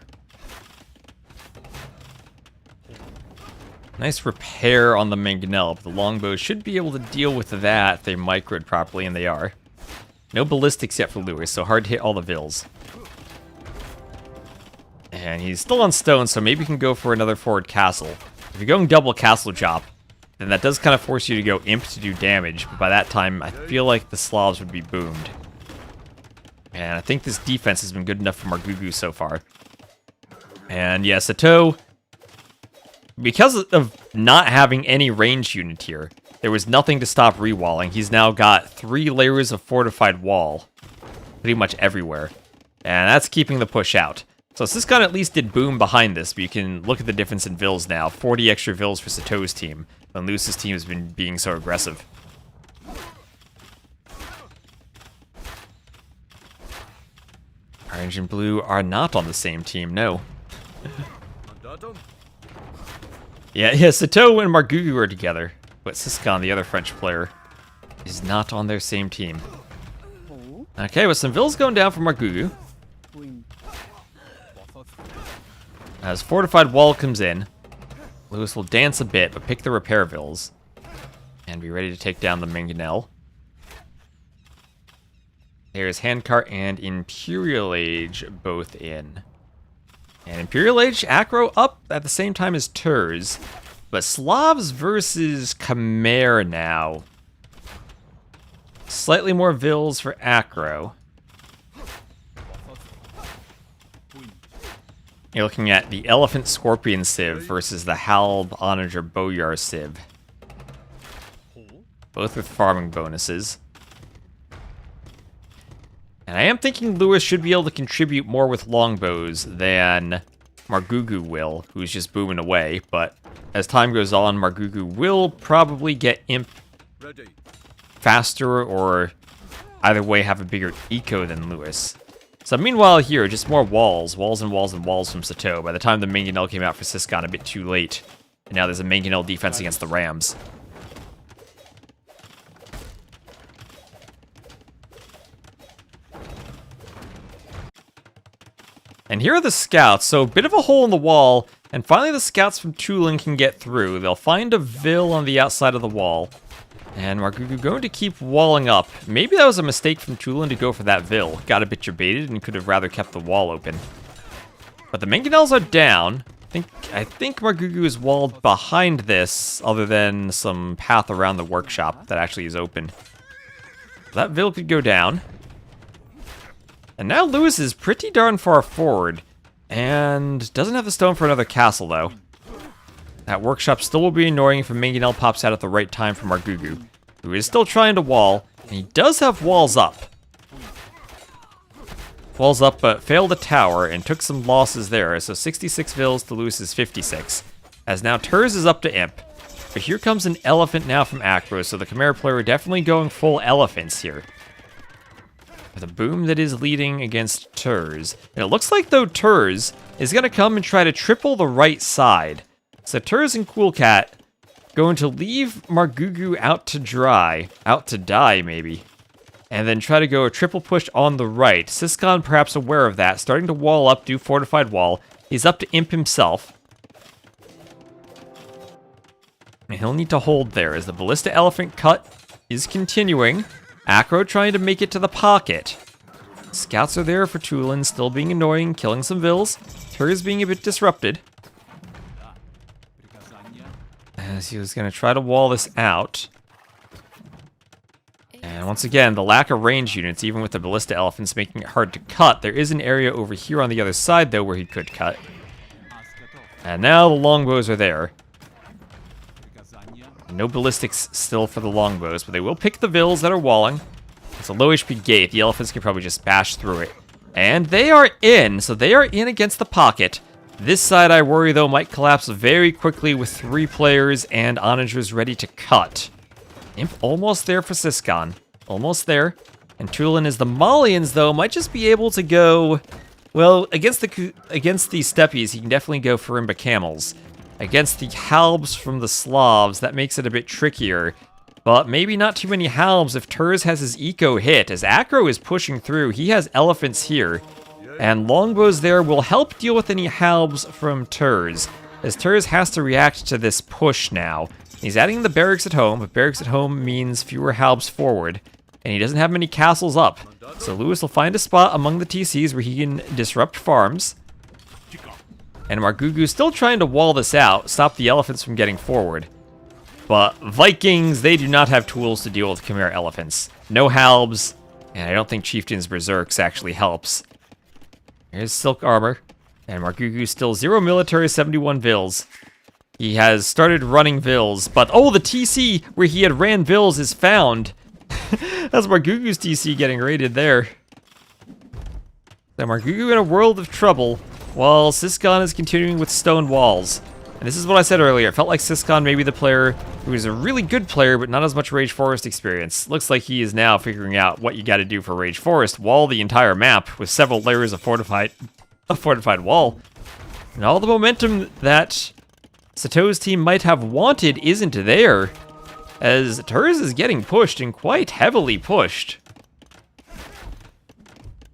Nice repair on the mangonel, but the longbows should be able to deal with that if they microed properly, and they are. No ballistics yet for Lewis, so hard to hit all the vills. And he's still on stone, so maybe he can go for another forward castle. If you're going double castle chop, then that does kind of force you to go imp to do damage, but by that time, I feel like the Slavs would be boomed. And I think this defense has been good enough for Margugu so far. And yeah, Sitaux, because of not having any range unit here, there was nothing to stop rewalling. He's now got 3 layers of fortified wall, pretty much everywhere. And that's keeping the push out. So Siscon at least did boom behind this, but you can look at the difference in vills now. 40 extra vills for Sitau's team, when Lewis's team has been being so aggressive. Orange and blue are not on the same team, no. Yeah, Sitaux and Margugu are together, but Siscon, the other French player, is not on their same team. Okay, with some vills going down for Margugu. As fortified wall comes in, Lewis will dance a bit, but pick the repair vills. And be ready to take down the mangonel. There's Handcart and Imperial Age both in. And Imperial Age, Acro up at the same time as Turs. But Slavs versus Khmer now. Slightly more vills for Acro. You're looking at the Elephant Scorpion Civ versus the Halb Onager Boyar Civ. Both with farming bonuses. And I am thinking Lewis should be able to contribute more with longbows than Margugu will, who's just booming away. But as time goes on, Margugu will probably get imp faster, or either way have a bigger eco than Lewis. So meanwhile here, just more walls and walls and walls from Sitaux. By the time the mangonel came out for Siscon, a bit too late. And now there's a mangonel defense against the Rams. And here are the scouts, so a bit of a hole in the wall, and finally the scouts from Tulin can get through. They'll find a vill on the outside of the wall, and Margugu going to keep walling up. Maybe that was a mistake from Tulin to go for that vill. Got a bit baited and could have rather kept the wall open. But the mangonels are down. I think Margugu is walled behind this, other than some path around the workshop that actually is open. That vill could go down. And now Lewis is pretty darn far forward, and doesn't have the stone for another castle, though. That workshop still will be annoying if a mangonel pops out at the right time for Margugu, who is still trying to wall, and he does have walls up. walls up, but failed a tower and took some losses there. So 66 vills to Lewis's 56. As now Turs is up to Imp. But here comes an elephant now from Acro, so the Chimera player definitely going full elephants here. With a boom that is leading against Turs. And it looks like, though, Turs is going to come and try to triple the right side. So Turs and Cool Cat going to leave Margugu out to dry. Out to die, maybe. And then try to go a triple push on the right. Siscon perhaps aware of that, starting to wall up, do fortified wall. He's up to Imp himself. And he'll need to hold there as the Ballista Elephant cut is continuing. Acro trying to make it to the pocket. Scouts are there for Tulin, still being annoying, killing some vills. Turs being a bit disrupted. As he was going to try to wall this out. And once again, the lack of range units, even with the Ballista Elephants, making it hard to cut. There is an area over here on the other side, though, where he could cut. And now the longbows are there. No ballistics still for the longbows, but they will pick the vills that are walling. It's a low HP gate. The elephants can probably just bash through it. And they are in, so they are in against the pocket. This side, I worry, though, might collapse very quickly with 3 players and onagers ready to cut. Imp almost there for Siscon. Almost there. And Tulin is the Malians, though, might just be able to go... Well, against the Steppies, he can definitely go for Imba Camels. Against the Halbs from the Slavs, that makes it a bit trickier. But maybe not too many Halbs if Turs has his eco hit. As Acro is pushing through, he has elephants here. And longbows there will help deal with any Halbs from Turs. As Turs has to react to this push now. He's adding the barracks at home, but barracks at home means fewer Halbs forward. And he doesn't have many castles up. So Lewis will find a spot among the TCs where he can disrupt farms. And Margugu's still trying to wall this out, stop the elephants from getting forward. But Vikings, they do not have tools to deal with Chimera elephants. No Halbs, and I don't think Chieftain's Berserks actually helps. Here's Silk Armor, and Margugu's still 0 military, 71 vills. He has started running vills, but oh, the TC where he had ran vills is found. That's Margugu's TC getting raided there. So Margugu in a world of trouble, while Siscon is continuing with stone walls. And this is what I said earlier. It felt like Siscon may be the player who is a really good player, but not as much Rage Forest experience. Looks like he is now figuring out what you gotta do for Rage Forest. Wall the entire map with several layers of fortified wall. And all the momentum that Sitau's team might have wanted isn't there, as Turs is getting pushed and quite heavily pushed.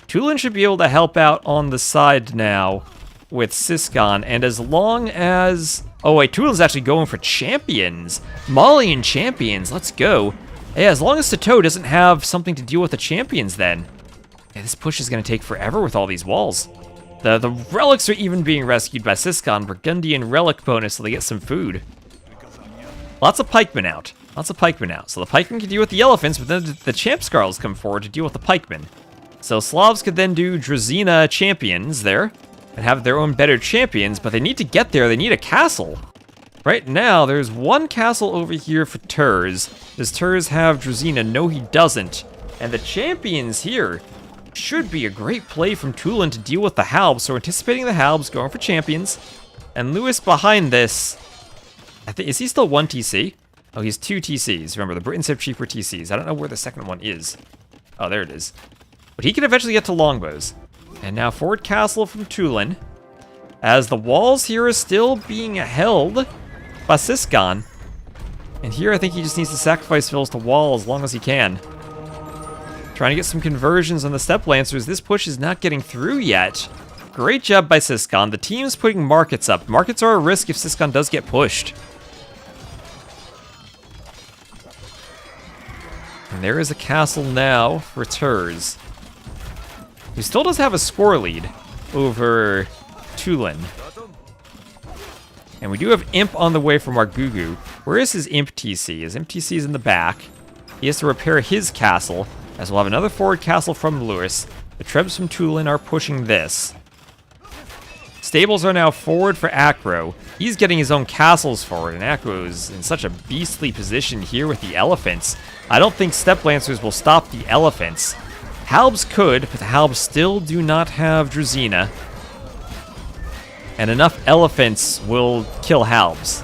Tulin should be able to help out on the side now with Siscon, and as long as... Oh wait, Tulin's actually going for champions. Malian champions, let's go. Yeah, as long as Sitaux doesn't have something to deal with the champions then. Yeah, this push is going to take forever with all these walls. The relics are even being rescued by Siscon. Burgundian relic bonus so they get some food. Lots of pikemen out. Lots of pikemen out. So the pikemen can deal with the elephants, but then the champ scarls come forward to deal with the pikemen. So Slavs could then do Drazina champions there and have their own better champions, but they need to get there. They need a castle. Right now, there's one castle over here for Turs. Does Turs have Drazina? No, he doesn't. And the champions here should be a great play from Tulin to deal with the Halbs. So anticipating the Halbs, going for champions. And Lewis behind this, is he still 1 TC? Oh, he's 2 TCs. Remember, the Britons have cheaper TCs. I don't know where the second one is. Oh, there it is. But he can eventually get to longbows. And now forward castle from Tulin. As the walls here are still being held by Siscon. And here I think he just needs to sacrifice vills to wall as long as he can. Trying to get some conversions on the Step Lancers. This push is not getting through yet. Great job by Siscon. The team's putting markets up. Markets are a risk if Siscon does get pushed. And there is a castle now for Turs, who still does have a score lead over Tulin. And we do have Imp on the way from Margugu. Where is his Imp TC? His Imp TC is in the back. He has to repair his castle, as we'll have another forward castle from Lewis. The Trebs from Tulin are pushing this. Stables are now forward for Acro. He's getting his own castles forward, and Acro is in such a beastly position here with the elephants. I don't think Step Lancers will stop the elephants. Halbs could, but the Halbs still do not have Drazina. And enough elephants will kill Halbs.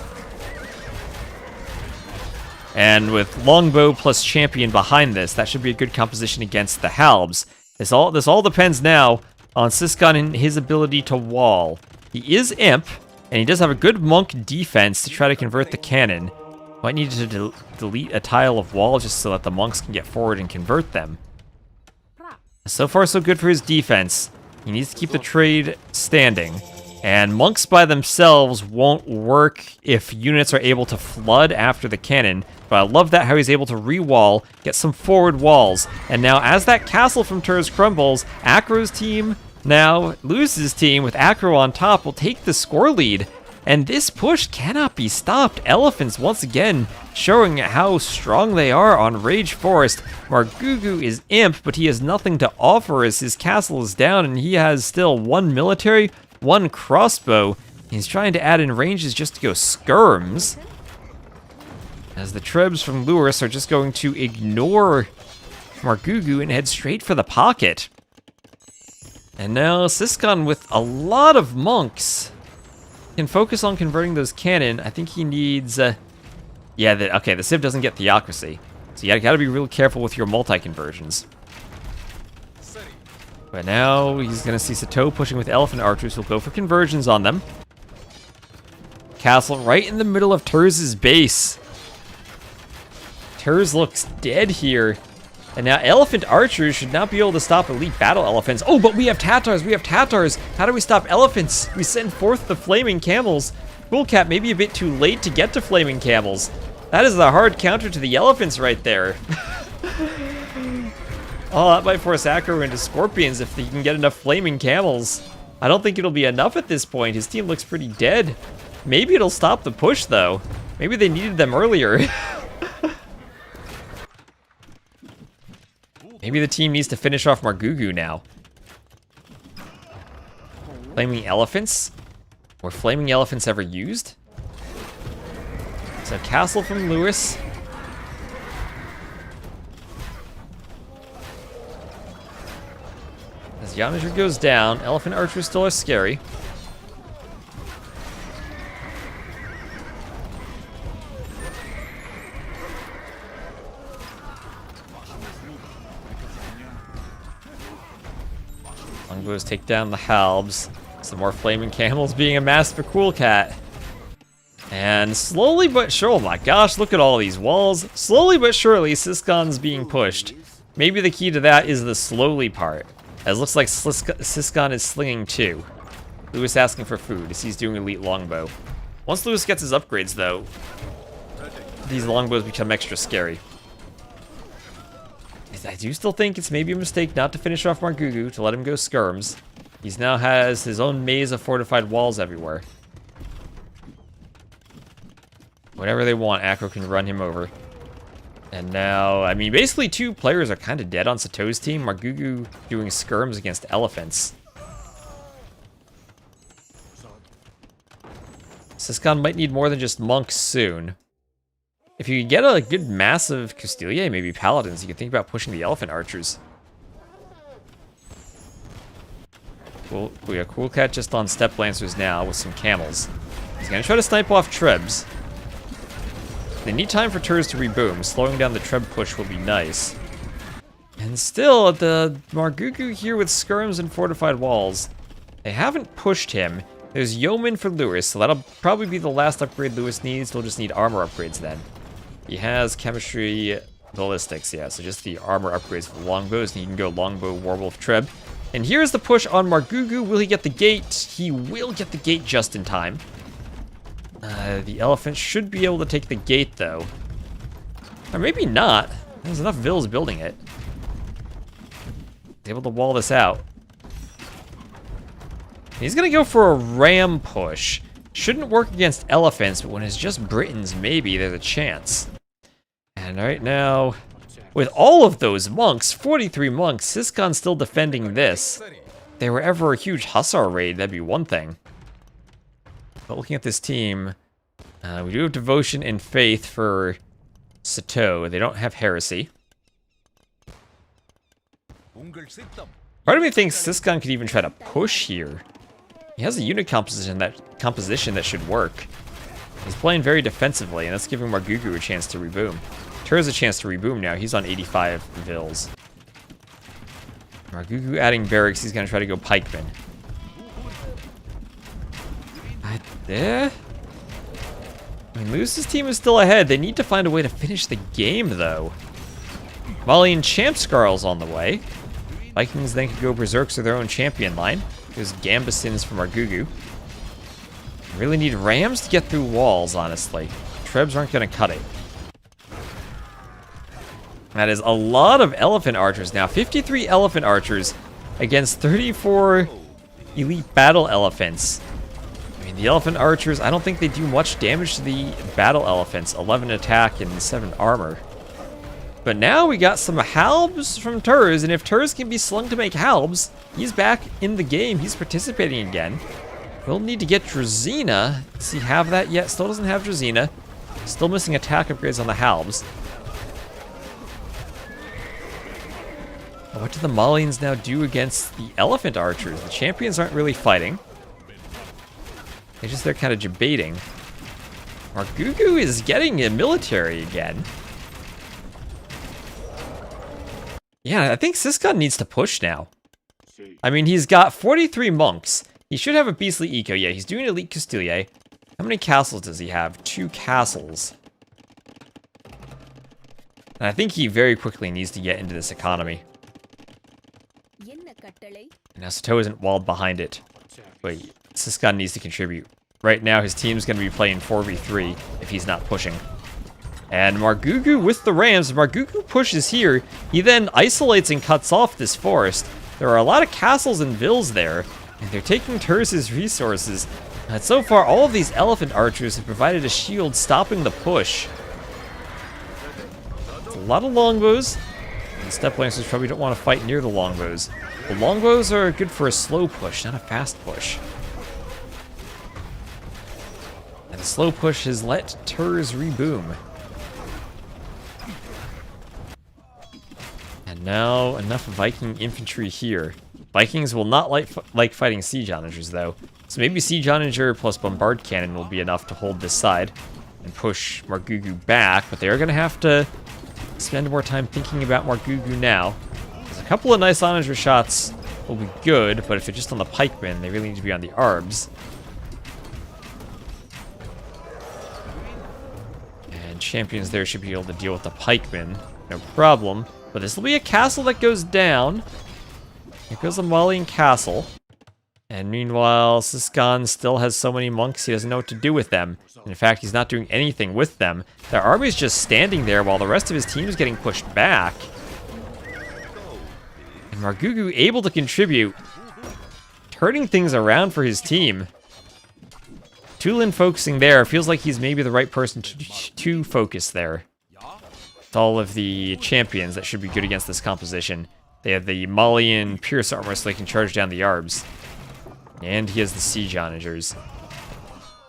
And with Longbow plus Champion behind this, that should be a good composition against the Halbs. This all depends now on Siscon and his ability to wall. He is Imp, and he does have a good Monk defense to try to convert the cannon. Might need to delete a tile of wall just so that the monks can get forward and convert them. So far, so good for his defense. He needs to keep the trade standing. And monks by themselves won't work if units are able to flood after the cannon. But I love that how he's able to re-wall, get some forward walls. And now as that castle from Turs crumbles, Acro's team, now Lewis's team with Acro on top, will take the score lead. And this push cannot be stopped. Elephants once again showing how strong they are on Rage Forest. Margugu is Imp, but he has nothing to offer as his castle is down and he has still 1 military, 1 crossbow. He's trying to add in ranges just to go skirms. As the Trebs from Lewis are just going to ignore Margugu and head straight for the pocket. And now Siscon with a lot of monks can focus on converting those cannon. I think he needs, okay, the Civ doesn't get Theocracy. So you gotta be real careful with your multi-conversions. But now he's gonna see Sitaux pushing with Elephant Archers who'll go for conversions on them. Castle right in the middle of Turs' base. Turs looks dead here. And now Elephant Archers should not be able to stop Elite Battle Elephants. Oh, but we have Tatars, How do we stop elephants? We send forth the Flaming Camels. Cool Cat may be a bit too late to get to Flaming Camels. That is the hard counter to the elephants right there. Oh, that might force Acro into Scorpions if he can get enough Flaming Camels. I don't think it'll be enough at this point. His team looks pretty dead. Maybe it'll stop the push, though. Maybe they needed them earlier. Maybe the team needs to finish off Margugu now. Flaming Elephants? Were Flaming Elephants ever used? So Castle from Lewis. As Yamager goes down, Elephant Archers still are scary. Longbows take down the Halbs. Some more Flaming Camels being amassed for Cool Cat. And slowly but sure, oh my gosh, look at all these walls. Slowly but surely, Siscon's being pushed. Maybe the key to that is the slowly part. As it looks like Siscon is slinging too. Lewis asking for food as he's doing Elite Longbow. Once Lewis gets his upgrades though, these longbows become extra scary. I do still think it's maybe a mistake not to finish off Margugu, to let him go skirms. He now has his own maze of fortified walls everywhere. Whenever they want, Acro can run him over. And now, I mean, basically 2 players are kind of dead on Sitau's team. Margugu doing skirms against elephants. Siscon might need more than just monks soon. If you get a good massive Castilier, maybe paladins, you can think about pushing the Elephant Archers. Cool. We got Cool Cat just on Step Lancers now with some camels. He's gonna try to snipe off Trebs. They need time for Turs to reboom. Slowing down the Treb push will be nice. And still, the Margugu here with skirms and fortified walls. They haven't pushed him. There's Yeoman for Lewis, so that'll probably be the last upgrade Lewis needs. He'll just need armor upgrades then. He has chemistry, ballistics, yeah, so just the armor upgrades for longbows, and he can go longbow, warwolf, Treb. And here's the push on Margugu. Will he get the gate? He will get the gate just in time. The elephant should be able to take the gate, though. Or maybe not. There's enough vills building it. He's able to wall this out. He's gonna go for a ram push. Shouldn't work against elephants, but when it's just Britons, maybe there's a chance. And right now, with all of those monks, 43 monks, Siscon's still defending this. If there were ever a huge Hussar raid, that'd be one thing. But looking at this team, we do have Devotion and Faith for Sitaux. They don't have Heresy. Part of me thinks Siscon could even try to push here. He has a unit composition that should work. He's playing very defensively, and that's giving Margugu a chance to reboom. Tur's a chance to reboom now. He's on 85 Vils. Margugu adding barracks. He's going to try to go pikeman. I mean, Lewis's team is still ahead. They need to find a way to finish the game, though. Malian Champ Scarl's on the way. Vikings then could go Berserks or their own champion line. There's Gambesons from Margugu. Really need Rams to get through walls, honestly. Trebs aren't going to cut it. That is a lot of elephant archers now. 53 elephant archers against 34 elite battle elephants. I mean, the elephant archers, I don't think they do much damage to the battle elephants. 11 attack and 7 armor. But now we got some halbs from Turs, and if Turs can be slung to make halbs, he's back in the game. He's participating again. We'll need to get Drazina. Does he have that yet? Still doesn't have Drazina. Still missing attack upgrades on the halbs. What do the Malians now do against the elephant archers? The champions aren't really fighting. They're kind of debating. Margugu is getting a military again. Yeah, I think Siscon needs to push now. I mean, he's got 43 monks. He should have a beastly eco. Yeah, he's doing elite Castilier. How many castles does he have? 2 castles. And I think he very quickly needs to get into this economy. Now Sitaux isn't walled behind it. But Siscon needs to contribute. Right now, his team's going to be playing 4v3 if he's not pushing. And Margugu with the Rams. Margugu pushes here. He then isolates and cuts off this forest. There are a lot of castles and vills there. And they're taking Turs' resources. And so far, all of these elephant archers have provided a shield stopping the push. It's a lot of longbows. And steppe lancers probably don't want to fight near the longbows. The longbows are good for a slow push, not a fast push. And the slow push has let Turs reboom. And now, enough Viking infantry here. Vikings will not like fighting siege onagers, though. So maybe siege onager plus bombard cannon will be enough to hold this side and push Margugu back, but they are going to have to spend more time thinking about Margugu now. There's a couple of nice onager shots will be good, but if they're just on the pikemen, they really need to be on the arbs. And champions there should be able to deal with the pikemen, no problem. But this will be a castle that goes down. Here goes the Malian castle. And meanwhile, Siscon still has so many monks, he doesn't know what to do with them. In fact, he's not doing anything with them. Their army's just standing there while the rest of his team is getting pushed back. And Margugu able to contribute, turning things around for his team. Tulin focusing there, feels like he's maybe the right person to focus there. With all of the champions that should be good against this composition. They have the Malian Pierce armor so they can charge down the arbs. And he has the siege onagers.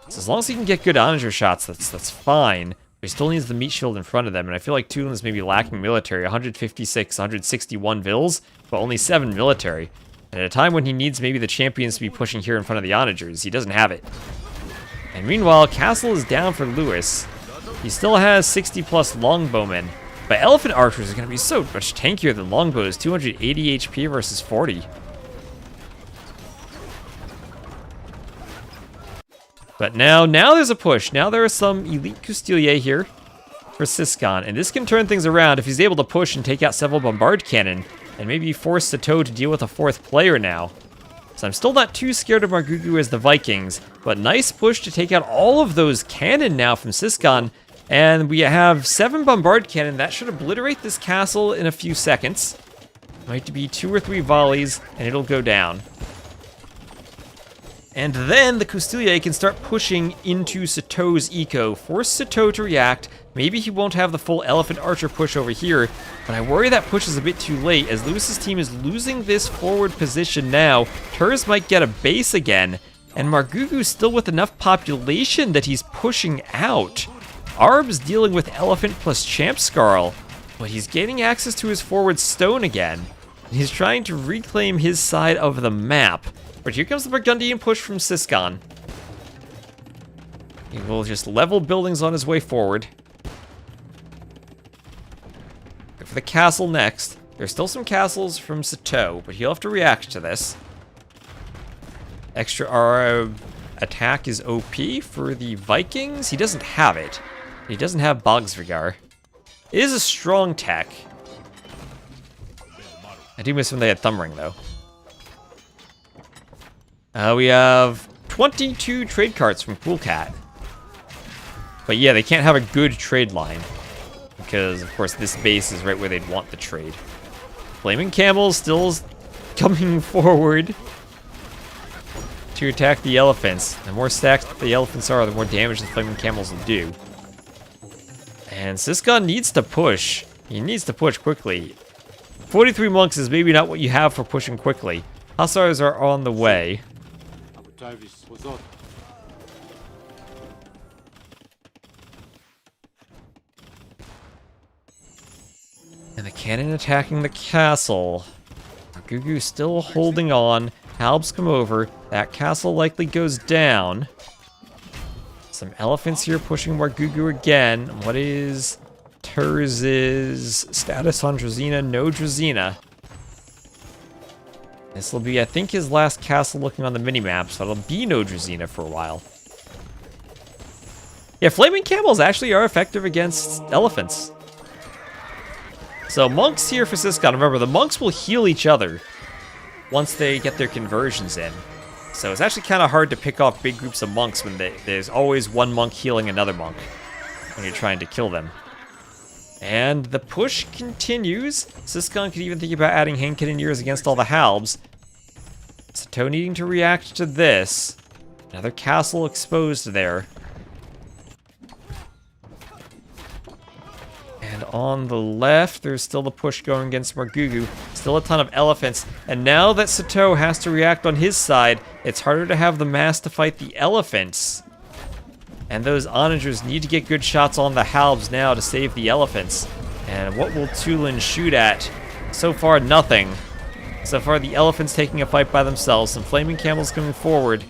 So as long as he can get good onager shots, that's fine. But he still needs the meat shield in front of them, and I feel like Tulin's maybe lacking military. 156, 161 Vils, but only 7 military. And at a time when he needs maybe the champions to be pushing here in front of the onagers, he doesn't have it. And meanwhile, Castle is down for Lewis. He still has 60 plus longbowmen. But elephant archers are going to be so much tankier than longbows. 280 HP versus 40. But now there's a push. Now there are some elite Castilier here for Siscon. And this can turn things around if he's able to push and take out several bombard cannon. And maybe force Sitaux to deal with a 4th player now. So I'm still not too scared of Margugu as the Vikings. But nice push to take out all of those cannon now from Siscon. And we have 7 bombard cannon. That should obliterate this castle in a few seconds. Might be 2 or 3 volleys, and it'll go down. And then the Castilier can start pushing into Sitaux's eco. Force Sitaux to react. Maybe he won't have the full elephant archer push over here, but I worry that push is a bit too late as Lewis's team is losing this forward position now. Turs might get a base again, and Margugu's still with enough population that he's pushing out. Arb's dealing with elephant plus champ Scarl, but he's gaining access to his forward stone again. He's trying to reclaim his side of the map. But here comes the Burgundian push from Siscon. He will just level buildings on his way forward. Go for the castle next. There's still some castles from Sitaux, but he'll have to react to this. Extra attack is OP for the Vikings. He doesn't have it. He doesn't have Bogsvigar. It is a strong tech. I do miss when they had Thumb Ring, though. We have 22 trade carts from Cool Cat. But yeah, they can't have a good trade line. Because, of course, this base is right where they'd want the trade. Flaming Camel still coming forward to attack the elephants. The more stacked the elephants are, the more damage the Flaming Camels will do. And Siscon needs to push. He needs to push quickly. 43 monks is maybe not what you have for pushing quickly. Hussars are on the way. And the cannon attacking the castle. Gugu still holding on. Halbs come over. That castle likely goes down. Some elephants here pushing Wargugu again. What is Terz's status on Drazina? No Drazina. This will be, I think, his last castle looking on the minimap, so it'll be no Drazina for a while. Yeah, Flaming Camels actually are effective against elephants. So monks here for Siscon. Remember, the monks will heal each other once they get their conversions in. So it's actually kind of hard to pick off big groups of monks when there's always one monk healing another monk when you're trying to kill them. And the push continues. Siscon could even think about adding hand cannoneers against all the halbs. Sitaux needing to react to this. Another castle exposed there. And on the left, there's still the push going against Wargugu. Still a ton of elephants. And now that Sitaux has to react on his side, it's harder to have the mass to fight the elephants. And those onagers need to get good shots on the halbs now to save the elephants. And what will Tulin shoot at? So far, nothing. So far, the elephants taking a fight by themselves. Some flaming camels coming forward.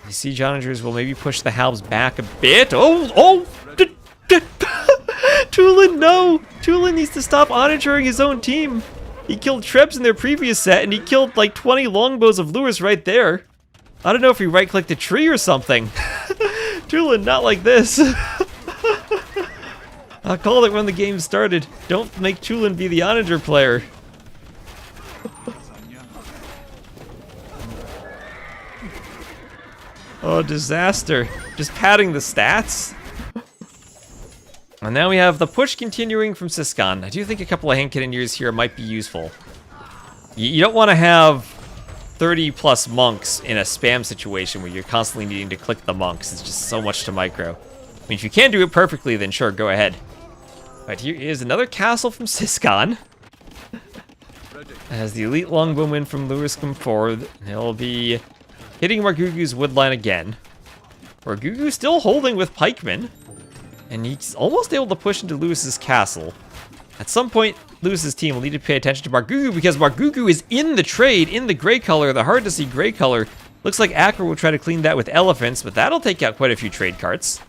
The siege onagers will maybe push the halbs back a bit. Oh! Tulin, no! Tulin needs to stop onagering his own team. He killed Trebs in their previous set, and he killed like 20 longbows of Lewis right there. I don't know if he right-clicked a tree or something. Tulin, not like this. I called it when the game started. Don't make Tulin be the onager player. Oh, disaster. Just padding the stats. And now we have the push continuing from Siscon. I do think a couple of hand cannoneers here might be useful. You don't want to have 30 plus monks in a spam situation where you're constantly needing to click the monks. It's just so much to micro. I mean, if you can do it perfectly, then sure, go ahead. Alright, here is another castle from Siscon. As the elite longbowmen from Lewis come forward, they'll be hitting Wargugu's woodline again. Wargugu still holding with pikemen. And he's almost able to push into Lewis's castle. At some point, Lewis's team will need to pay attention to Wargugu because Wargugu is in the trade, in the gray color, the hard to see gray color. Looks like Akra will try to clean that with elephants, but that'll take out quite a few trade carts.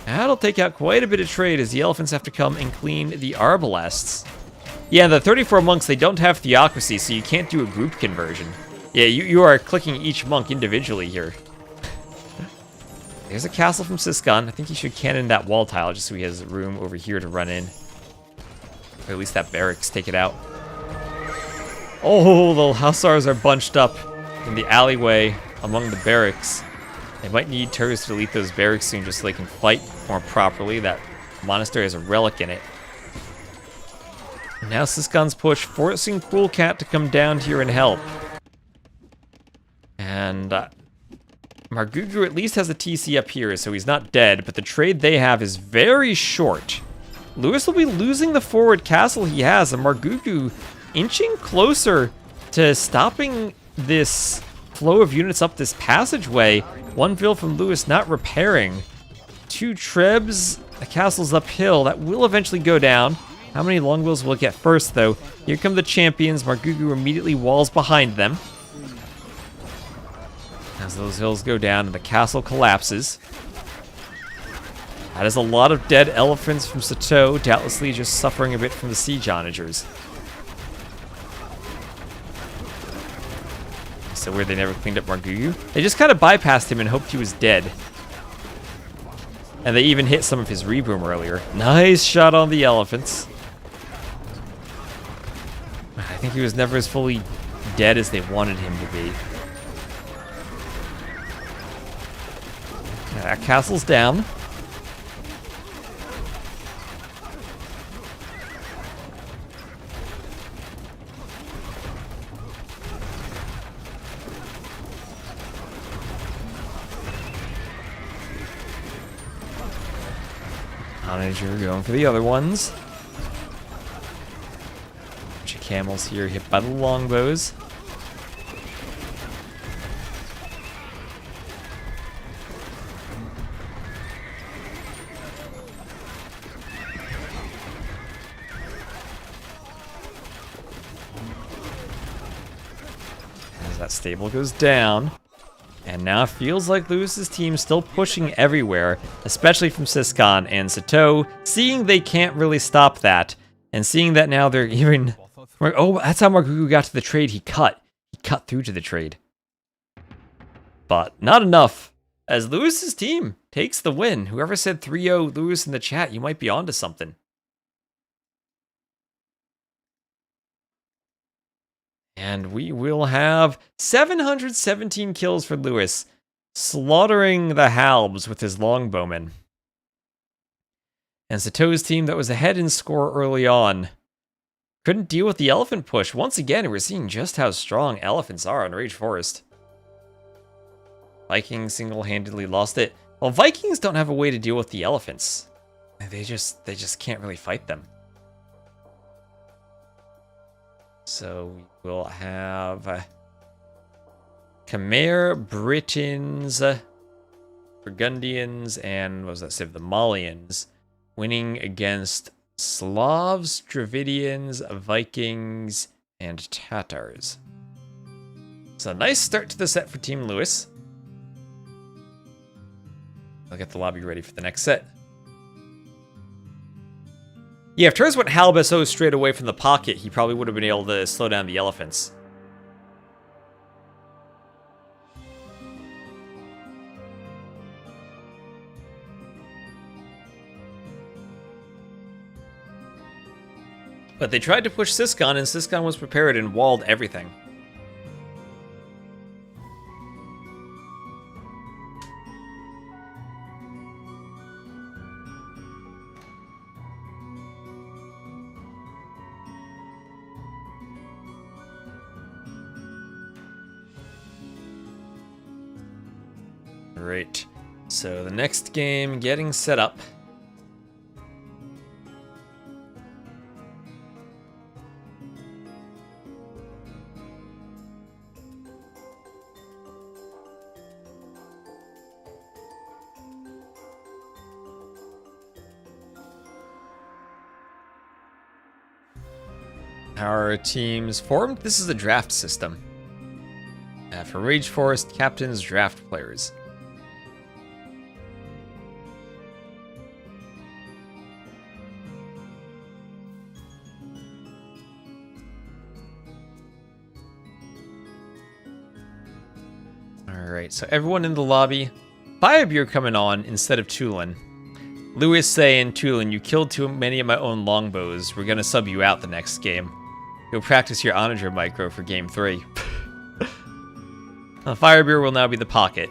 That'll take out quite a bit of trade as the elephants have to come and clean the arbalests. Yeah, the 34 monks, they don't have theocracy, so you can't do a group conversion. Yeah, you are clicking each monk individually here. There's a castle from Siscon. I think he should cannon that wall tile just so he has room over here to run in. Or at least that barracks, take it out. Oh, the Hussars are bunched up in the alleyway among the barracks. They might need Terz to delete those barracks soon just so they can fight more properly. That monastery has a relic in it. And now Siscon's push, forcing Cool Cat to come down here and help. And Wargugu at least has a TC up here, so he's not dead, but the trade they have is very short. Lewis will be losing the forward castle he has, and Wargugu inching closer to stopping this flow of units up this passageway. One Vil from Lewis not repairing. 2 Trebs, the castle's uphill, that will eventually go down. How many longbows will it get first, though? Here come the champions. Margugu immediately walls behind them. As those hills go down and the castle collapses. That is a lot of dead elephants from Sitaux, doubtlessly just suffering a bit from the siege onagers. So weird they never cleaned up Margugu. They just kind of bypassed him and hoped he was dead. And they even hit some of his reboom earlier. Nice shot on the elephants. I think he was never as fully dead as they wanted him to be. That castle's down. Onager going for the other ones. Bunch of camels here hit by the longbows. As that stable goes down. And now it feels like Lewis's team still pushing everywhere, especially from Siscon and Sitaux, seeing they can't really stop that, and seeing that now they're even... Oh, that's how Margugu got to the trade he cut. He cut through to the trade. But not enough, as Lewis's team takes the win. Whoever said 3-0 Lewis in the chat, you might be onto something. And we will have 717 kills for Lewis, slaughtering the Halbs with his longbowmen. And Sitau's team that was ahead in score early on couldn't deal with the elephant push. Once again, we're seeing just how strong elephants are on Rage Forest. Vikings single-handedly lost it. Well, Vikings don't have a way to deal with the elephants. They just can't really fight them. So we will have Khmer, Britons, Burgundians, and what was that? Civ? The Malians winning against Slavs, Dravidians, Vikings, and Tatars. So nice start to the set for Team Lewis. I'll get the lobby ready for the next set. Yeah, if Turs went Halbaso straight away from the pocket, he probably would have been able to slow down the elephants. But they tried to push Siscon, and Siscon was prepared and walled everything. Great. So the next game getting set up. Our teams formed. This is a draft system. For Rage Forest, captains draft players. Alright, so everyone in the lobby. Firebeer coming on instead of Tulin. Lewis saying, Tulin, you killed too many of my own longbows. We're gonna sub you out the next game. Go practice your onager micro for game 3. Firebeer will now be the pocket.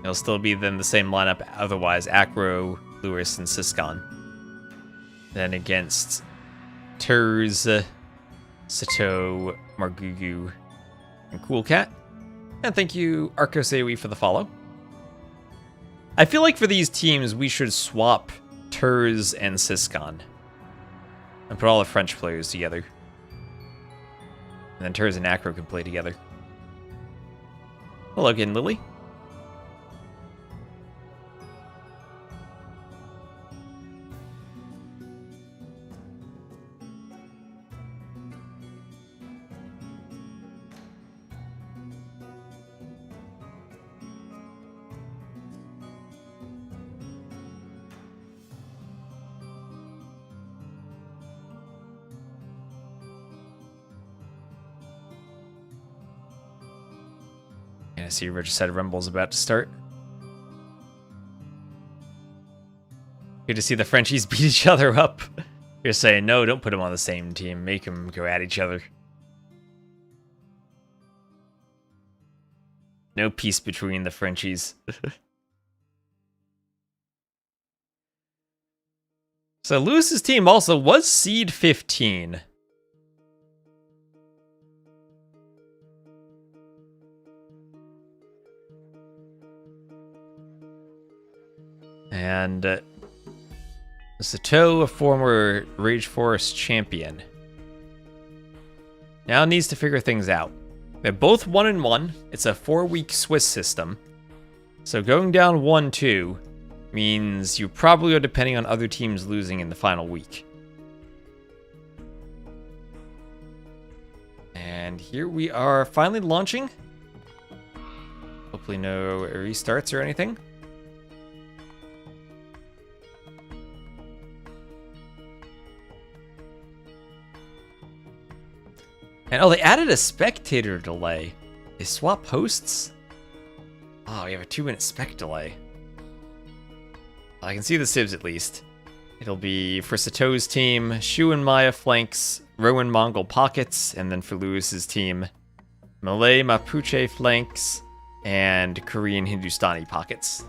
It'll still be then the same lineup, otherwise Acro, Lewis, and Siscon. Then against Turs, Sitaux, Margugu, and Cool Cat. And thank you, Arkosewi, for the follow. I feel like for these teams, we should swap Turs and Siscon. And put all the French players together. And then Turs and Acro can play together. Hello again, Lily. And I see Regicide Rumble's about to start. Good to see the Frenchies beat each other up. You're saying, no, don't put them on the same team. Make them go at each other. No peace between the Frenchies. So Lewis's team also was seed 15. And Sitaux, a former Rage Forest champion, now needs to figure things out. They're both 1-1. It's a 4-week Swiss system. So going down 1-2 means you probably are depending on other teams losing in the final week. And here we are finally launching. Hopefully no restarts or anything. And oh, they added a spectator delay. They swap hosts? Oh, we have a 2-minute spec delay. I can see the civs at least. It'll be for Sitau's team, Shu and Maya flanks, Rowan Mongol pockets, and then for Lewis's team, Malay Mapuche flanks, and Korean Hindustani pockets.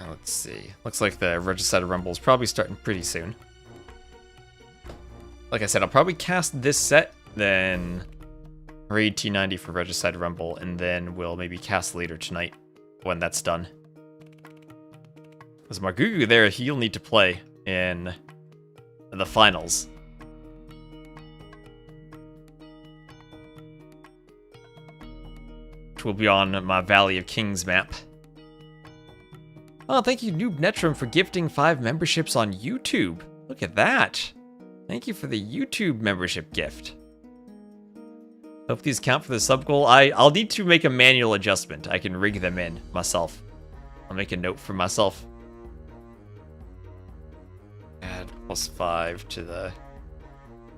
Let's see. Looks like the Regicide Rumble is probably starting pretty soon. Like I said, I'll probably cast this set, then raid T90 for Regicide Rumble, and then we'll maybe cast later tonight when that's done. Because Margugu there, he'll need to play in the finals. Which will be on my Valley of Kings map. Oh, thank you, Noob Netrum, for gifting 5 memberships on YouTube. Look at that. Thank you for the YouTube membership gift. Hope these count for the sub goal. I'll need to make a manual adjustment. I can rig them in myself. I'll make a note for myself. Add +5 to the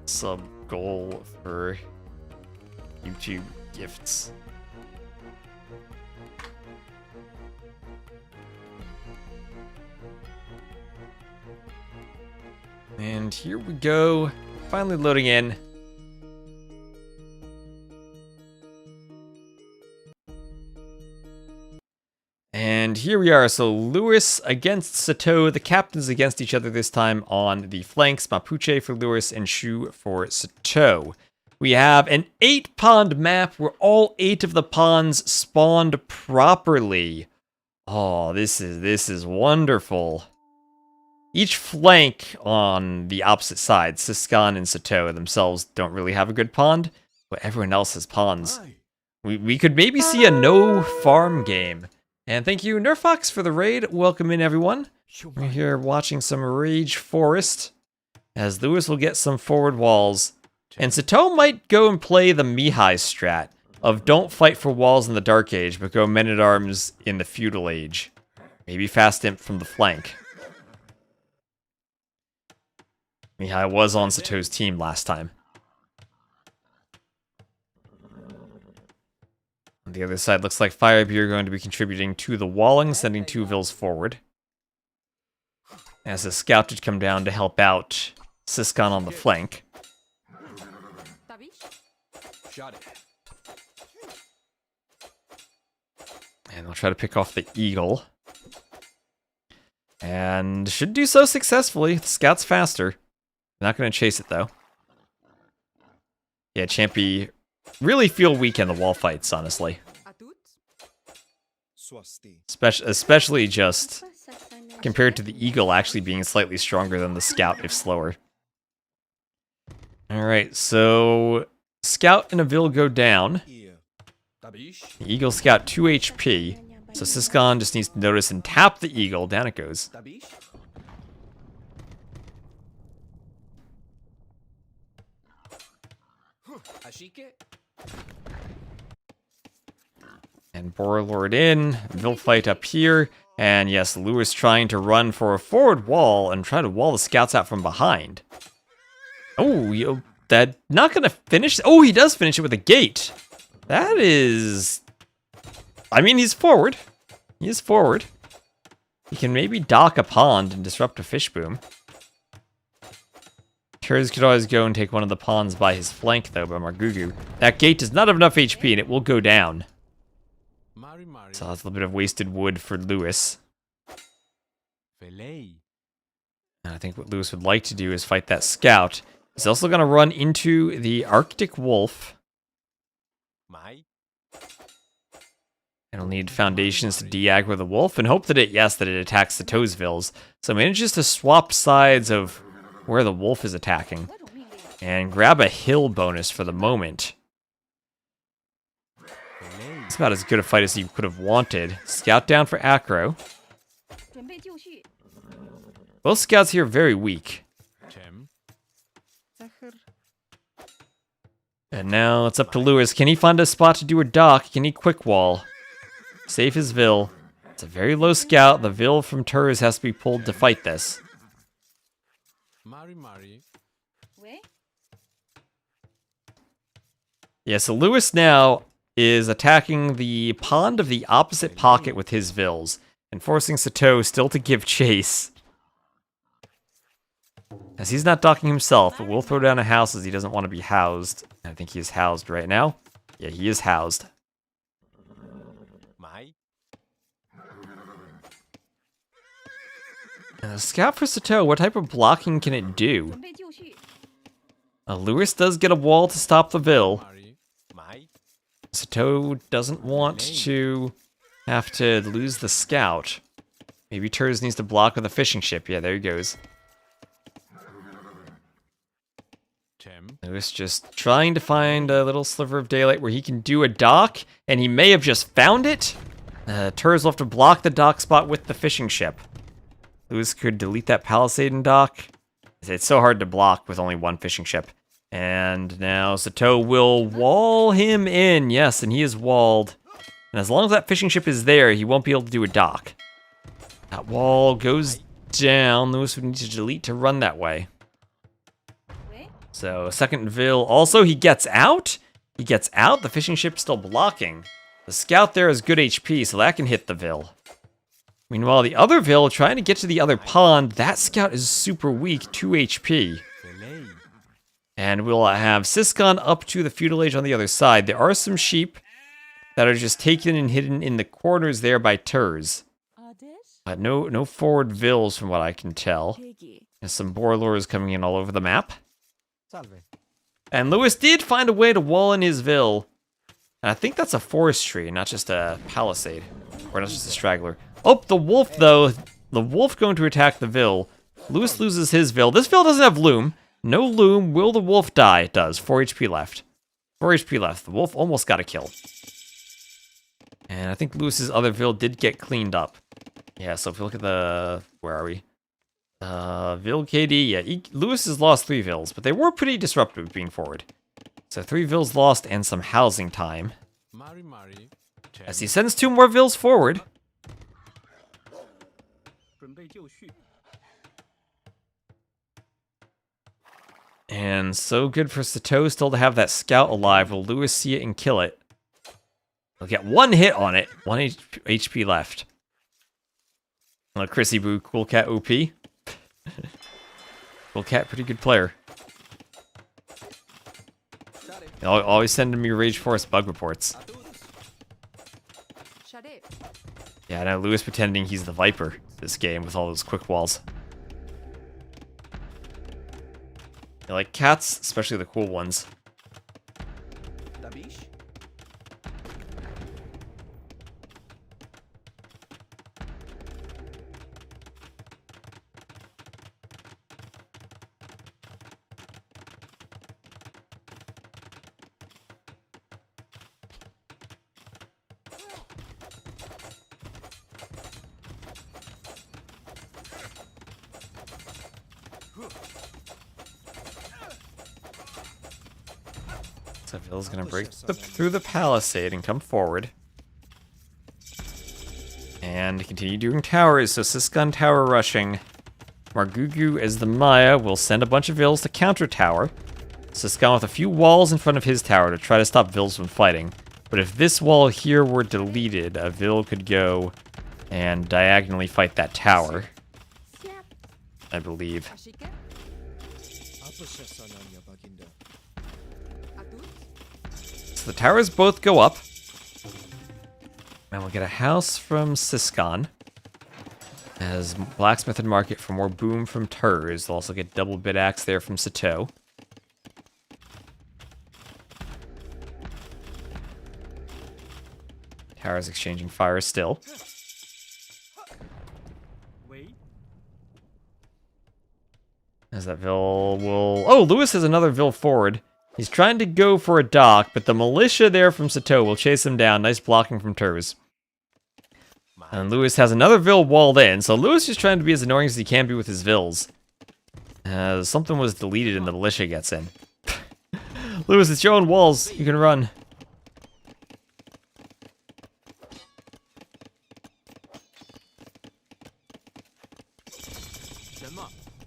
sub goal for YouTube gifts. And here we go, finally loading in. And here we are, so Lewis against Sitaux, the captains against each other this time on the flanks, Mapuche for Lewis and Shu for Sitaux. We have an 8-pond map where all 8 of the ponds spawned properly. Oh, this is wonderful. Each flank on the opposite side, Siskan and Sitaux themselves don't really have a good pond, but everyone else has ponds. We could maybe see a no farm game. And thank you, Nerfox, for the raid. Welcome in, everyone. We're here watching some Rage Forest, as Lewis will get some forward walls. And Sitaux might go and play the Mihai strat of don't fight for walls in the Dark Age, but go men-at-arms in the Feudal Age. Maybe fast imp from the flank. Mihai was on Sitau's team last time. On the other side, looks like Firebeard going to be contributing to the walling, sending 2 vills forward. As a scout to come down to help out Siskan on the flank. And they'll try to pick off the eagle. And should do so successfully. The scout's faster. Not going to chase it, though. Yeah, Champy really feel weak in the wall fights, honestly. Especially just compared to the eagle actually being slightly stronger than the scout, if slower. Alright, so scout and a vill go down. The eagle scout 2 HP. So Siskan just needs to notice and tap the eagle. Down it goes. And Borlord in. Vil fight up here. And yes, Lewis trying to run for a forward wall and try to wall the scouts out from behind. Oh, that not gonna finish. Oh, he does finish it with a gate. That is. I mean, he's forward. He is forward. He can maybe dock a pond and disrupt a fish boom. Turs could always go and take one of the pawns by his flank, though, by Margugu. That gate does not have enough HP, and it will go down. So that's a little bit of wasted wood for Lewis. And I think what Lewis would like to do is fight that scout. He's also going to run into the Arctic Wolf. And he'll need foundations to de-aggro the wolf and hope that it attacks the Toesvilles. So manages to swap sides of where the wolf is attacking. And grab a hill bonus for the moment. It's about as good a fight as you could have wanted. Scout down for Acro. Both scouts here are very weak. And now it's up to Lewis. Can he find a spot to do a dock? Can he quick wall? Save his Vil. It's a very low scout. The Vil from Turs has to be pulled to fight this. Yeah, so Lewis now is attacking the pond of the opposite pocket with his Vils, and forcing Sitaux still to give chase. As he's not docking himself, but will throw down a house as he doesn't want to be housed. I think he is housed right now. Yeah, he is housed. Scout for Sitaux, what type of blocking can it do? Lewis does get a wall to stop the Vil. Sitaux doesn't want to have to lose the scout. Maybe Turs needs to block with a fishing ship. Yeah, there he goes. Lewis just trying to find a little sliver of daylight where he can do a dock, and he may have just found it. Turs will have to block the dock spot with the fishing ship. Lewis could delete that palisade and dock. It's so hard to block with only one fishing ship. And now Sitaux will wall him in. Yes, and he is walled. And as long as that fishing ship is there, he won't be able to do a dock. That wall goes down. Lewis would need to delete to run that way. So, second Vil. Also, he gets out. He gets out. The fishing ship's still blocking. The scout there has good HP, so that can hit the Vil. Meanwhile, the other Vil trying to get to the other pond. That scout is super weak, 2 HP. And we'll have Siscon up to the feudal age on the other side. There are some sheep that are just taken and hidden in the corners there by Turs. But no forward Vils from what I can tell. There's some Borlors coming in all over the map. And Lewis did find a way to wall in his Vil. And I think that's a forestry, not just a palisade. Or not just a straggler. Oh, the wolf, though. The wolf going to attack the Vil. Lewis loses his Vil. This Vil doesn't have loom. No loom. Will the wolf die? It does. 4 HP left. 4 HP left. The wolf almost got a kill. And I think Lewis's other Vil did get cleaned up. Yeah, so if we look at the... Where are we? Vil KD. Yeah, Lewis has lost 3 Vils, but they were pretty disruptive being forward. So 3 Vils lost and some housing time. As he sends 2 more Vils forward. And so good for Sitaux still to have that scout alive. Will Lewis see it and kill it? He'll get 1 hit on it. 1 HP left. Chrissy Boo, Cool Cat OP. Cool Cat, pretty good player. I'll always send him your Rage Force bug reports. Yeah, I know Lewis pretending he's the Viper this game with all those quick walls. I like cats, especially the cool ones. So Vil's gonna break through the palisade and come forward. And continue doing towers, so Siskan tower rushing. Margugu as the Maya will send a bunch of Vills to counter tower. Siskan with a few walls in front of his tower to try to stop Vills from fighting. But if this wall here were deleted, a Vill could go and diagonally fight that tower, I believe. So the towers both go up. And we'll get a house from Siskan. As Blacksmith and Market for more boom from Turs. They'll also get double bit axe there from Sitaux. Towers exchanging fire still. As that Vill will... Oh, Lewis has another Vill forward. He's trying to go for a dock, but the militia there from Sitaux will chase him down. Nice blocking from Turs. And Lewis has another Vill walled in, so Lewis is trying to be as annoying as he can be with his Vills. Something was deleted and the militia gets in. Lewis, it's your own walls. You can run.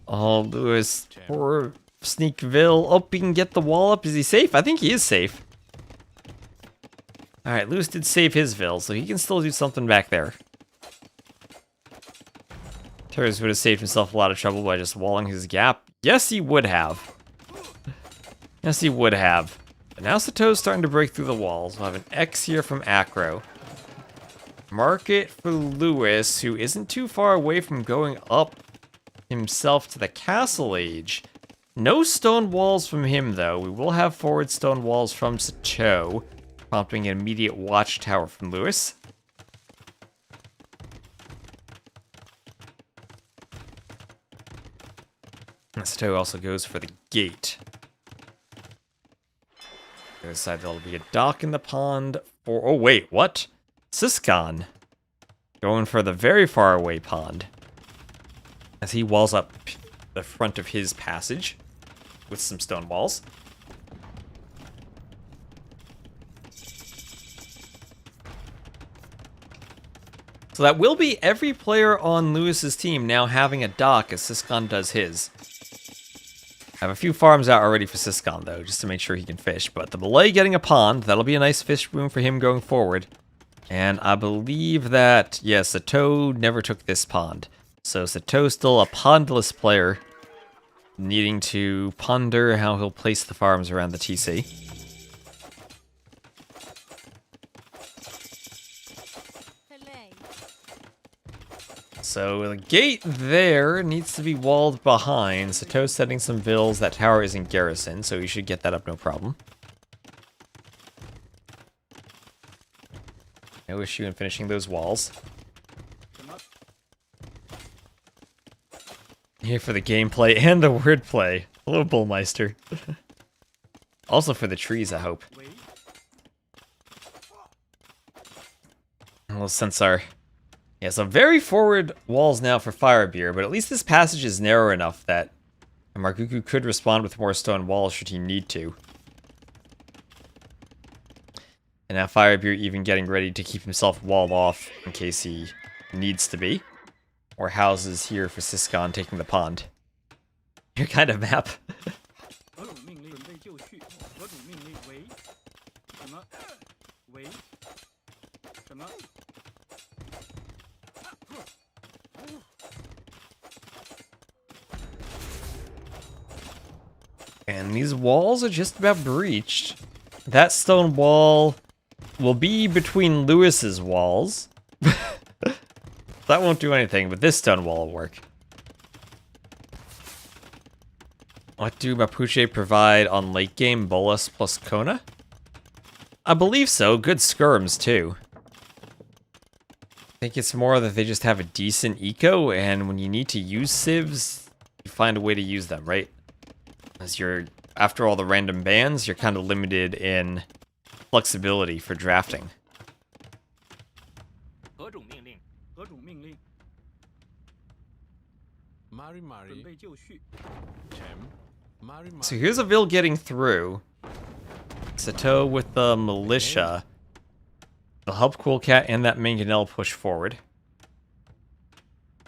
Oh, Lewis, poor sneak Vill. Oh, he can get the wall up. Is he safe? I think he is safe. Alright, Lewis did save his Vill, so he can still do something back there. Turs would have saved himself a lot of trouble by just walling his gap. Yes, he would have. Yes, he would have. But now Sitau's starting to break through the walls. We'll have an X here from Acro. Market for Lewis, who isn't too far away from going up himself to the Castle Age. No stone walls from him, though. We will have forward stone walls from Sitaux, prompting an immediate watchtower from Lewis. Sitaux also goes for the gate. The other side, there'll be a dock in the pond for... Oh, wait, what? Siskan going for the very far away pond as he walls up the front of his passage with some stone walls. So that will be every player on Lewis's team now having a dock as Siskan does his. I have a few farms out already for Siskan, though, just to make sure he can fish. But the Malay getting a pond, that'll be a nice fish room for him going forward. And I believe that, yeah, Sitaux never took this pond. So Sitau's still a pondless player, needing to ponder how he'll place the farms around the TC. So the gate there needs to be walled behind. Sitau's setting some Vills. That tower isn't garrisoned, so he should get that up no problem. No issue in finishing those walls. Here for the gameplay and the wordplay. Hello, Bullmeister. Also for the trees, I hope. Well, since our... Yeah, so very forward walls now for Firebeard, but at least this passage is narrow enough that Margugu could respond with more stone walls should he need to. And now Firebeard even getting ready to keep himself walled off in case he needs to be. Or houses here for Siskan taking the pond. Your kind of map. And these walls are just about breached. That stone wall will be between Lewis's walls. That won't do anything, but this stone wall will work. What do Mapuche provide on late game? Bolas plus Kona? I believe so. Good skirms, too. I think it's more that they just have a decent eco, and when you need to use civs, you find a way to use them, right? As you're, after all the random bans, you're kind of limited in flexibility for drafting. So here's a Vill getting through. Sitaux with the militia. They'll help Cool Cat and that Mangonel push forward.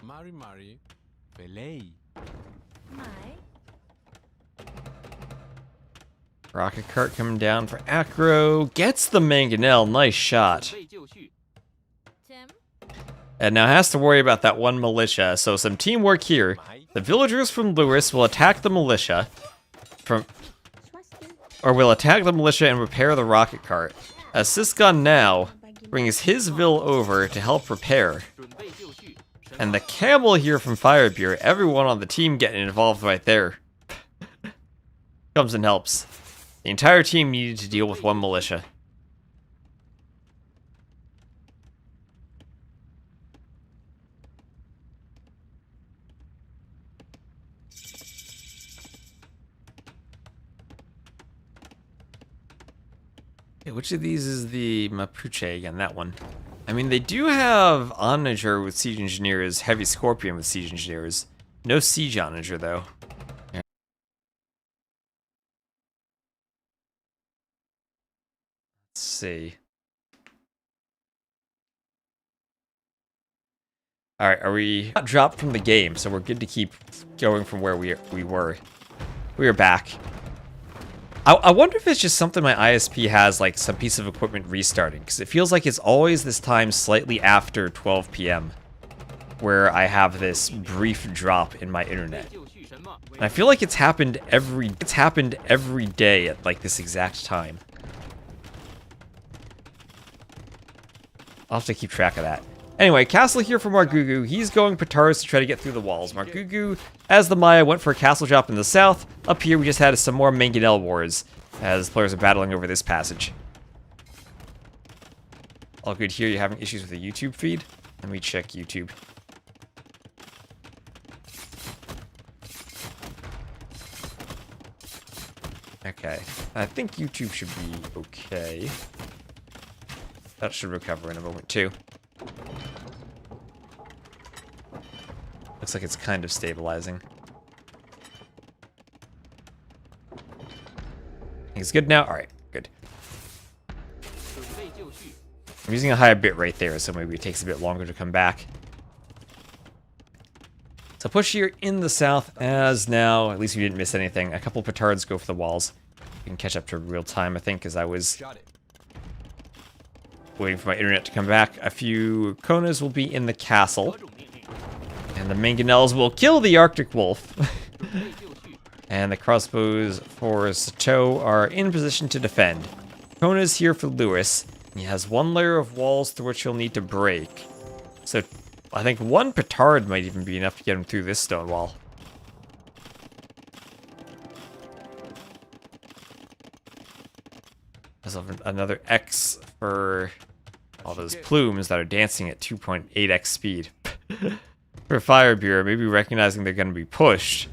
Mari. Belay. Rocket cart coming down for Acro. Gets the mangonel. Nice shot. And now has to worry about that one militia. So some teamwork here. The villagers from Lewis will attack the militia. Will attack the militia and repair the rocket cart. As Siscon now brings his vil over to help repair. And the camel here from Firebeer, everyone on the team getting involved right there. Comes and helps. The entire team needed to deal with one militia. Okay, which of these is the Mapuche again? That one. I mean, they do have Onager with Siege Engineers, Heavy Scorpion with Siege Engineers. No Siege Onager, though. Yeah. Let's see. Alright, are we not dropped from the game, so we're good to keep going from where we were. We are back. I wonder if it's just something my ISP has, like some piece of equipment restarting, because it feels like it's always this time slightly after 12 p.m. where I have this brief drop in my internet. And I feel like it's happened every day at like this exact time. I'll have to keep track of that. Anyway, castle here for Margugu. He's going Petars to try to get through the walls. Margugu, as the Maya, went for a castle drop in the south. Up here, we just had some more mangonel wars as players are battling over this passage. All good here. You're having issues with the YouTube feed? Let me check YouTube. Okay. I think YouTube should be okay. That should recover in a moment, too. Looks like it's kind of stabilizing. It's good now? Alright, good. I'm using a higher bit right there, so maybe it takes a bit longer to come back. So push here in the south as now, at least we didn't miss anything. A couple petards go for the walls. We can catch up to real time, I think, as I was waiting for my internet to come back. A few Konas will be in the castle. And the mangonels will kill the Arctic wolf. And the crossbows for Sitaux are in position to defend. Kona's here for Lewis. He has one layer of walls through which he'll need to break. So I think one petard might even be enough to get him through this stone wall. There's another X for all those plumes that are dancing at 2.8x speed. For Firebeer, maybe recognizing they're going to be pushed,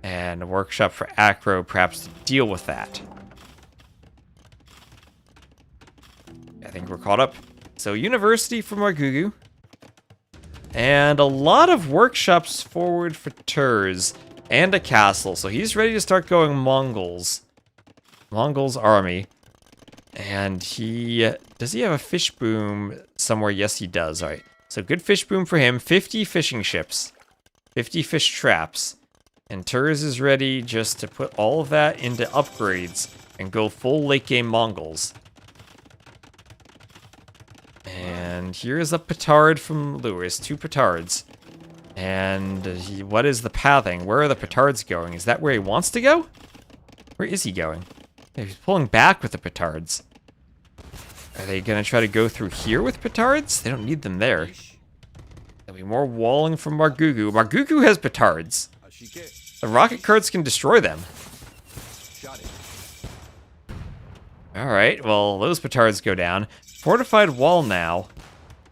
and a workshop for Acro perhaps to deal with that. I think we're caught up. So University for Margugu. And a lot of workshops forward for Turs, and a castle. So he's ready to start going Mongols. Mongols army. And does he have a fish boom somewhere? Yes, he does. All right. So good fish boom for him. 50 fishing ships. 50 fish traps. And Turs is ready just to put all of that into upgrades and go full late game Mongols. And here's a petard from Lewis. 2 petards. And what is the pathing? Where are the petards going? Is that where he wants to go? Where is he going? He's pulling back with the petards. Are they going to try to go through here with petards? They don't need them there. There'll be more walling from Margugu. Margugu has petards. The rocket carts can destroy them. Alright, well, those petards go down. Fortified wall now.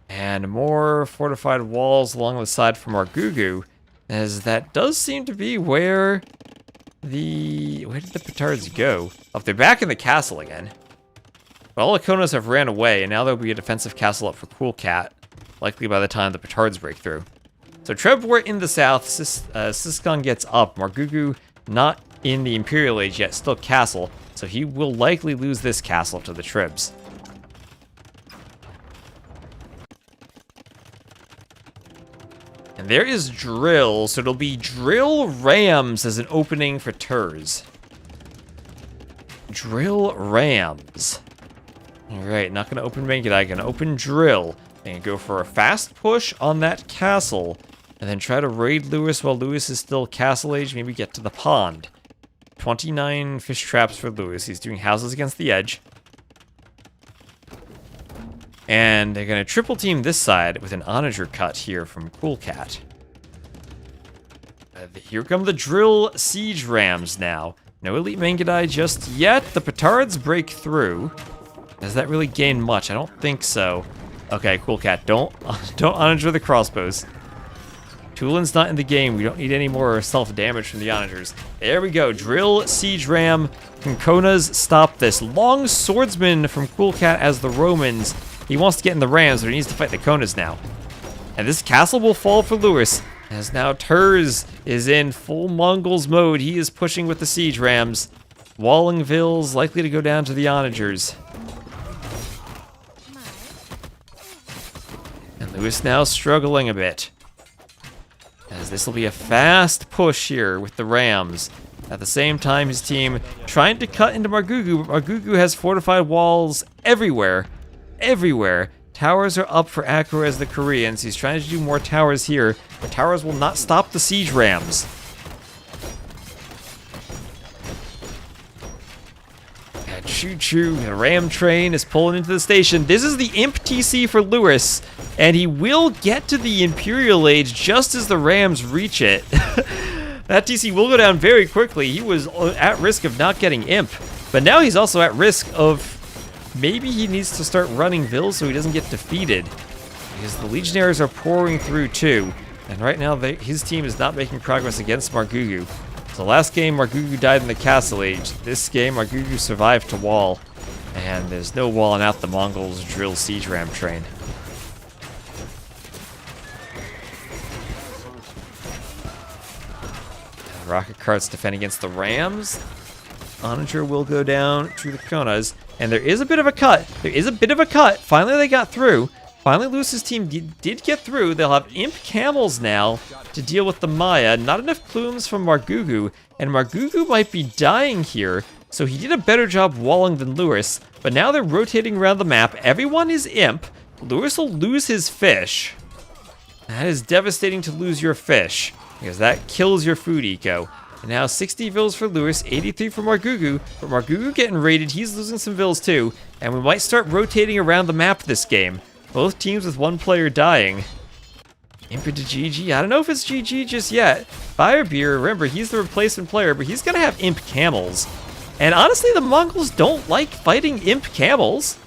And more fortified walls along the side from Margugu. As that does seem to be where did the petards go? Oh, they're back in the castle again. But all the Konas have ran away, and now there'll be a defensive castle up for Cool Cat, likely by the time the petards break through. So Trebor in the south, Siscon gets up. Margugu not in the Imperial Age yet, still castle, so he will likely lose this castle to the Trebs. And there is drill, so it'll be drill rams as an opening for Turs. Drill rams. Alright, not gonna open Mangudai, gonna open drill. And go for a fast push on that castle. And then try to raid Lewis while Lewis is still castle age, maybe get to the pond. 29 fish traps for Lewis. He's doing houses against the edge. And they're going to triple team this side with an onager cut here from Cool Cat. Here come the drill siege rams now. No elite Mangudai just yet. The petards break through. Does that really gain much? I don't think so. Okay, Cool Cat, don't onager the crossbows. Tulin's not in the game. We don't need any more self-damage from the onagers. There we go. Drill, siege ram. Conconas stop this. Long swordsman from Cool Cat as the Romans. He wants to get in the rams, but he needs to fight the Konas now. And this castle will fall for Lewis, as now Turs is in full Mongols mode. He is pushing with the siege rams. Wallingville's likely to go down to the onagers. And Lewis now struggling a bit, as this will be a fast push here with the rams. At the same time, his team trying to cut into Margugu, but Margugu has fortified walls everywhere. Everywhere. Towers are up for Akro as the Koreans. He's trying to do more towers here, but towers will not stop the siege rams. And choo-choo, the ram train is pulling into the station. This is the Imp TC for Lewis, and he will get to the Imperial Age just as the rams reach it. That TC will go down very quickly. He was at risk of not getting Imp, but now he's also at risk of maybe he needs to start running Ville so he doesn't get defeated, because the Legionnaires are pouring through too, and right now his team is not making progress against Margugu. So last game Margugu died in the Castle Age. This game Margugu survived to wall, and there's no walling out the Mongols' drill siege ram train. Rocket carts defend against the rams. Onager will go down to the Konas, and there is a bit of a cut. There is a bit of a cut. Finally, they got through. Finally, Lewis's team did get through. They'll have Imp Camels now to deal with the Maya. Not enough plumes from Margugu, and Margugu might be dying here, so he did a better job walling than Lewis. But now they're rotating around the map. Everyone is Imp. Lewis will lose his fish. That is devastating to lose your fish, because that kills your food eco. And now 60 vills for Lewis, 83 for Margugu, but Margugu getting raided, he's losing some vills too, and we might start rotating around the map this game. Both teams with one player dying. Imp into GG, I don't know if it's GG just yet. Firebeer, remember, he's the replacement player, but he's gonna have Imp Camels. And honestly, the Mongols don't like fighting Imp Camels.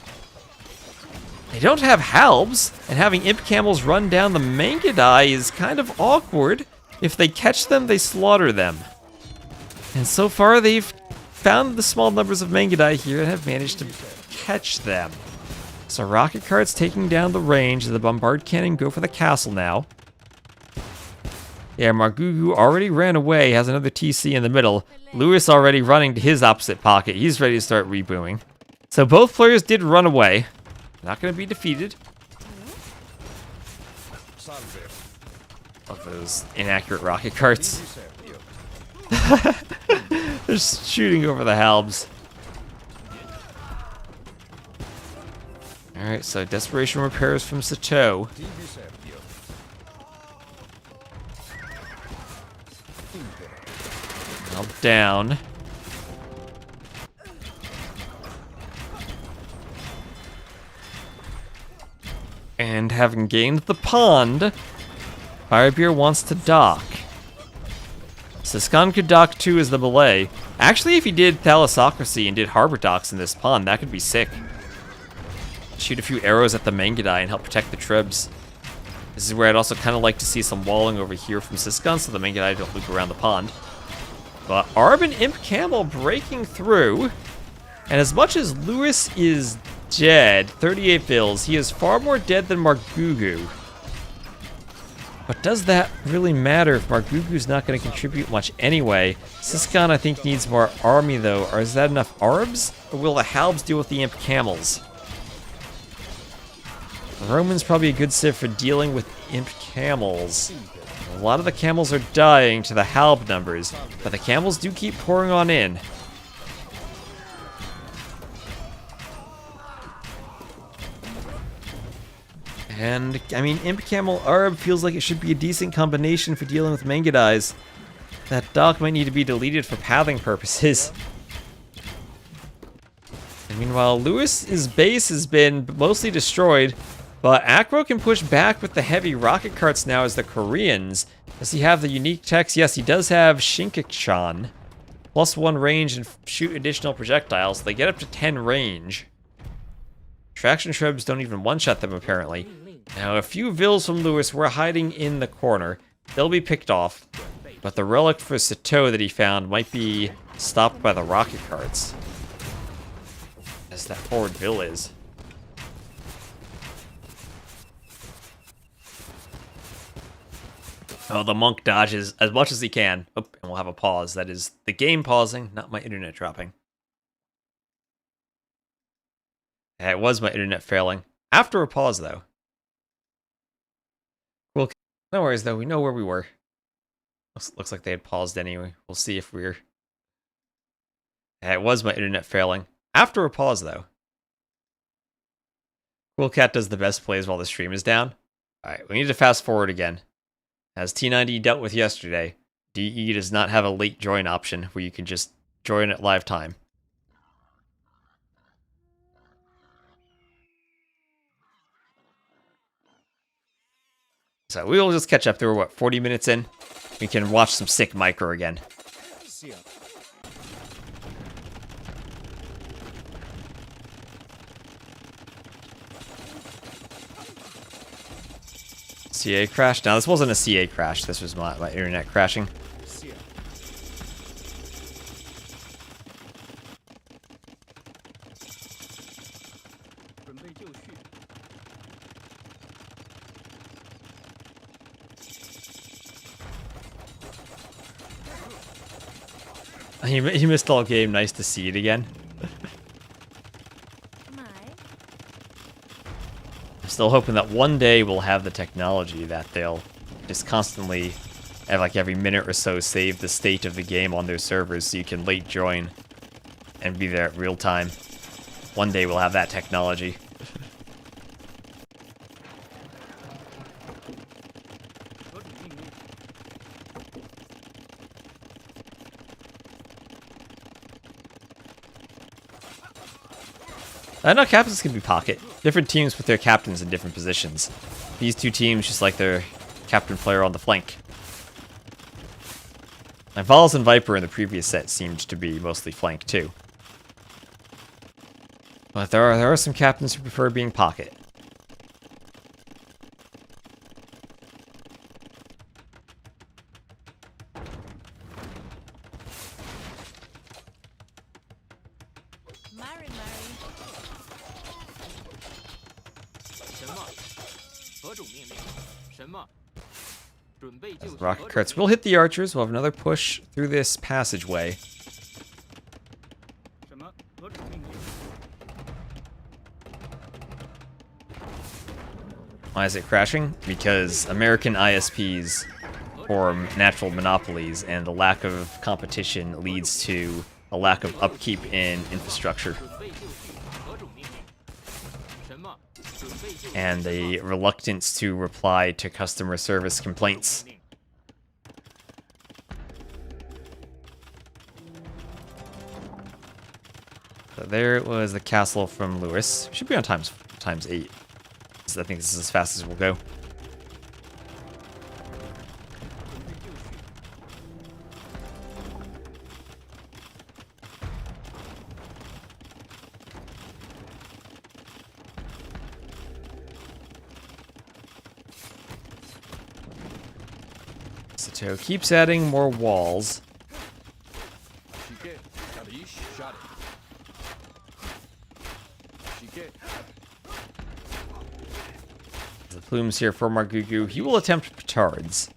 They don't have Halbs, and having Imp Camels run down the Mangudai is kind of awkward. If they catch them, they slaughter them. And so far, they've found the small numbers of Mangudai here and have managed to catch them. So rocket carts taking down the range. The bombard cannon go for the castle now. Yeah, Margugu already ran away, has another TC in the middle. Lewis already running to his opposite pocket. He's ready to start rebooing. So both players did run away. Not going to be defeated. Of those inaccurate rocket carts. They're shooting over the Halbs. Alright, so desperation repairs from Sitaux. Now down. And having gained the pond, Firebeer wants to dock. Siskan could dock too as the Malay. Actually, if he did Thalassocracy and did harbor docks in this pond, that could be sick. Shoot a few arrows at the Mangudai and help protect the Tribs. This is where I'd also kind of like to see some walling over here from Siskan so the Mangudai don't loop around the pond. But Arb and Imp Camel breaking through. And as much as Lewis is dead, 38 bills, he is far more dead than Margugu. But does that really matter if Margugu's not going to contribute much anyway? Siskan, I think, needs more army, though. Or is that enough Arbs? Or will the Halbs deal with the Imp Camels? The Roman's probably a good civ for dealing with Imp Camels. lot of the camels are dying to the halb numbers, but the camels do keep pouring on in. And, I mean, Imp Camel Arb feels like it should be a decent combination for dealing with Mangudais. That dock might need to be deleted for pathing purposes. And meanwhile, Lewis's base has been mostly destroyed, but Akro can push back with the heavy rocket carts now as the Koreans. Does he have the unique techs? Yes, he does have Shinkichan. +1 range and shoot additional projectiles. They get up to 10 range. Traction shrubs don't even one-shot them, apparently. Now, a few Vills from Lewis were hiding in the corner. They'll be picked off, but the relic for Sitaux that he found might be stopped by the rocket carts. As that forward Vill is. Oh, the monk dodges as much as he can. Oh, and we'll have a pause. That is the game pausing, not my internet dropping. It was my internet failing. After a pause, though. Well, no worries, though. We know where we were. Looks like they had paused anyway. We'll see if we're... It was my internet failing. After a pause, though. Cool Cat does the best plays while the stream is down. Alright, we need to fast forward again. As T90 dealt with yesterday, DE does not have a late join option where you can just join at live time. So we will just catch up. There were, what, 40 minutes in? We can watch some sick micro again. CA crash? Now, this wasn't a CA crash. This was my internet crashing. He missed all game. Nice to see it again. I'm still hoping that one day we'll have the technology that they'll just constantly, at like every minute or so, save the state of the game on their servers so you can late join and be there at real time. One day we'll have that technology. I know captains can be pocket. Different teams put their captains in different positions. These two teams just like their captain player on the flank. And Valas and Viper in the previous set seemed to be mostly flank too. But there are some captains who prefer being pocket. Rocket carts will hit the archers. We'll have another push through this passageway. Why is it crashing? Because American ISPs form natural monopolies, and the lack of competition leads to a lack of upkeep in infrastructure. And a reluctance to reply to customer service complaints. So there it was, the castle from Lewis. Should be on times 8. So I think this is as fast as we'll go. Sitaux keeps adding more walls. The plumes here for Margugu. He will attempt petards.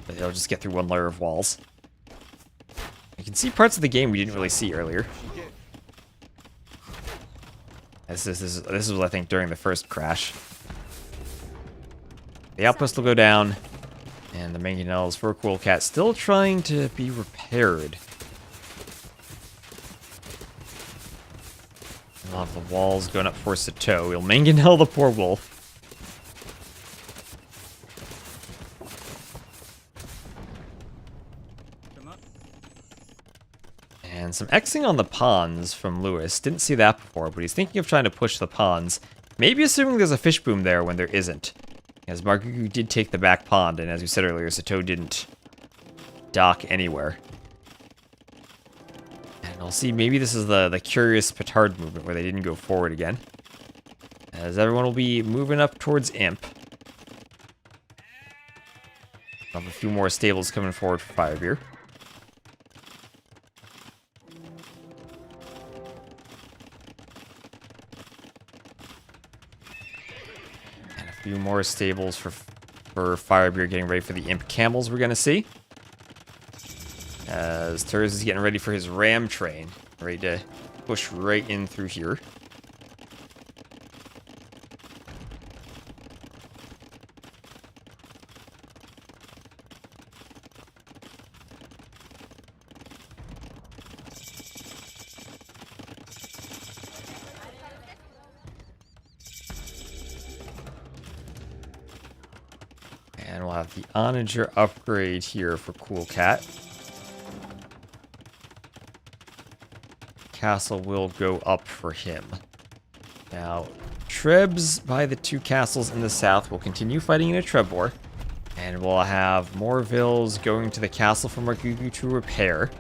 But he'll just get through one layer of walls. You can see parts of the game we didn't really see earlier. This was, I think, during the first crash. The outpost will go down. And the mangonels for Cool Cat still trying to be repaired. We'll have the walls going up for Sitaux. We'll mangonel the poor wolf. And some Xing on the ponds from Lewis. Didn't see that before, but he's thinking of trying to push the ponds. Maybe assuming there's a fish boom there when there isn't. As Margugu did take the back pond, and as we said earlier, Sitaux didn't dock anywhere. And I'll see, maybe this is the curious petard movement where they didn't go forward again. As everyone will be moving up towards Imp. I'll have a few more stables coming forward for Firebeer. Few more stables for Firebeer getting ready for the Imp camels we're going to see. As Turs is getting ready for his ram train. Ready to push right in through here. And we'll have the Onager upgrade here for Cool Cat. Castle will go up for him. Now, Trebs by the two castles in the south will continue fighting in a Treb war. And we'll have more vills going to the castle for Margugu to repair.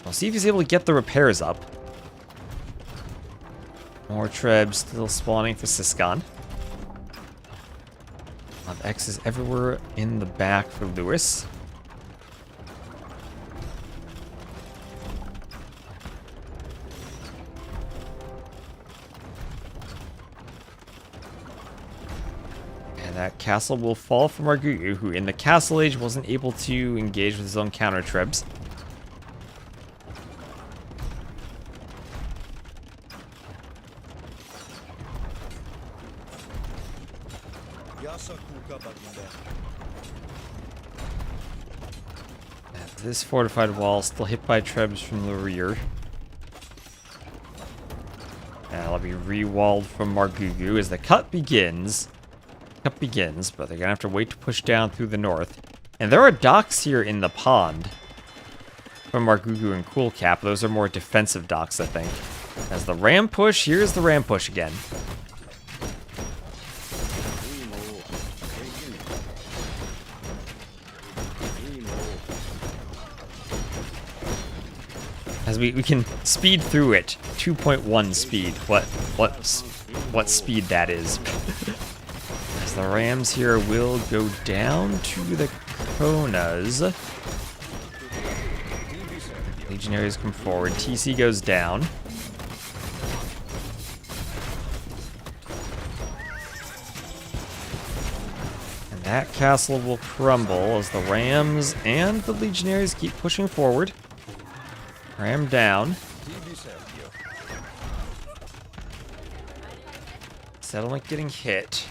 We'll see if he's able to get the repairs up. More Trebs still spawning for Siscon. X's everywhere in the back for Lewis. And that castle will fall from Margugu, who in the Castle Age wasn't able to engage with his own counter-trebs. This fortified wall still hit by Trebs from the rear. And it'll be re-walled from Margugu as the cut begins. But they're gonna have to wait to push down through the north. And there are docks here in the pond from Margugu and Cool Cap. Those are more defensive docks, I think. As the ram push, here's the ram push again. As we can speed through it. 2.1 speed. What speed that is. As the Rams here will go down to the Konas. Legionaries come forward. TC goes down. And that castle will crumble as the Rams and the Legionaries keep pushing forward. Ram down. Settlement getting hit.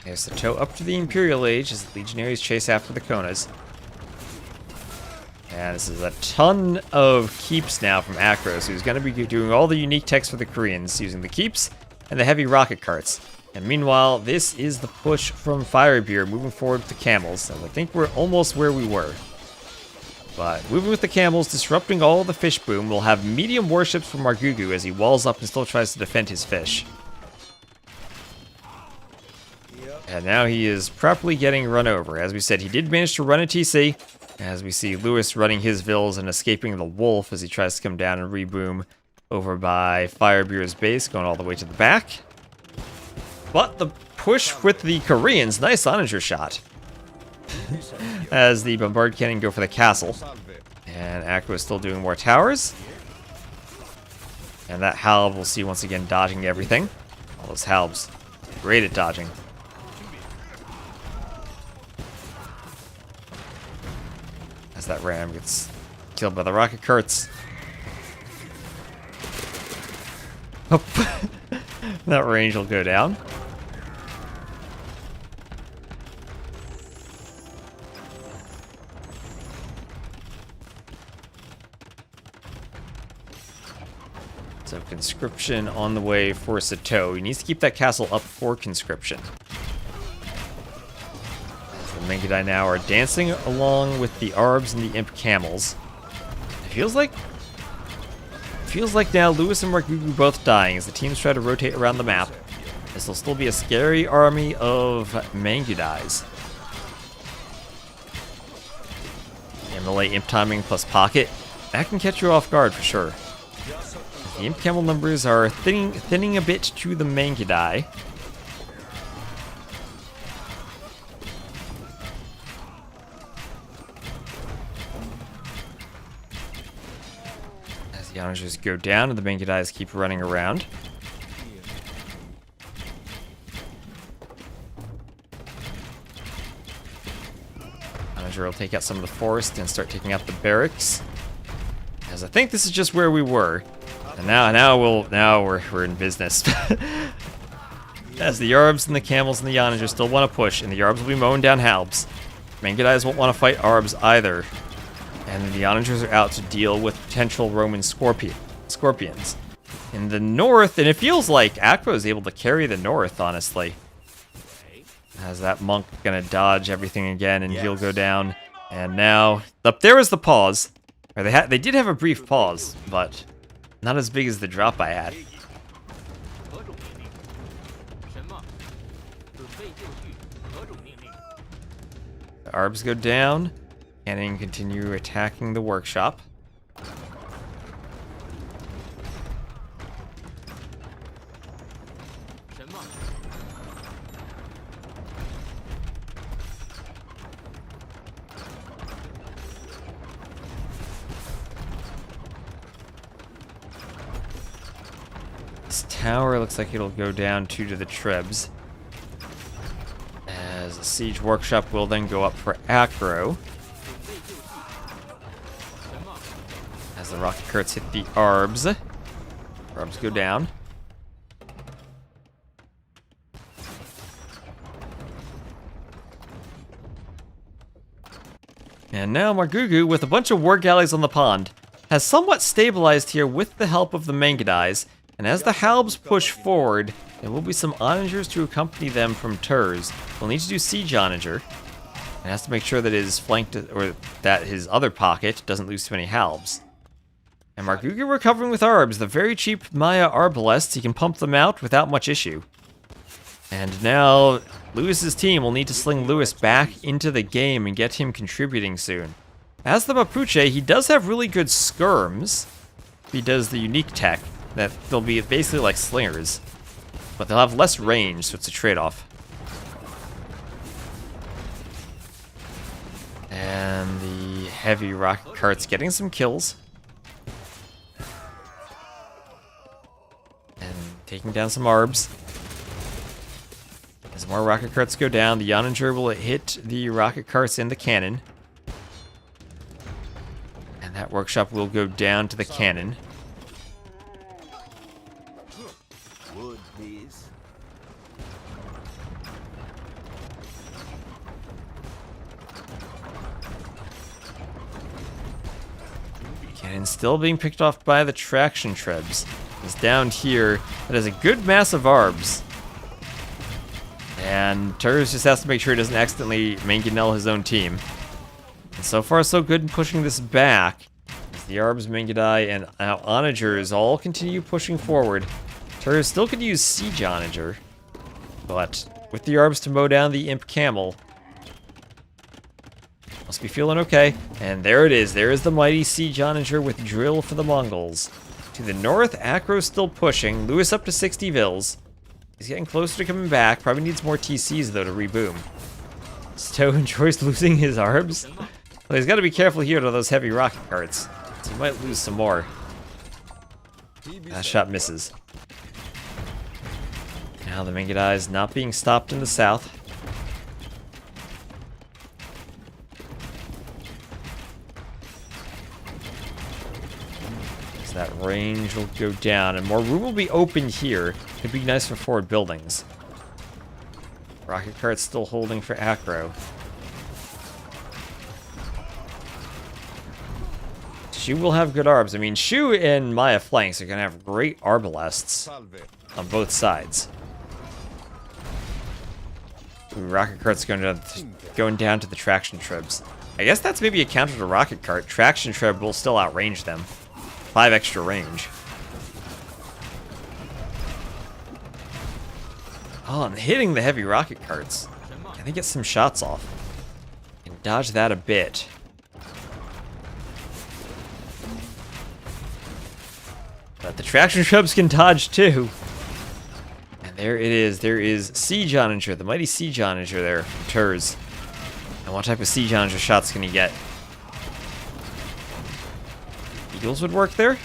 There's the toe up to the Imperial Age as the Legionaries chase after the Konas. And this is a ton of keeps now from Akros, who's going to be doing all the unique techs for the Koreans using the keeps and the heavy rocket carts. And meanwhile, this is the push from Firebeer moving forward with the camels. So I think we're almost where we were. But moving with the camels, disrupting all of the fish boom, we'll have medium warships from Margugu as he walls up and still tries to defend his fish. And now he is properly getting run over. As we said, he did manage to run a TC. As we see Lewis running his vills and escaping the wolf as he tries to come down and reboom over by Firebeer's base, going all the way to the back. But the push with the Koreans, nice Onager shot. As the bombard cannon go for the castle. And Akko is still doing more towers. And that Halb we'll see once again dodging everything. All those Halbs, great at dodging. As that ram gets killed by the rocket carts. Oh, that range will go down. So conscription on the way for Sitaux. He needs to keep that castle up for conscription. As the Mengidai now are dancing along with the Arbs and the Imp Camels. It feels like now Lewis and Margugu both dying as the teams try to rotate around the map. This will still be a scary army of Mangudais. MLA Imp timing plus pocket. That can catch you off guard for sure. The Imp Camel numbers are thinning a bit to the Mangudai. As the Onagers go down and the Mangudais keep running around. Onager will take out some of the forest and start taking out the barracks. As I think this is just where we were. And now we're in business. As the Yarbs and the Camels and the Onagers still want to push, and the Yarbs will be mowing down Halbs. Mangudais won't want to fight Arbs either. And the Onagers are out to deal with potential Roman scorpions. In the north, and it feels like Akro is able to carry the north, honestly. As that monk gonna dodge everything again, and he'll go down. And now, up there is the pause. Or they did have a brief pause, but not as big as the drop I had. The Arbs go down, and continue attacking the workshop. This tower looks like it'll go down to the Trebs. As the siege workshop will then go up for Acro. As the rocket carts hit the Arbs. Arbs go down. And now Margugu, with a bunch of war galleys on the pond, has somewhat stabilized here with the help of the Mangudais. And as the Halbs push forward, there will be some Onagers to accompany them from Turs. We'll need to do Siege Onager. And has to make sure that his flanked, or that his other pocket doesn't lose too many Halbs. And Margugu recovering with Arbs, the very cheap Maya Arbalests, he can pump them out without much issue. And now, Lewis's team will need to sling Lewis back into the game and get him contributing soon. As the Mapuche, he does have really good skirms. He does the unique tech. That they'll be basically like slingers, but they'll have less range, so it's a trade-off. And the heavy rocket carts getting some kills. And taking down some Arbs. As more rocket carts go down, the Onager will hit the rocket carts in the cannon. And that workshop will go down to the cannon. Cannon still being picked off by the traction Trebs. It's down here. That is a good mass of Arbs. And Turs just has to make sure he doesn't accidentally mangonel his own team. And so far so good in pushing this back. As the Arbs, Mangudai, and now Onagers all continue pushing forward. Turs still could use Siege Onager. But with the Arbs to mow down the Imp Camel, must be feeling okay. And there it is. There is the mighty Siege Onager with drill for the Mongols. To the north, Acro's still pushing. Lewis up to 60 Vils. He's getting closer to coming back. Probably needs more TCs, though, to reboom. Sitaux enjoys losing his Arbs. Well, he's got to be careful here to those heavy rocket carts. So he might lose some more. That shot misses. Now the Mangudai is not being stopped in the south. That range will go down, and more room will be opened here. Could be nice for forward buildings. Rocket cart's still holding for acro. Shu will have good arbs. I mean, Shu and Maya flanks are going to have great arbalests on both sides. Ooh, rocket cart's going down to the traction trebs. I guess that's maybe a counter to rocket cart. Traction treb will still outrange them. 5 extra range. Oh, I'm hitting the heavy rocket carts. Can they get some shots off? Can dodge that a bit. But the traction trebs can dodge too. And there it is. There is Siege Onager, the mighty Siege Onager there from Turs. And what type of Siege Onager shots can he get? Eagles would work there.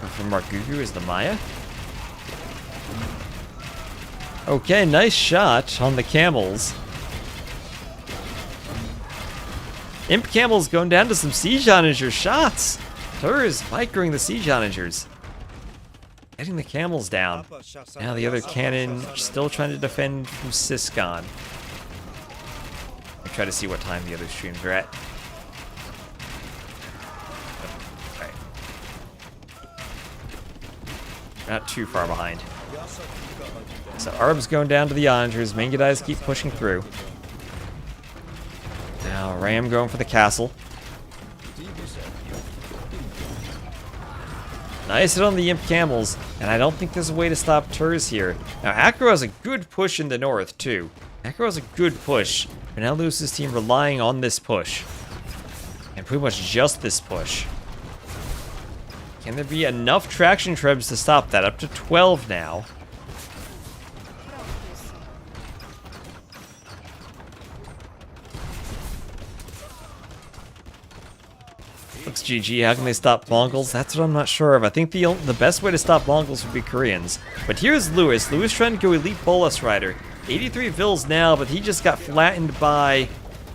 And from Margugu is the Maya. Okay, nice shot on the camels. Imp Camels going down to some Siege Onager shots. Turs microing the Siege Onagers. Getting the camels down. Now the other cannon still trying to defend from Siscon. I try to see what time the other streams are at. Okay. Not too far behind. So Arb's going down to the Onagers. Mangudais keep pushing through. Now Ram going for the castle. Nice hit on the Imp Camels, and I don't think there's a way to stop Turs here. Now Acro has a good push in the north too. Acro has a good push, but now Lewis's team relying on this push. And pretty much just this push. Can there be enough traction trebs to stop that? Up to 12 now. Looks GG. How can they stop Mongols? That's what I'm not sure of. I think the best way to stop Mongols would be Koreans. But here's Lewis. Lewis trying to go Elite Bolas Rider. 83 Vils now, but he just got flattened by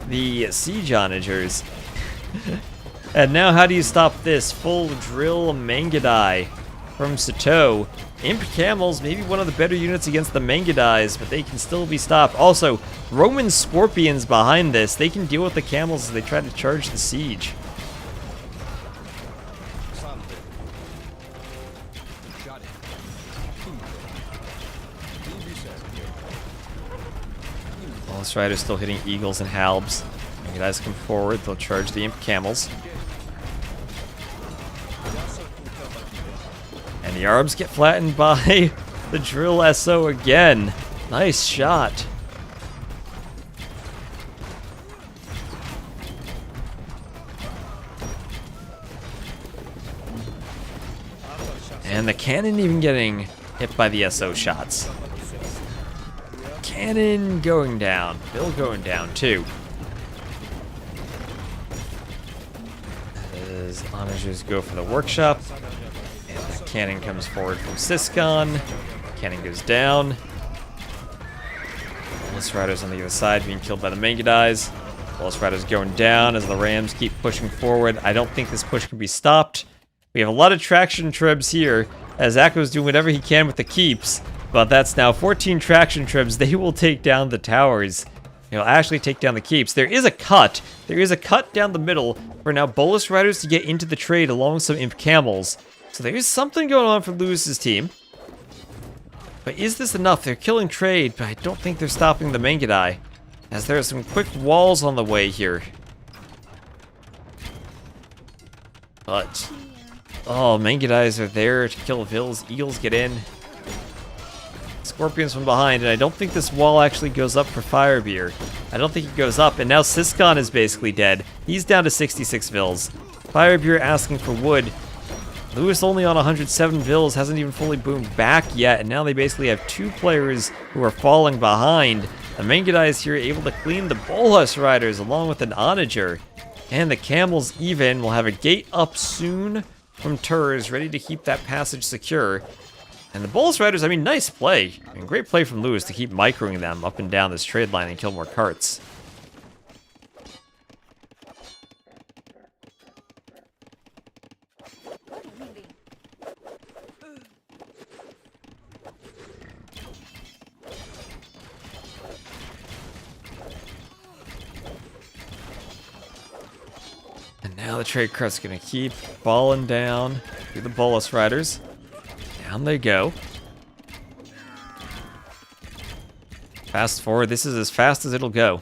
the Siege Onagers. And now how do you stop this? Full drill Mangudai from Sitaux. Imp Camels, maybe one of the better units against the Mangudais, but they can still be stopped. Also, Roman Scorpions behind this. They can deal with the camels as they try to charge the siege. Wallace Rider's still hitting Eagles and Halbs. Mangudais come forward, they'll charge the Imp Camels. And the Arbs get flattened by the Drill SO again. Nice shot. And the cannon even getting hit by the SO shots. Cannon going down. Bill going down too. As Onagers go for the workshop. And the cannon comes forward from Siscon. Cannon goes down. Wallace Riders on the other side being killed by the Mangudais. Wallace Riders going down as the Rams keep pushing forward. I don't think this push can be stopped. We have a lot of traction trebs here as Akko's doing whatever he can with the keeps. But that's now 14 traction trebs. They will take down the towers. They'll actually take down the keeps. There is a cut. There is a cut down the middle for now Bolas Riders to get into the trade along with some Imp Camels. So there is something going on for Lewis's team. But is this enough? They're killing trade, but I don't think they're stopping the Mangudai. As there are some quick walls on the way here. But... oh, Mangudais are there to kill Vils. Eagles get in. Scorpions from behind, and I don't think this wall actually goes up for Firebeer. I don't think it goes up, and now Siscon is basically dead. He's down to 66 Vils. Firebeer asking for wood. Lewis only on 107 Vils, hasn't even fully boomed back yet, and now they basically have 2 players who are falling behind. The Mangudais here able to clean the Bolas Riders along with an Onager. And the Camels even will have a gate up soon from Turs, ready to keep that passage secure. And the Bolas Riders, I mean, nice play. I mean, great play from Lewis to keep microing them up and down this trade line and kill more carts. And now the trade cart's gonna keep falling down through the Bolus Riders. Down they go. Fast forward, this is as fast as it'll go.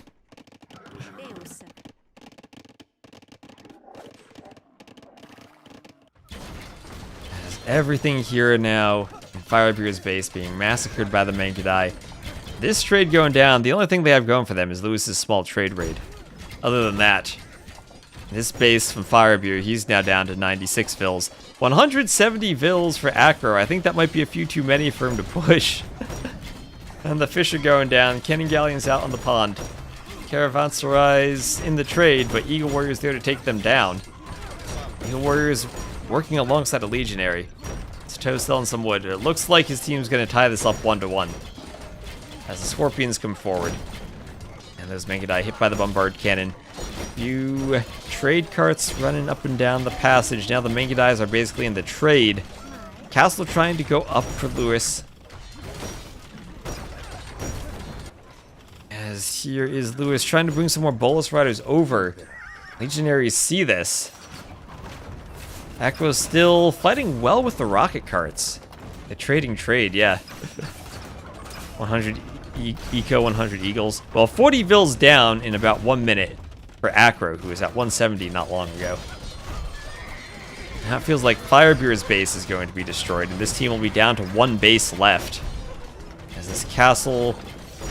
As everything here now in Firebeard's base being massacred by the Mangudai. This trade going down, the only thing they have going for them is Lewis's small trade raid. Other than that, this base from Firebeard, he's now down to 96 vills. 170 vills for Acro. I think that might be a few too many for him to push. And the fish are going down. Cannon Galleon's out on the pond. Caravanserai's in the trade, but Eagle Warrior's there to take them down. Eagle Warrior's working alongside a Legionary. Sitaux selling some wood. It looks like his team's going to tie this up 1-1. As the Scorpions come forward. And those Mangudai hit by the Bombard Cannon. Few trade carts running up and down the passage. Now the Mangudais are basically in the trade. Castle trying to go up for Lewis. As here is Lewis trying to bring some more Bolus Riders over. Legionaries see this. Acro's still fighting well with the rocket carts. The trading trade, yeah. 100 Eco, 100 Eagles. Well, 40 Vills down in about 1 minute for Acro, who was at 170 not long ago. Now it feels like Firebeard's base is going to be destroyed, and this team will be down to 1 base left. As this castle,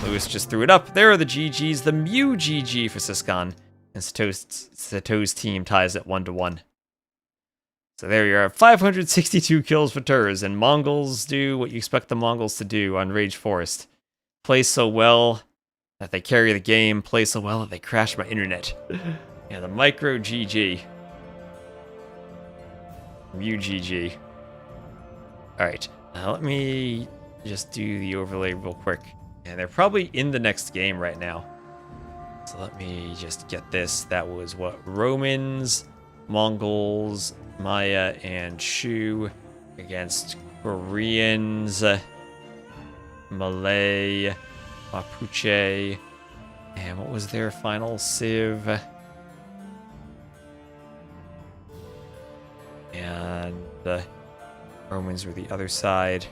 Lewis just threw it up. There are the GGs, the Mew GG for Siscon, and Sitau's team ties at 1-1. So there you are, 562 kills for Turs, and Mongols do what you expect the Mongols to do on Rage Forest. Play so well that they carry the game, play so well that they crash my internet. Yeah, the micro GG. Mew GG. Alright, let me just do the overlay real quick. And they're probably in the next game right now. So let me just get this. That was what? Romans, Mongols, Maya, and Shu against Koreans, Malay, Mapuche, and what was their final civ? And the Romans were the other side.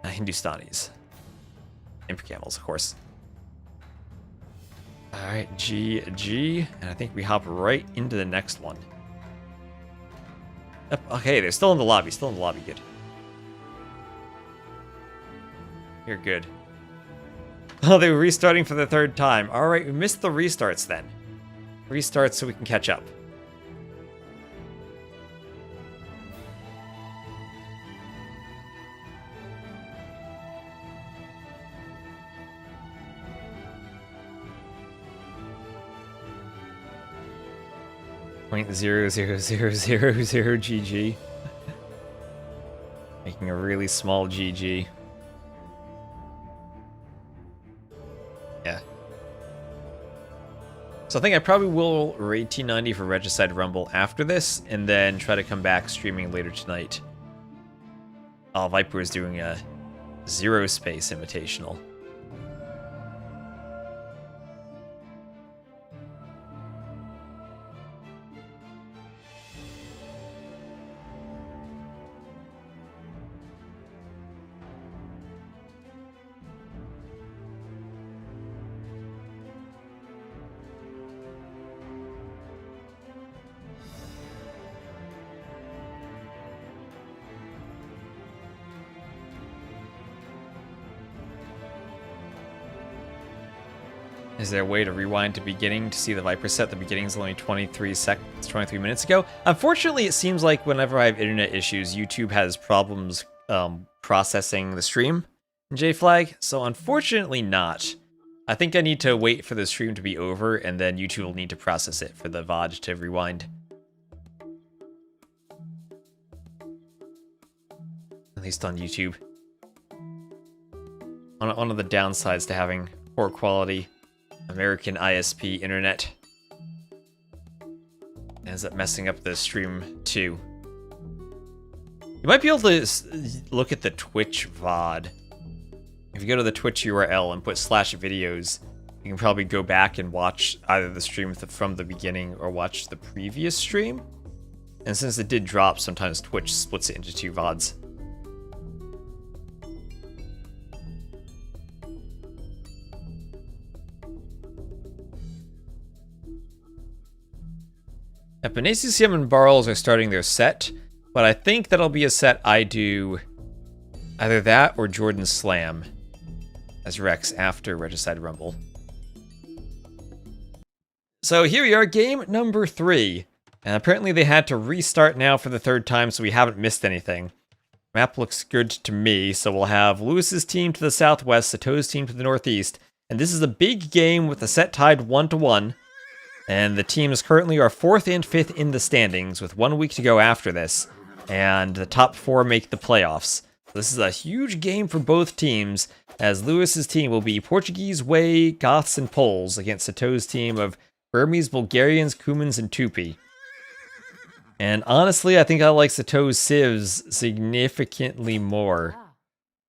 Hindustanis. Imp camels, of course. Alright, GG. And I think we hop right into the next one. Yep, okay, they're still in the lobby. Still in the lobby. Good. You're good. Oh, they were restarting for the 3rd time. Alright, we missed the restarts then. Restarts so we can catch up. .00000 GG. Making a really small GG. Yeah. So I think I probably will raid T90 for Regicide Rumble after this, and then try to come back streaming later tonight. Viper is doing a Zero Space Invitational. Is there a way to rewind to beginning to see the Viper set? The beginning is only 23 minutes ago. Unfortunately, it seems like whenever I have internet issues, YouTube has problems processing the stream in JFlag. So unfortunately not. I think I need to wait for the stream to be over, and then YouTube will need to process it for the VOD to rewind. At least on YouTube. One of the downsides to having poor quality American ISP internet. Ends up messing up the stream too. You might be able to look at the Twitch VOD. If you go to the Twitch URL and put /videos, you can probably go back and watch either the stream from the beginning or watch the previous stream. And since it did drop, sometimes Twitch splits it into 2 VODs. Epenasium and Barles are starting their set, but I think that'll be a set I do either that or Jordan Slam as Rex after Regicide Rumble. So here we are, game number 3. And apparently they had to restart now for the 3rd time, so we haven't missed anything. Map looks good to me, so we'll have Lewis's team to the southwest, Sitaux's team to the northeast. And this is a big game with the set tied 1-1. And the teams currently are 4th and 5th in the standings, with 1 week to go after this. And the top 4 make the playoffs. This is a huge game for both teams, as Lewis's team will be Portuguese, Way, Goths, and Poles against Sitaux's team of Burmese, Bulgarians, Cumans, and Tupi. And honestly, I think I like Sitaux's civs significantly more.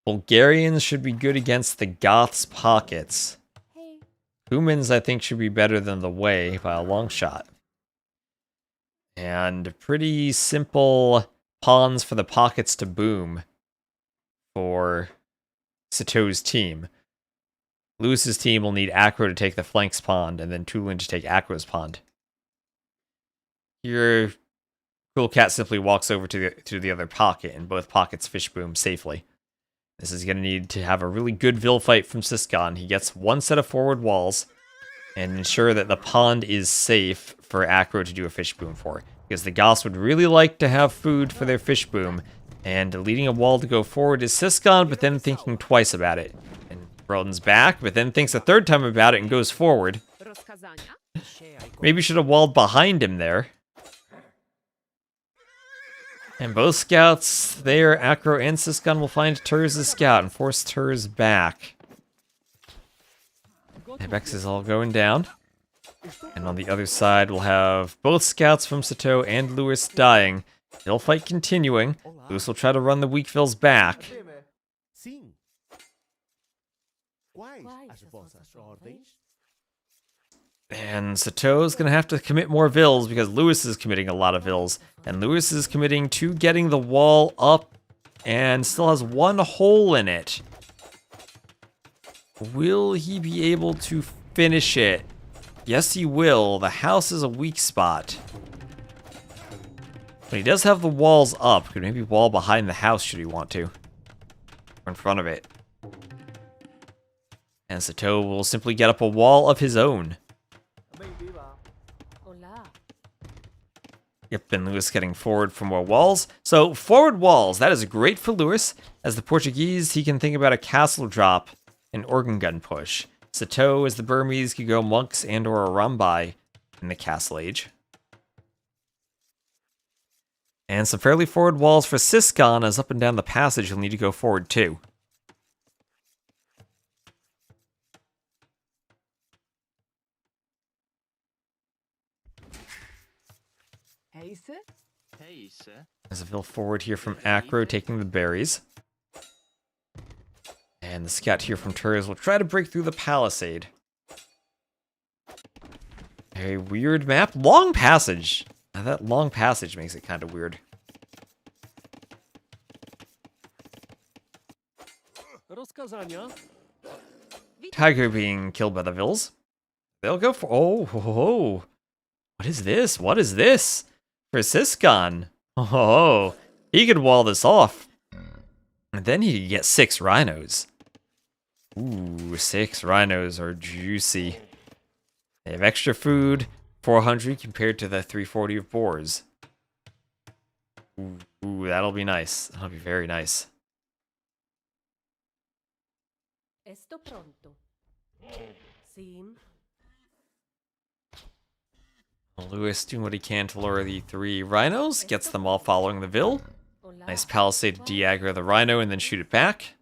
Bulgarians should be good against the Goths' pockets. Cumans, I think, should be better than the Way by a long shot. And pretty simple pawns for the pockets to boom for Sitaux's team. Lewis's team will need Acro to take the flanks pond, and then Tulin to take Acro's pond. Here, Cool Cat simply walks over to the other pocket, and both pockets fish boom safely. This is going to need to have a really good Vil fight from Siscon. He gets 1 set of forward walls, and ensure that the pond is safe for Acro to do a fish boom for. Because the Goths would really like to have food for their fish boom, and leading a wall to go forward is Siscon, but then thinking twice about it. And Broden's back, but then thinks a 3rd time about it and goes forward. Maybe should have walled behind him there. And both scouts there, Acro and Siscon, will find Turs' scout and force Turs back. Ibex is all going down. And on the other side, we'll have both scouts from Sitaux and Lewis dying. They'll fight continuing. Lewis will try to run the weak Vils back. And Sitaux's going to have to commit more Vils because Lewis is committing a lot of Vils. And Lewis is committing to getting the wall up and still has 1 hole in it. Will he be able to finish it? Yes, he will. The house is a weak spot. But he does have the walls up. Could maybe wall behind the house should he want to. Or in front of it. And Sitaux will simply get up a wall of his own. Yep, and Lewis getting forward for more walls. So, forward walls, that is great for Lewis. As the Portuguese, he can think about a castle drop and organ gun push. Sitaux, as the Burmese, could go monks and or a Rambai in the Castle Age. And some fairly forward walls for Siscon, as up and down the passage he'll need to go forward too. There's a Vil forward here from Acro, taking the berries. And the scout here from Turs will try to break through the palisade. Very weird map. Long passage. Now that long passage makes it kind of weird. Tiger being killed by the Vils. They'll go for... Oh. What is this? What is this? For Siscon. Oh, he could wall this off. And then he could get 6 rhinos. Ooh, 6 rhinos are juicy. They have extra food, 400 compared to the 340 of boars. Ooh, that'll be nice. That'll be very nice. Esto pronto. Sim. Lewis doing what he can to lure the 3 rhinos, gets them all following the Vil. Nice palisade to de-aggro the rhino and then shoot it back.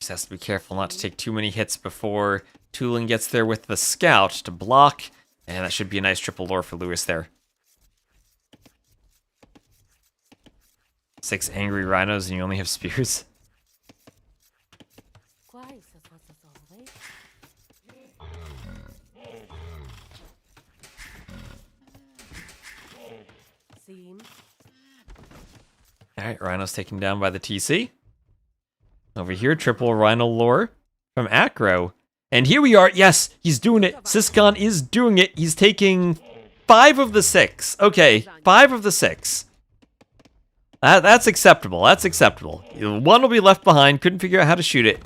Just has to be careful not to take too many hits before Tulin gets there with the scout to block. And that should be a nice triple lore for Lewis there. 6 angry rhinos and you only have spears. Alright, rhino's taken down by the TC. Over here, triple rhino lore from Acro. And here we are. Yes, he's doing it. Siscon is doing it. He's taking 5 of the 6. Okay, 5 of the 6. That's acceptable. That's acceptable. 1 will be left behind. Couldn't figure out how to shoot it.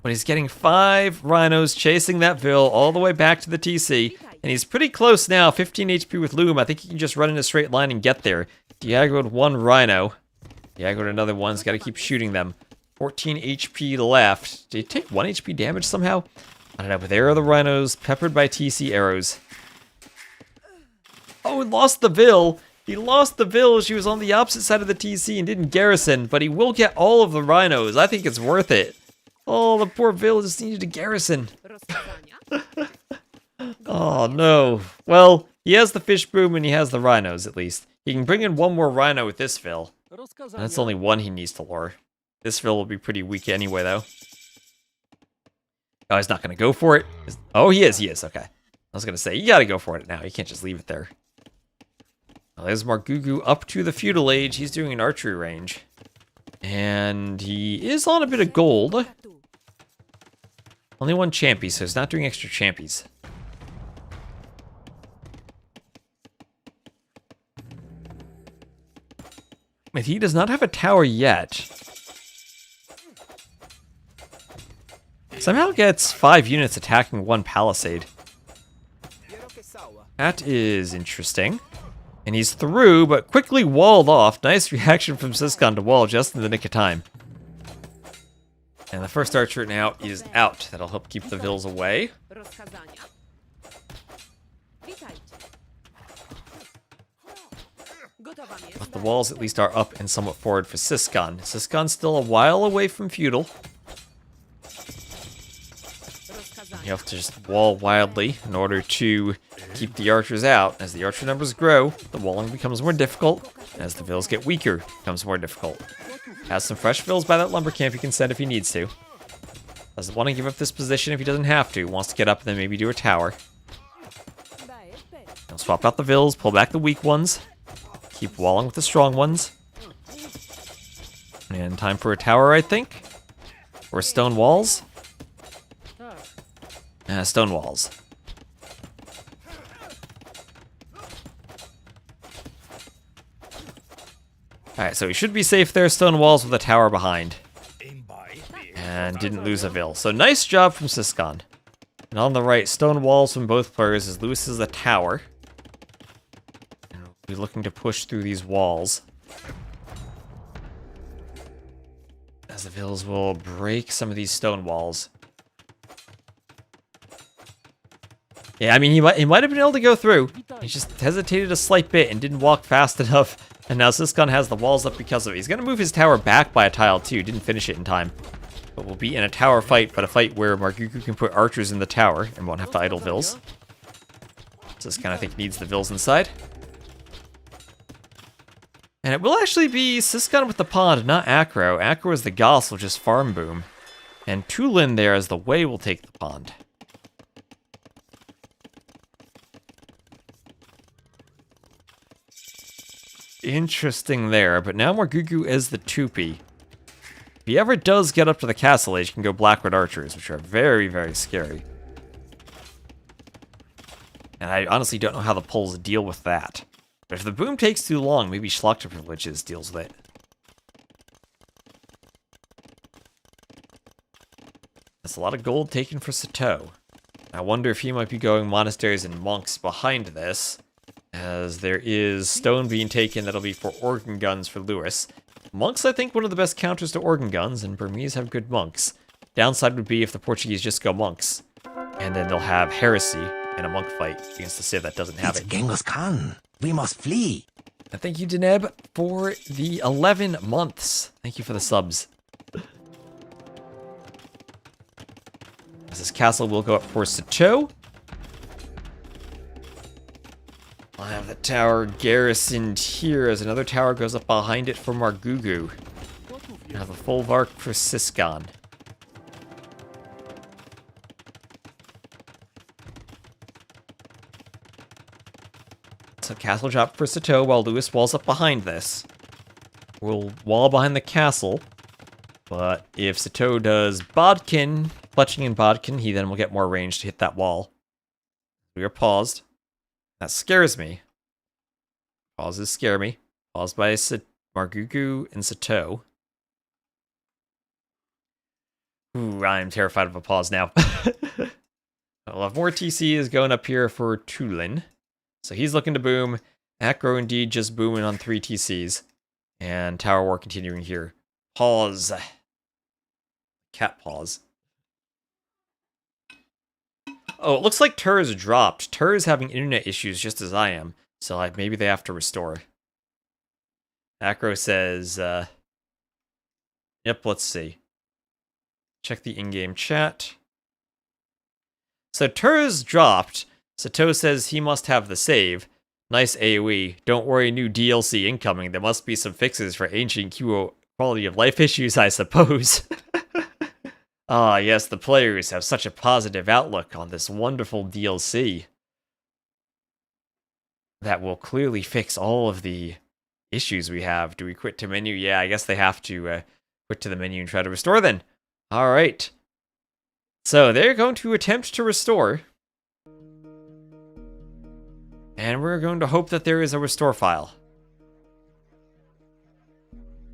But he's getting 5 rhinos chasing that Vil all the way back to the TC. And he's pretty close now. 15 HP with Loom. I think he can just run in a straight line and get there. Diagoed 1 rhino. Diagoed another one. He's got to keep shooting them. 14 HP left. Did he take 1 HP damage somehow? I don't know, but there are the rhinos peppered by TC arrows. Oh, he lost the Vil. He lost the Vil. She was on the opposite side of the TC and didn't garrison, but he will get all of the rhinos. I think it's worth it. Oh, the poor Vil just needed to garrison. Oh, no. Well, he has the fish boom and he has the rhinos, at least. He can bring in 1 more rhino with this Vil. That's only 1 he needs to lure. This Vil will be pretty weak anyway, though. Oh, he's not going to go for it. Oh, he is. Okay. I was going to say, you got to go for it now. You can't just leave it there. Well, there's Margugu up to the feudal age. He's doing an archery range. And he is on a bit of gold. Only 1 champy, so he's not doing extra champies. But he does not have a tower yet. Somehow gets 5 units attacking 1 palisade. That is interesting. And he's through, but quickly walled off. Nice reaction from Siscon to wall just in the nick of time. And the first archer now is out. That'll help keep the Vils away. But the walls at least are up and somewhat forward for Siscon. Siscon's still a while away from feudal. You have to just wall wildly in order to keep the archers out. As the archer numbers grow, the walling becomes more difficult. As the Vils get weaker, it becomes more difficult. Has some fresh Vils by that lumber camp he can send if he needs to. Doesn't want to give up this position if he doesn't have to. Wants to get up and then maybe do a tower. He'll swap out the Vils, pull back the weak ones. Keep walling with the strong ones. And time for a tower, I think. Or stone walls. Stone walls. Alright, so he should be safe there. Stone walls with a tower behind. And didn't lose a Vil. So nice job from Siscon. And on the right, stone walls from both players as Lewis is a tower. And we'll be looking to push through these walls. As the Vils will break some of these stone walls. Yeah, I mean, he might have been able to go through. He just hesitated a slight bit and didn't walk fast enough. And now Siscon has the walls up because of it. He's going to move his tower back by a tile, too. Didn't finish it in time. But we'll be in a tower fight, but a fight where Margugu can put archers in the tower and won't have to idle Vils. Siscon, I think, needs the Vils inside. And it will actually be Siscon with the pond, not Acro. Acro is the Goss, will just farm boom. And Tulin there as the Way will take the pond. Interesting there, but now Margugu is the Tupi. If he ever does get up to the castle age, he can go Blackwood Archers, which are very, very scary. And I honestly don't know how the Poles deal with that. But if the boom takes too long, maybe Schlachter Privileges deals with it. That's a lot of gold taken for Sitaux. I wonder if he might be going monasteries and monks behind this. As there is stone being taken that'll be for organ guns for Lewis. Monks, I think, one of the best counters to organ guns, and Burmese have good monks. Downside would be if the Portuguese just go monks. And then they'll have heresy in a monk fight against the Civ that doesn't have it. Genghis Khan. We must flee. And thank you, Deneb, for the 11 months. Thank you for the subs. This castle will go up for Sitaux. I'll have the tower garrisoned here as another tower goes up behind it for Margugu. I have a Folvark for Siscon. So castle drop for Sitaux while Lewis walls up behind this. We'll wall behind the castle, but if Sitaux does Bodkin, clutching in Bodkin, he then will get more range to hit that wall. We are paused. That scares me. Pauses scare me. Paused by Margugu and Sitaux. Ooh, I'm terrified of a pause now. I'll have more TCs going up here for Tulin. So he's looking to boom. Acro indeed just booming on 3 TCs. And tower war continuing here. Pause. Cat pause. Oh, it looks like Tur is dropped. Tur is having internet issues just as I am. So like maybe they have to restore. Acro says, yep, let's see. Check the in-game chat. So Tur is dropped. Sitaux says he must have the save. Nice AoE. Don't worry, new DLC incoming. There must be some fixes for ancient QO quality of life issues, I suppose. Ah, yes, the players have such a positive outlook on this wonderful DLC. That will clearly fix all of the issues we have. Do we quit to menu? Yeah, I guess they have to quit to the menu and try to restore then. Alright. So they're going to attempt to restore. And we're going to hope that there is a restore file.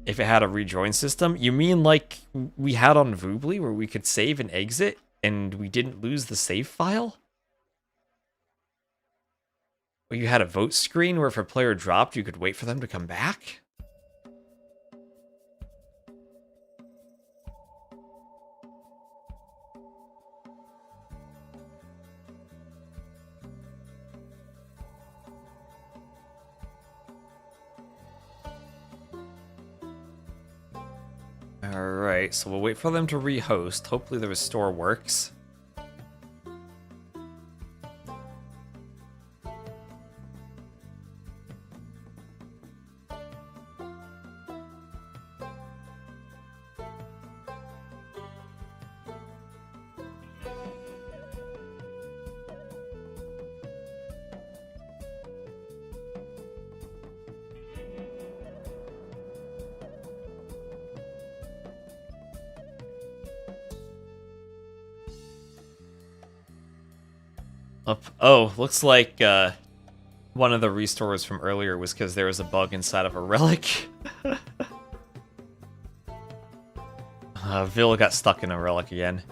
If it had a rejoin system, you mean like we had on Voobly where we could save and exit and we didn't lose the save file? Where you had a vote screen where if a player dropped, you could wait for them to come back? Alright, so we'll wait for them to rehost. Hopefully the restore works. Oh, looks like one of the restores from earlier was because there was a bug inside of a relic. Vil got stuck in a relic again.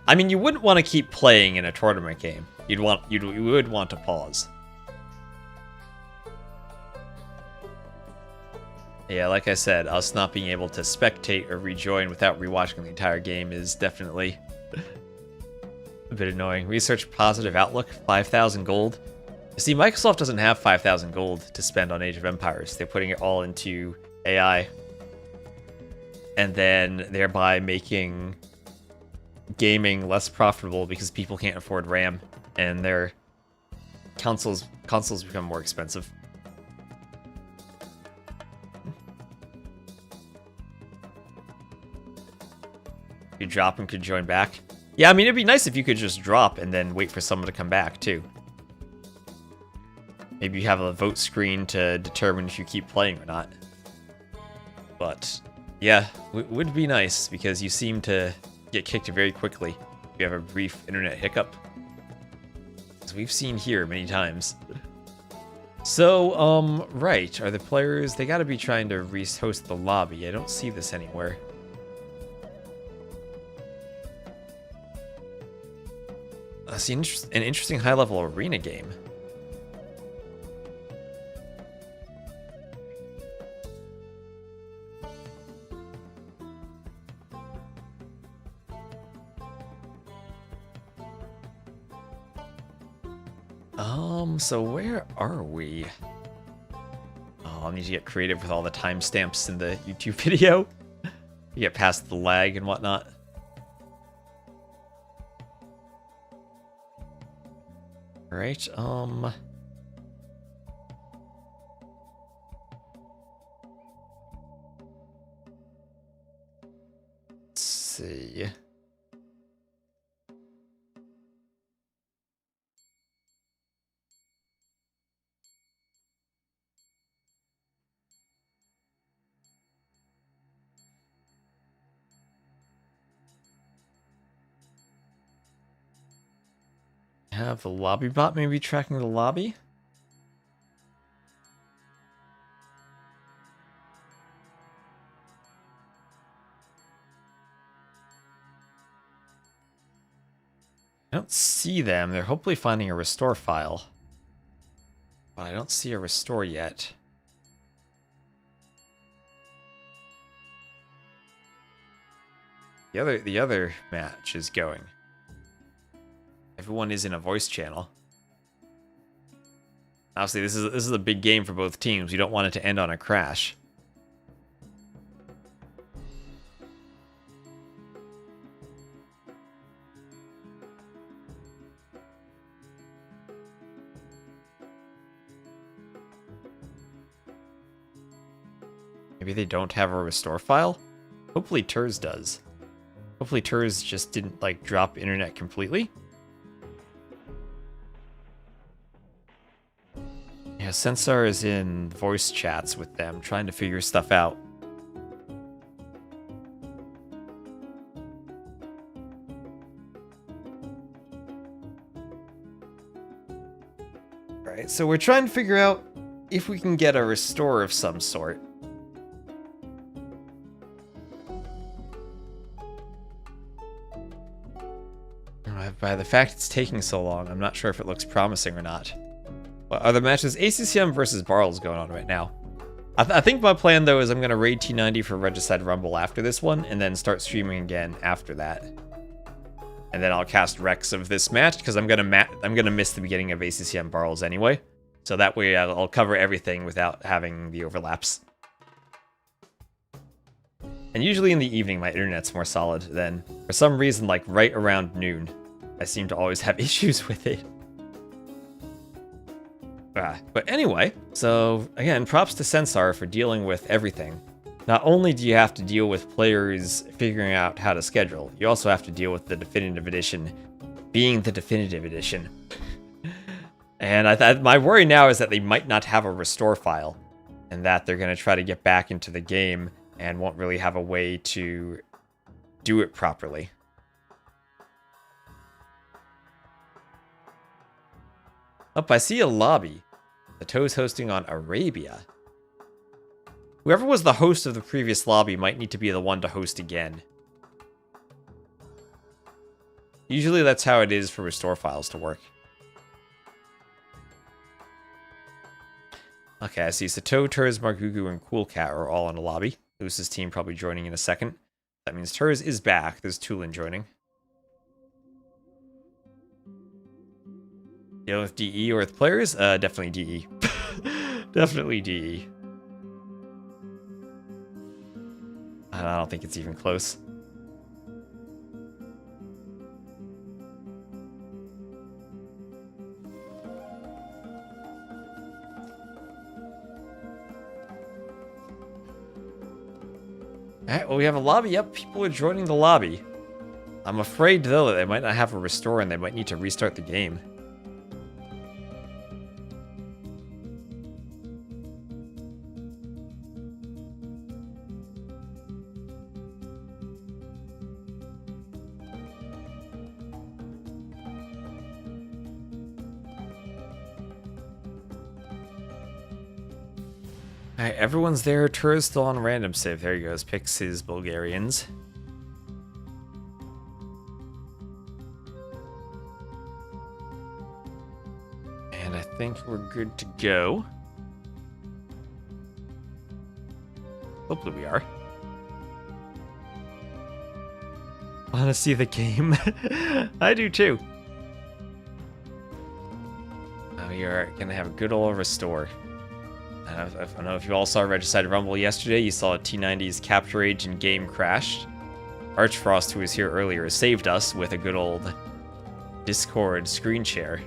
I mean, you wouldn't want to keep playing in a tournament game. You would want to pause. Yeah, like I said, us not being able to spectate or rejoin without rewatching the entire game is definitely a bit annoying. Research positive outlook, 5,000 gold. You see, Microsoft doesn't have 5,000 gold to spend on Age of Empires. They're putting it all into AI. And then thereby making gaming less profitable because people can't afford RAM and their consoles become more expensive. You drop and could join back. Yeah, I mean, it'd be nice if you could just drop and then wait for someone to come back, too. Maybe you have a vote screen to determine if you keep playing or not. But, yeah, it would be nice, because you seem to get kicked very quickly if you have a brief internet hiccup. As we've seen here many times. So, right, are the players... They gotta be trying to host the lobby. I don't see this anywhere. I see an interesting high-level arena game. So where are we? Oh, I need to get creative with all the timestamps in the YouTube video. You get past the lag and whatnot. Alright, let's see. Have the lobby bot maybe tracking the lobby? I don't see them. They're hopefully finding a restore file. But I don't see a restore yet. The other match is going. Everyone is in a voice channel. Obviously, this is a big game for both teams. You don't want it to end on a crash. Maybe they don't have a restore file? Hopefully Turs does. Hopefully Turs just didn't, like, drop internet completely. Yeah, Sensar is in voice chats with them, trying to figure stuff out. Alright, so we're trying to figure out if we can get a restore of some sort. By the fact it's taking so long, I'm not sure if it looks promising or not. What other matches? ACCM versus Barl's going on right now. I think my plan, though, is I'm going to raid T90 for Regicide Rumble after this one, and then start streaming again after that. And then I'll cast Rex of this match, because I'm gonna miss the beginning of ACCM Barl's anyway. So that way I'll cover everything without having the overlaps. And usually in the evening, my internet's more solid than, for some reason, like right around noon. I seem to always have issues with it. But anyway, so again, props to Sensar for dealing with everything. Not only do you have to deal with players figuring out how to schedule, you also have to deal with the Definitive Edition being the Definitive Edition. And my worry now is that they might not have a restore file, and that they're going to try to get back into the game and won't really have a way to do it properly. Up, I see a lobby. Sitaux hosting on Arabia. Whoever was the host of the previous lobby might need to be the one to host again. Usually that's how it is for restore files to work. Okay, I see Sitaux, Turs, Margugu, and Coolcat are all in a lobby. Luce's team probably joining in a second. That means Turs is back. There's Tulin joining. Dealing with DE or with players? Definitely DE. Definitely DE. I don't think it's even close. Alright, well, we have a lobby up. People are joining the lobby. I'm afraid, though, that they might not have a restore and they might need to restart the game. Alright, everyone's there. Tura's still on random save. There he goes. Picks his Bulgarians. And I think we're good to go. Hopefully we are. I want to see the game. I do too. We are going to have a good old restore. I don't know if you all saw Regicide Rumble yesterday. You saw a T90's capture age and game crashed. Archfrost, who was here earlier, saved us with a good old Discord screen share.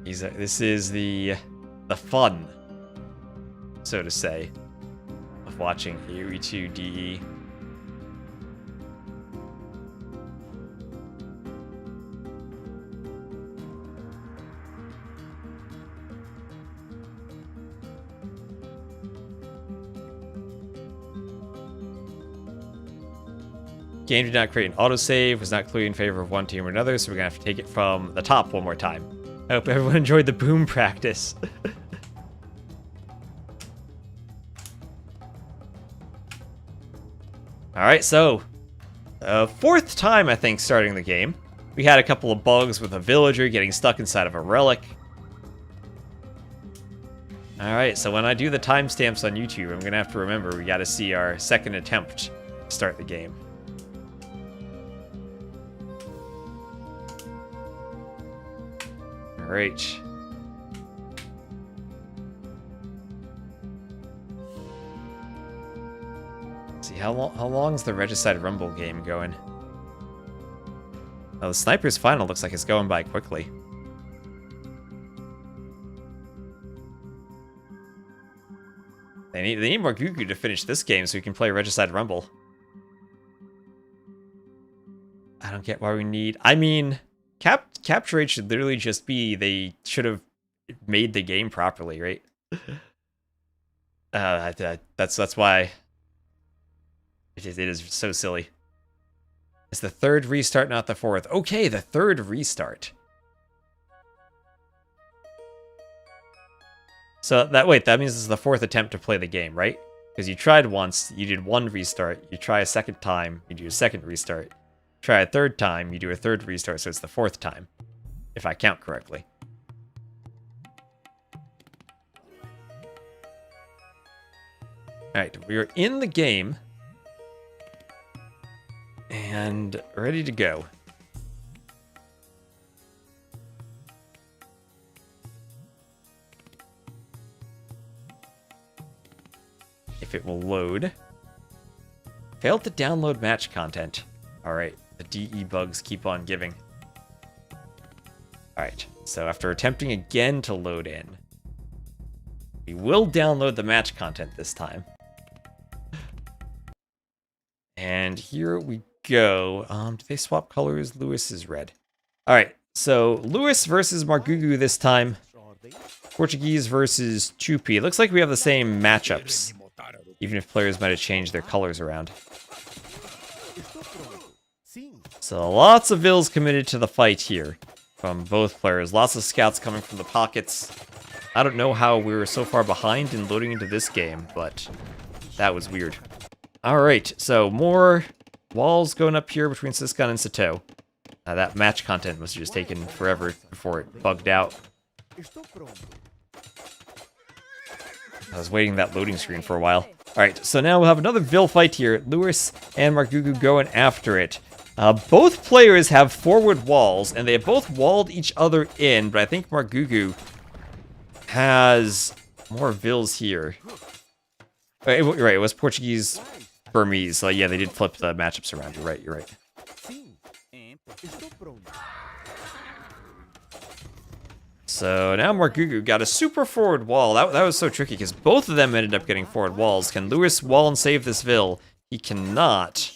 This is the fun, so to say, of watching AoE2 DE. Game did not create an autosave, was not clearly in favor of one team or another, so we're gonna have to take it from the top one more time. I hope everyone enjoyed the boom practice. Alright, so, fourth time, I think, starting the game. We had a couple of bugs with a villager getting stuck inside of a relic. Alright, so when I do the timestamps on YouTube, I'm gonna have to remember we gotta see our second attempt to start the game. Alright. See, how long's the Regicide Rumble game going? Oh, the Sniper's Final looks like it's going by quickly. They need more Gugu to finish this game so we can play Regicide Rumble. I don't get why we need... I mean... Capture rate should literally just be, they should have made the game properly, right? That's why it is so silly. It's the third restart, not the fourth. Okay, the third restart. So that means this is the fourth attempt to play the game, right? Because you tried once, you did one restart, you try a second time, you do a second restart. Try a third time, you do a third restart, so it's the fourth time, if I count correctly. Alright, we are in the game, and ready to go. If it will load. Failed to download match content. Alright. The DE bugs keep on giving. Alright, so after attempting again to load in, we will download the match content this time. And here we go. Do they swap colors? Lewis is red. Alright, so Lewis versus Margugu this time. Portuguese versus Chupi. It looks like we have the same matchups, even if players might have changed their colors around. So lots of vills committed to the fight here from both players. Lots of scouts coming from the pockets. I don't know how we were so far behind in loading into this game, but that was weird. Alright, so more walls going up here between Siscon and Sitaux. That match content must have just taken forever before it bugged out. I was waiting that loading screen for a while. Alright, so now we'll have another Vill fight here. Lewis and Margugu going after it. Both players have forward walls, and they have both walled each other in, but I think Margugu has more Vills here. Right, it was Portuguese Burmese, so yeah, they did flip the matchups around. You're right. So now Margugu got a super forward wall. That was so tricky, because both of them ended up getting forward walls. Can Lewis wall and save this Vill? He cannot.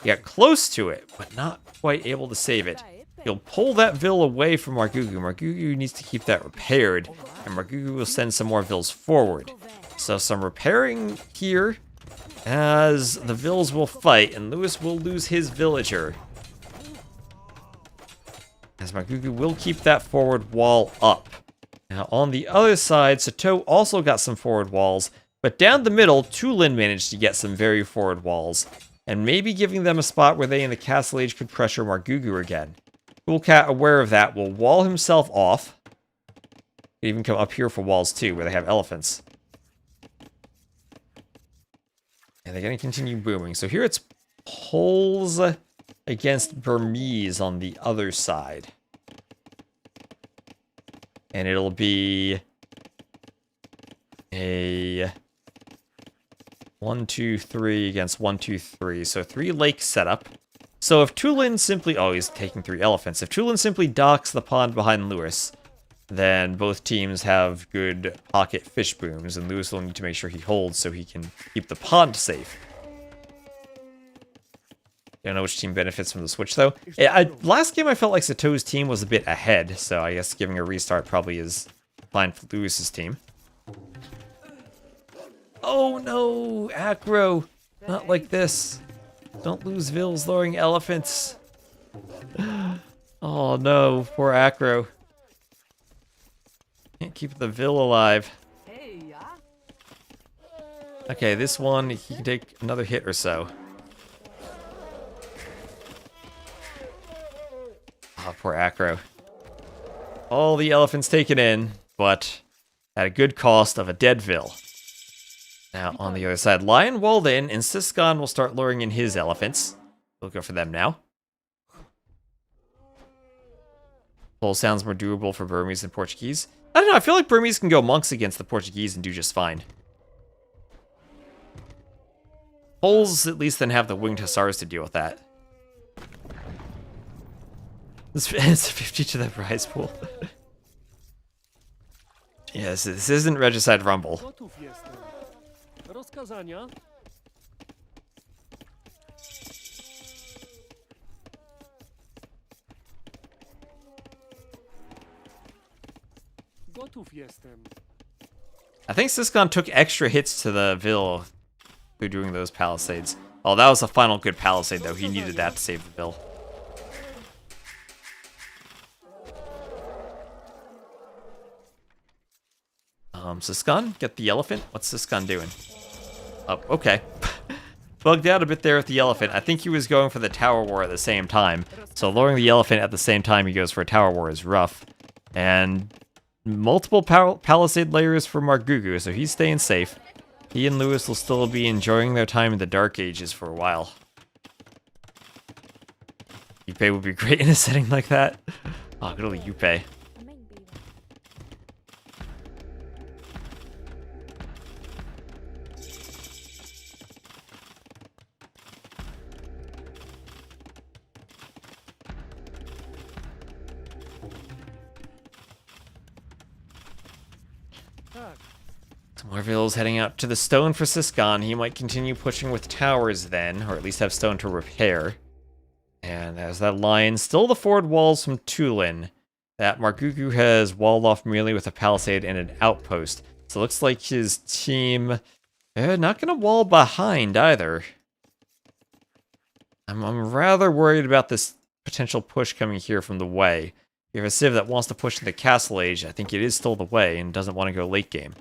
He got close to it, but not quite able to save it. He'll pull that Vill away from Margugu. Margugu needs to keep that repaired, and Margugu will send some more Vills forward. So some repairing here, as the Vills will fight, and Lewis will lose his villager. As Margugu will keep that forward wall up. Now on the other side, Sitaux also got some forward walls, but down the middle, Tulin managed to get some very forward walls, and maybe giving them a spot where they in the Castle Age could pressure Margugu again. Coolcat, aware of that, will wall himself off. Could even come up here for walls too, where they have elephants. And they're going to continue booming. So here it's Poles against Burmese on the other side. And it'll be a 1, 2, 3 against 1, 2, 3. So 3 lakes set up. So if Tulin simply... Oh, he's taking 3 elephants. If Tulin simply docks the pond behind Lewis, then both teams have good pocket fish booms, and Lewis will need to make sure he holds so he can keep the pond safe. Don't know which team benefits from the switch, though. Last game, I felt like Sitaux's team was a bit ahead, so I guess giving a restart probably is fine for Lewis's team. Oh no, Acro! Not like this. Don't lose Vils luring elephants. Oh no, poor Acro. Can't keep the Vil alive. Okay, this one, he can take another hit or so. Oh, poor Acro. All the elephants taken in, but at a good cost of a dead Vil. Now, on the other side, Lion walled in, and Siscon will start luring in his elephants. We'll go for them now. Pole sounds more doable for Burmese than Portuguese. I don't know, I feel like Burmese can go monks against the Portuguese and do just fine. Poles at least then have the winged hussars to deal with that. It's 50 to the prize pool. Yes, this isn't Regicide Rumble. Rozkazania? Gotów jestem. I think Siscon took extra hits to the Vil through doing those palisades. Oh, that was a final good palisade, though. He needed that to save the Vil. Siscon, get the elephant. What's Siscon doing? Oh, okay. Bugged out a bit there with the elephant. I think he was going for the tower war at the same time. So lowering the elephant at the same time he goes for a tower war is rough. And multiple palisade layers for Margugu, so he's staying safe. He and Lewis will still be enjoying their time in the Dark Ages for a while. Yuppie would be great in a setting like that. Oh, good old Yuppie. Morville's heading out to the stone for Siscon. He might continue pushing with towers then, or at least have stone to repair. And there's that line. Still the forward walls from Tulin. That Margugu has walled off merely with a palisade and an outpost. So it looks like his team... not going to wall behind either. I'm rather worried about this potential push coming here from the way. If you have a civ that wants to push to the Castle Age, I think it is still the way and doesn't want to go late game.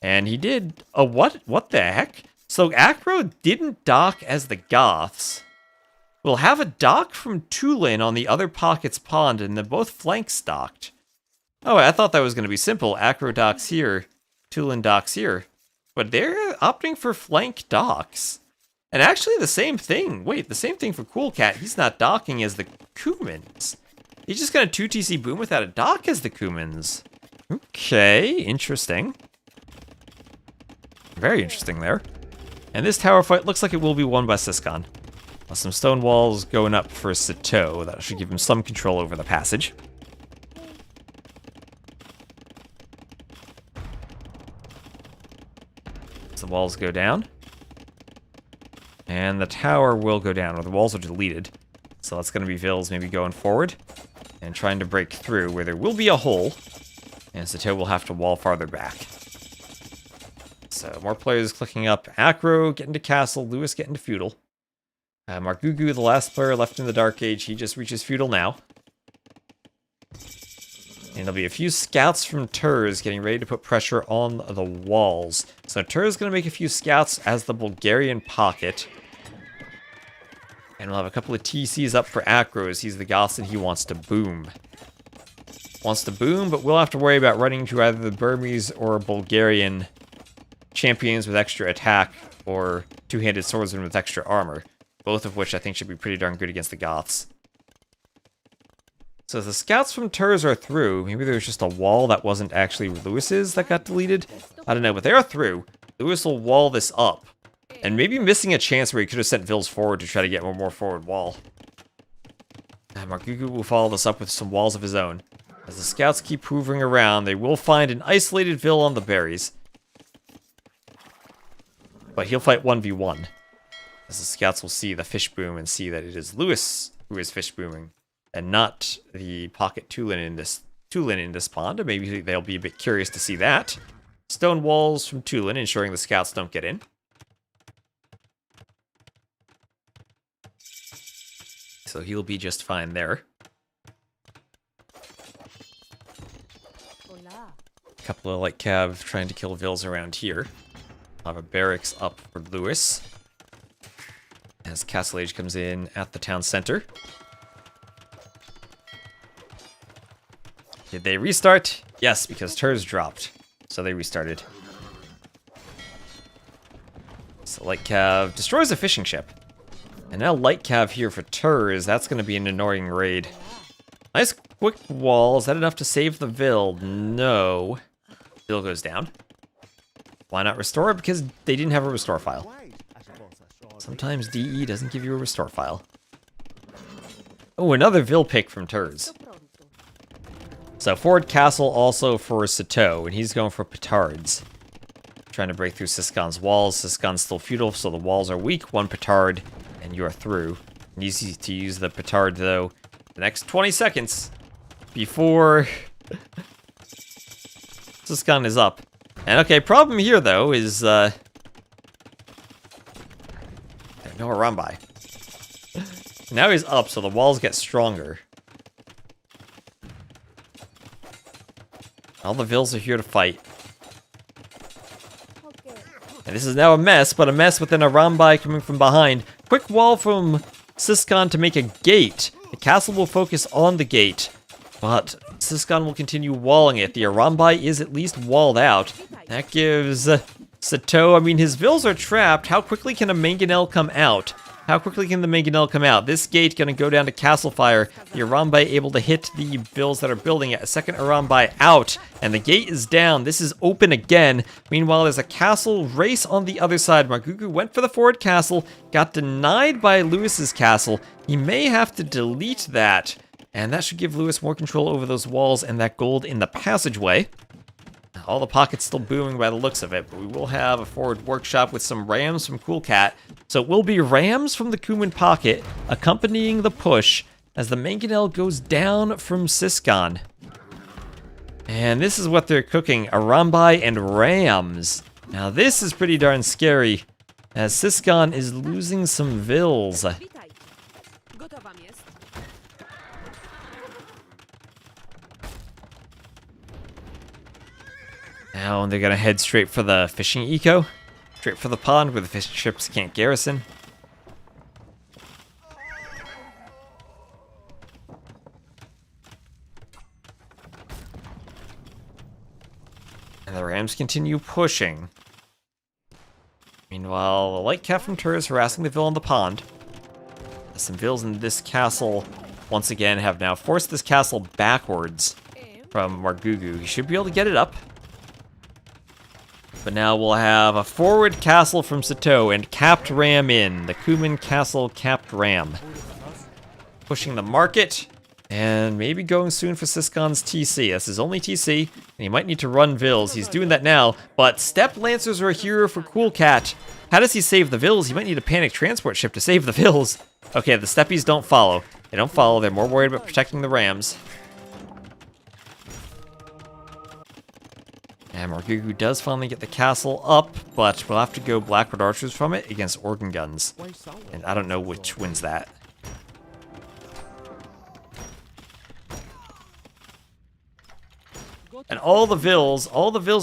And he did a what? What the heck? So Acro didn't dock as the Goths. We'll have a dock from Tulin on the other pocket's pond, and then both flanks docked. Oh, I thought that was going to be simple. Acro docks here, Tulin docks here. But they're opting for flank docks. And actually the same thing. Wait, the same thing for Cool Cat. He's not docking as the Cumans. He's just going to 2TC boom without a dock as the Cumans. Okay, interesting. Very interesting there. And this tower fight looks like it will be won by Siscon. Some stone walls going up for Sitaux. That should give him some control over the passage. So the walls go down. And the tower will go down, or the walls are deleted. So that's going to be Vils maybe going forward and trying to break through where there will be a hole. And Sitaux will have to wall farther back. So more players clicking up. Acro getting to Castle, Lewis getting to Feudal. Margugu, the last player left in the Dark Age, he just reaches Feudal now. And there'll be a few scouts from Turs getting ready to put pressure on the walls. So Turs is going to make a few scouts as the Bulgarian pocket. And we'll have a couple of TCs up for Acro as he's the Goths and he wants to boom. Wants to boom, but we'll have to worry about running to either the Burmese or Bulgarian champions with extra attack or two-handed swordsmen with extra armor. both of which I think should be pretty darn good against the Goths. So the scouts from Turs are through. Maybe there was just a wall that wasn't actually Lewis's that got deleted. I don't know, but they are through. Lewis will wall this up. And maybe missing a chance where he could have sent Vils forward to try to get one more forward wall. And Margugu will follow this up with some walls of his own. As the scouts keep hoovering around, they will find an isolated Vil on the berries. But he'll fight 1v1. As the scouts will see the fish boom and see that it is Lewis who is fish booming. And not the pocket Tulin in this pond. Or maybe they'll be a bit curious to see that. Stone walls from Tulin, ensuring the scouts don't get in. So he'll be just fine there. Hola. A couple of light cav trying to kill Vils around here. I'll have a barracks up for Lewis. As Castle Age comes in at the town center. Did they restart? Yes, because Turs dropped. So they restarted. So Light Cav destroys a fishing ship. And now Light Cav here for Turs. That's going to be an annoying raid. Nice quick wall. Is that enough to save the Vil? No. Vil goes down. Why not restore it? Because they didn't have a restore file. Sometimes DE doesn't give you a restore file. Oh, another Vil pick from Turs. So forward castle also for Sitaux, and he's going for petards. Trying to break through Siskan's walls. Siskan's still feudal, so the walls are weak. One petard, and you're through. Easy to use the petard, though. The next 20 seconds before Siskan is up. And okay, problem here, though, is no Harambai. Now he's up, so the walls get stronger. All the Vils are here to fight. And this is now a mess, but a mess within a Rambai coming from behind. Quick wall from Siskan to make a gate. The castle will focus on the gate, but Siskan will continue walling it. The Arambai is at least walled out. That gives Sitaux, I mean, his Vils are trapped. How quickly can a Mangonel come out? How quickly can the Mangonel come out? This gate gonna go down to Castle Fire. The Arambai able to hit the Vils that are building it. A second Arambai out, and the gate is down. This is open again. Meanwhile, there's a castle race on the other side. Margugu went for the forward castle, got denied by Lewis's castle. He may have to delete that, and that should give Lewis more control over those walls and that gold in the passageway. All the pockets still booming by the looks of it, but we will have a forward workshop with some rams from Cool Cat. So it will be rams from the Kuman pocket accompanying the push as the Mangonel goes down from Siskan. And this is what they're cooking, Arambai and rams. Now this is pretty darn scary as Siskan is losing some Vils. Witaj. Gotowa jest. Now they're gonna head straight for the fishing eco. Straight for the pond where the fishing ships can't garrison. And the rams continue pushing. Meanwhile, the light cat from Tur is harassing the Vil in the pond. Some Vils in this castle, once again, have now forced this castle backwards from Margugu. He should be able to get it up. But now we'll have a forward castle from Sitaux and capped ram in. The Kuman Castle capped ram. Pushing the market. And maybe going soon for Siskan's TC. That's his only TC. And he might need to run Vils. He's doing that now. But Steppe Lancers are a hero for Cool Cat. How does he save the Vils? He might need a panic transport ship to save the Vils. Okay, the Steppies don't follow. They don't follow. They're more worried about protecting the rams. And Margugu does finally get the castle up, but we'll have to go Blackwood Archers from it against Organ Guns. And I don't know which wins that. And all the Vils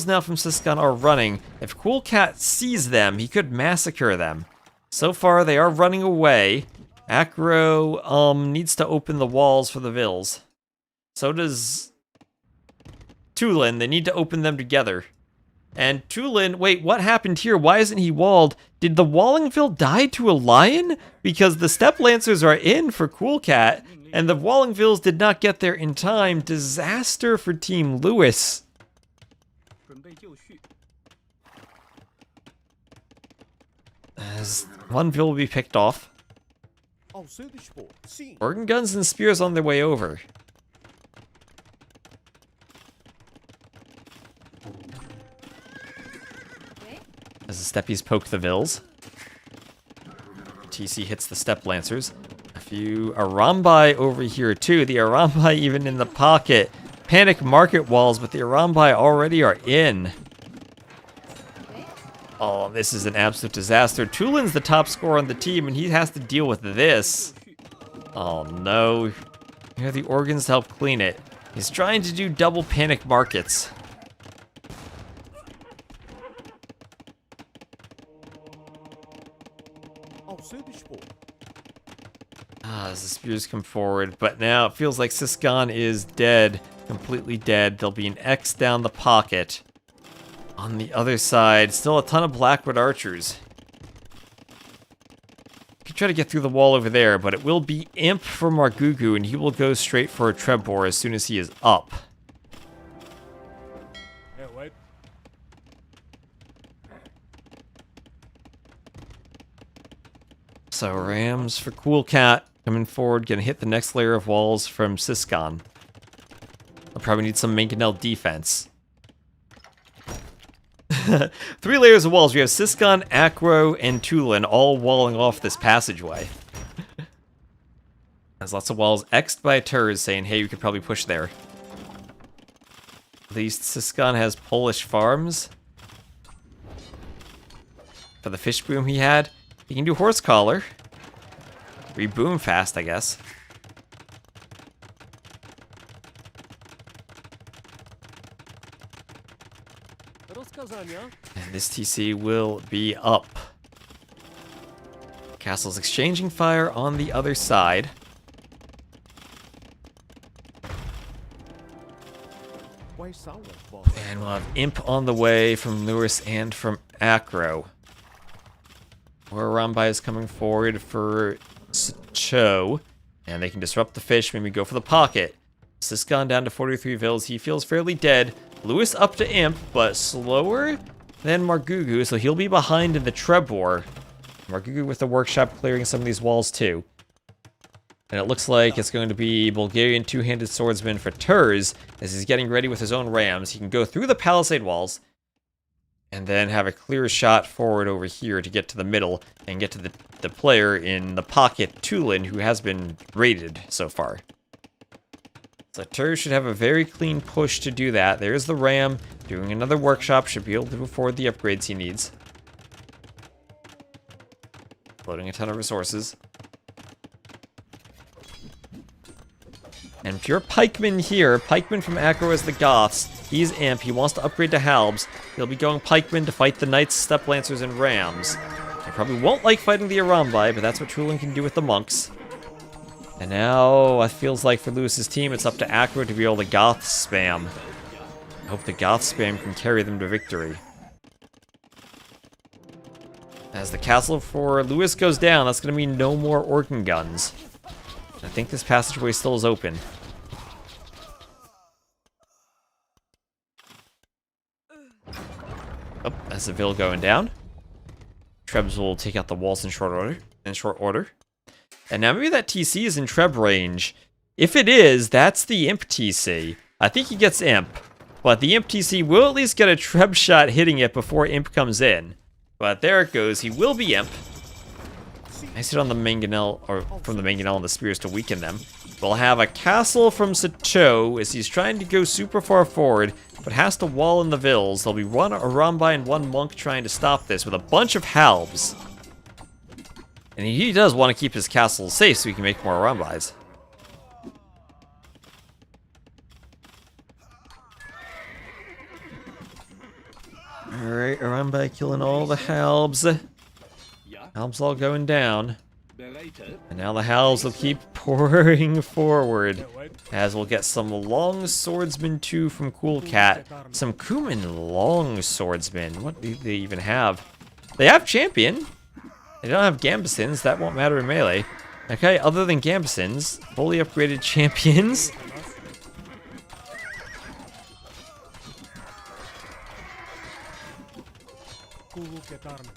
now from Siskan are running. If Cool Cat sees them, he could massacre them. So far, they are running away. Acro needs to open the walls for the Vils. So does Tulin. They need to open them together. And Tulin, wait, what happened here? Why isn't he walled? Did the Wallingville die to a lion? Because the Steppe Lancers are in for Cool Cat, and the Wallingvilles did not get there in time. Disaster for Team Lewis. As one Ville will be picked off. Organ guns and spears on their way over. As the Steppies poke the Vills. TC hits the Steppe Lancers. A few Arambai over here too. The Arambai even in the pocket. Panic market walls, but the Arambai already are in. Oh, this is an absolute disaster. Tulin's the top scorer on the team, and he has to deal with this. Oh no. Here are the organs to help clean it. He's trying to do double panic markets. As the spears come forward, but now it feels like Siskan is dead. Completely dead. There'll be an X down the pocket. On the other side, still a ton of Blackwood archers. You can try to get through the wall over there, but it will be Imp for Margugu, and he will go straight for a Trebor as soon as he is up. So Rams for Cool Cat coming forward, gonna hit the next layer of walls from Siskan. I'll probably need some Mangonel defense. 3 layers of walls. We have Siskan, Acro, and Tulin all walling off this passageway. There's lots of walls X'd by Turs saying, hey, you could probably push there. At least Siskan has Polish farms. For the fish boom he had. He can do horse collar. Reboom fast, I guess. And this TC will be up. Castle's exchanging fire on the other side. And we'll have Imp on the way from Lewis and from Acro. Or Rambai is coming forward for Sitaux. And they can disrupt the fish, maybe go for the pocket. Siskan down to 43 Vills. He feels fairly dead. Lewis up to Imp, but slower than Margugu, so he'll be behind in the Trebor. Margugu with the workshop clearing some of these walls too. And it looks like it's going to be Bulgarian two-handed swordsman for Turs, as he's getting ready with his own rams. He can go through the palisade walls, and then have a clear shot forward over here to get to the middle, and get to the player in the pocket, Tulin, who has been raided so far. So Turs should have a very clean push to do that. There's the ram, doing another workshop, should be able to afford the upgrades he needs. Loading a ton of resources. And pure Pikeman here. Pikeman from Acro as the Goths. He's Imp. He wants to upgrade to Halbs. He'll be going Pikeman to fight the Knights, Steppe Lancers, and Rams. He probably won't like fighting the Arambai, but that's what Tulin can do with the monks. And now, it feels like for Lewis's team, it's up to Acro to be able to Goth spam. I hope the Goth spam can carry them to victory. As the castle for Lewis goes down, that's going to mean no more organ guns. I think this passageway still is open. Oh, that's the Ville going down. Trebs will take out the walls in short order. And now maybe that TC is in Treb range. If it is, that's the Imp TC. I think he gets Imp. But the Imp TC will at least get a Treb shot hitting it before Imp comes in. But there it goes. He will be Imp. Nice hit on the Mangonel, or from the Mangonel and the spears to weaken them. We'll have a castle from Sitaux as he's trying to go super far forward, but has to wall in the Vills. There'll be one Arambai and one monk trying to stop this with a bunch of Halbs. And he does want to keep his castle safe so he can make more Arambais. Alright, Arambai killing all the Halbs. Halbs all going down. And now the Howls will keep pouring forward, as we'll get some Long Swordsman 2 from Cool Cat. Some Kuman Long Swordsman. What do they even have? They have Champion. They don't have Gambesons. That won't matter in melee. Okay, other than Gambesons, fully upgraded champions.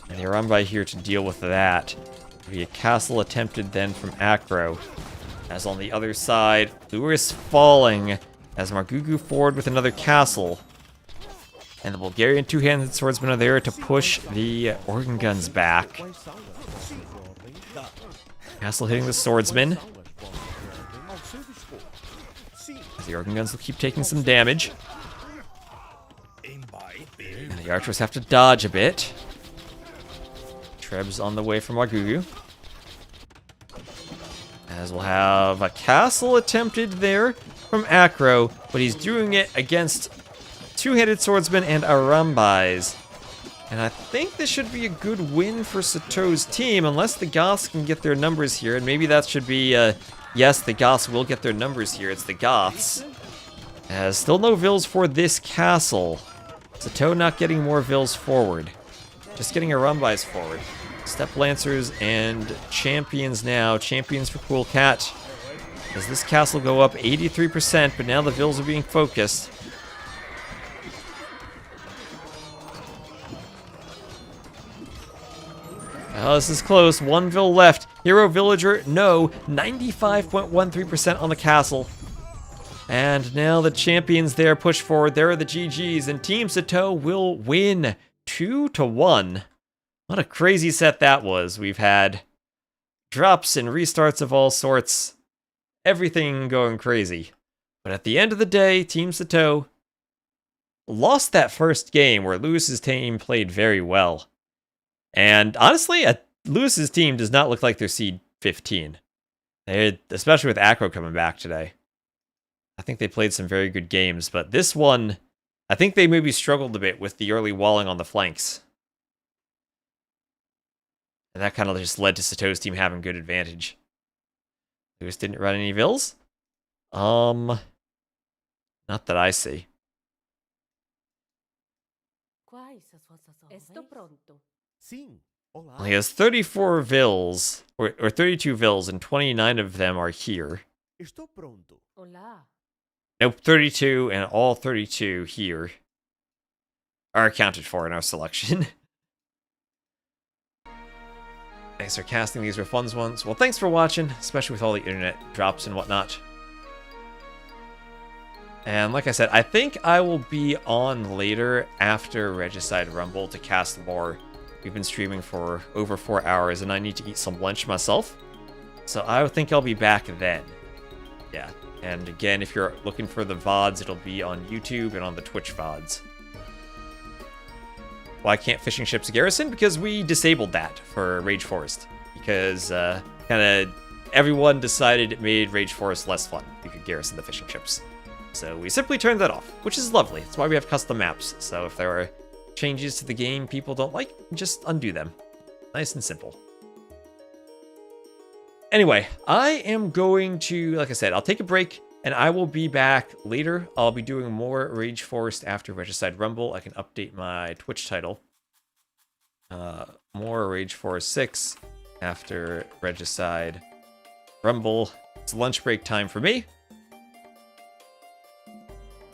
And they run by here to deal with that. There'll be a castle attempted then from Acro. As on the other side, Lewis falling as Margugu forward with another castle. And the Bulgarian two-handed swordsmen are there to push the organ guns back. Castle hitting the swordsman. The organ guns will keep taking some damage. And the archers have to dodge a bit. Treb's on the way from Margugu. As we'll have a castle attempted there from Acro, but he's doing it against two-handed swordsman and Arambais. And I think this should be a good win for Sitaux's team, unless the Goths can get their numbers here. And maybe that should be, yes, the Goths will get their numbers here. It's the Goths. Still no vills for this castle. Sitaux not getting more vills forward. Just getting Arambais forward. Step Lancers and Champions now. Champions for Cool Cat. Does this castle go up 83%, but now the vills are being focused. Oh, this is close. One vill left. Hero Villager, no. 95.13% on the castle. And now the champions there push forward. There are the GGs, and Team Sitaux will win 2-1. What a crazy set that was. We've had drops and restarts of all sorts. Everything going crazy. But at the end of the day, Team Sitaux lost that first game where Lewis's team played very well. And honestly, Lewis's team does not look like they're seed 15. Especially with Acro coming back today. I think they played some very good games, but this one, I think they maybe struggled a bit with the early walling on the flanks. And that kind of just led to Sitaux's team having good advantage. Lewis didn't run any vills? Not that I see. Well, he has 34 vills, or 32 vills, and 29 of them are here. Nope, 32, and all 32 here are accounted for in our selection. Thanks for casting these were fun ones. Well, thanks for watching, especially with all the internet drops and whatnot. And like I said, I think I will be on later after Regicide Rumble to cast more. We've been streaming for over 4 hours, and I need to eat some lunch myself. So I think I'll be back then. Yeah. And again, if you're looking for the VODs, it'll be on YouTube and on the Twitch VODs. Why can't fishing ships garrison? Because we disabled that for Rage Forest. Because kind of everyone decided it made Rage Forest less fun. You could garrison the fishing ships. So we simply turned that off, which is lovely. That's why we have custom maps. So if there are changes to the game people don't like, just undo them. Nice and simple. Anyway, I am going to, like I said, I'll take a break, and I will be back later. I'll be doing more Rage Forest after Regicide Rumble. I can update my Twitch title. More Rage Forest 6 after Regicide Rumble. It's lunch break time for me.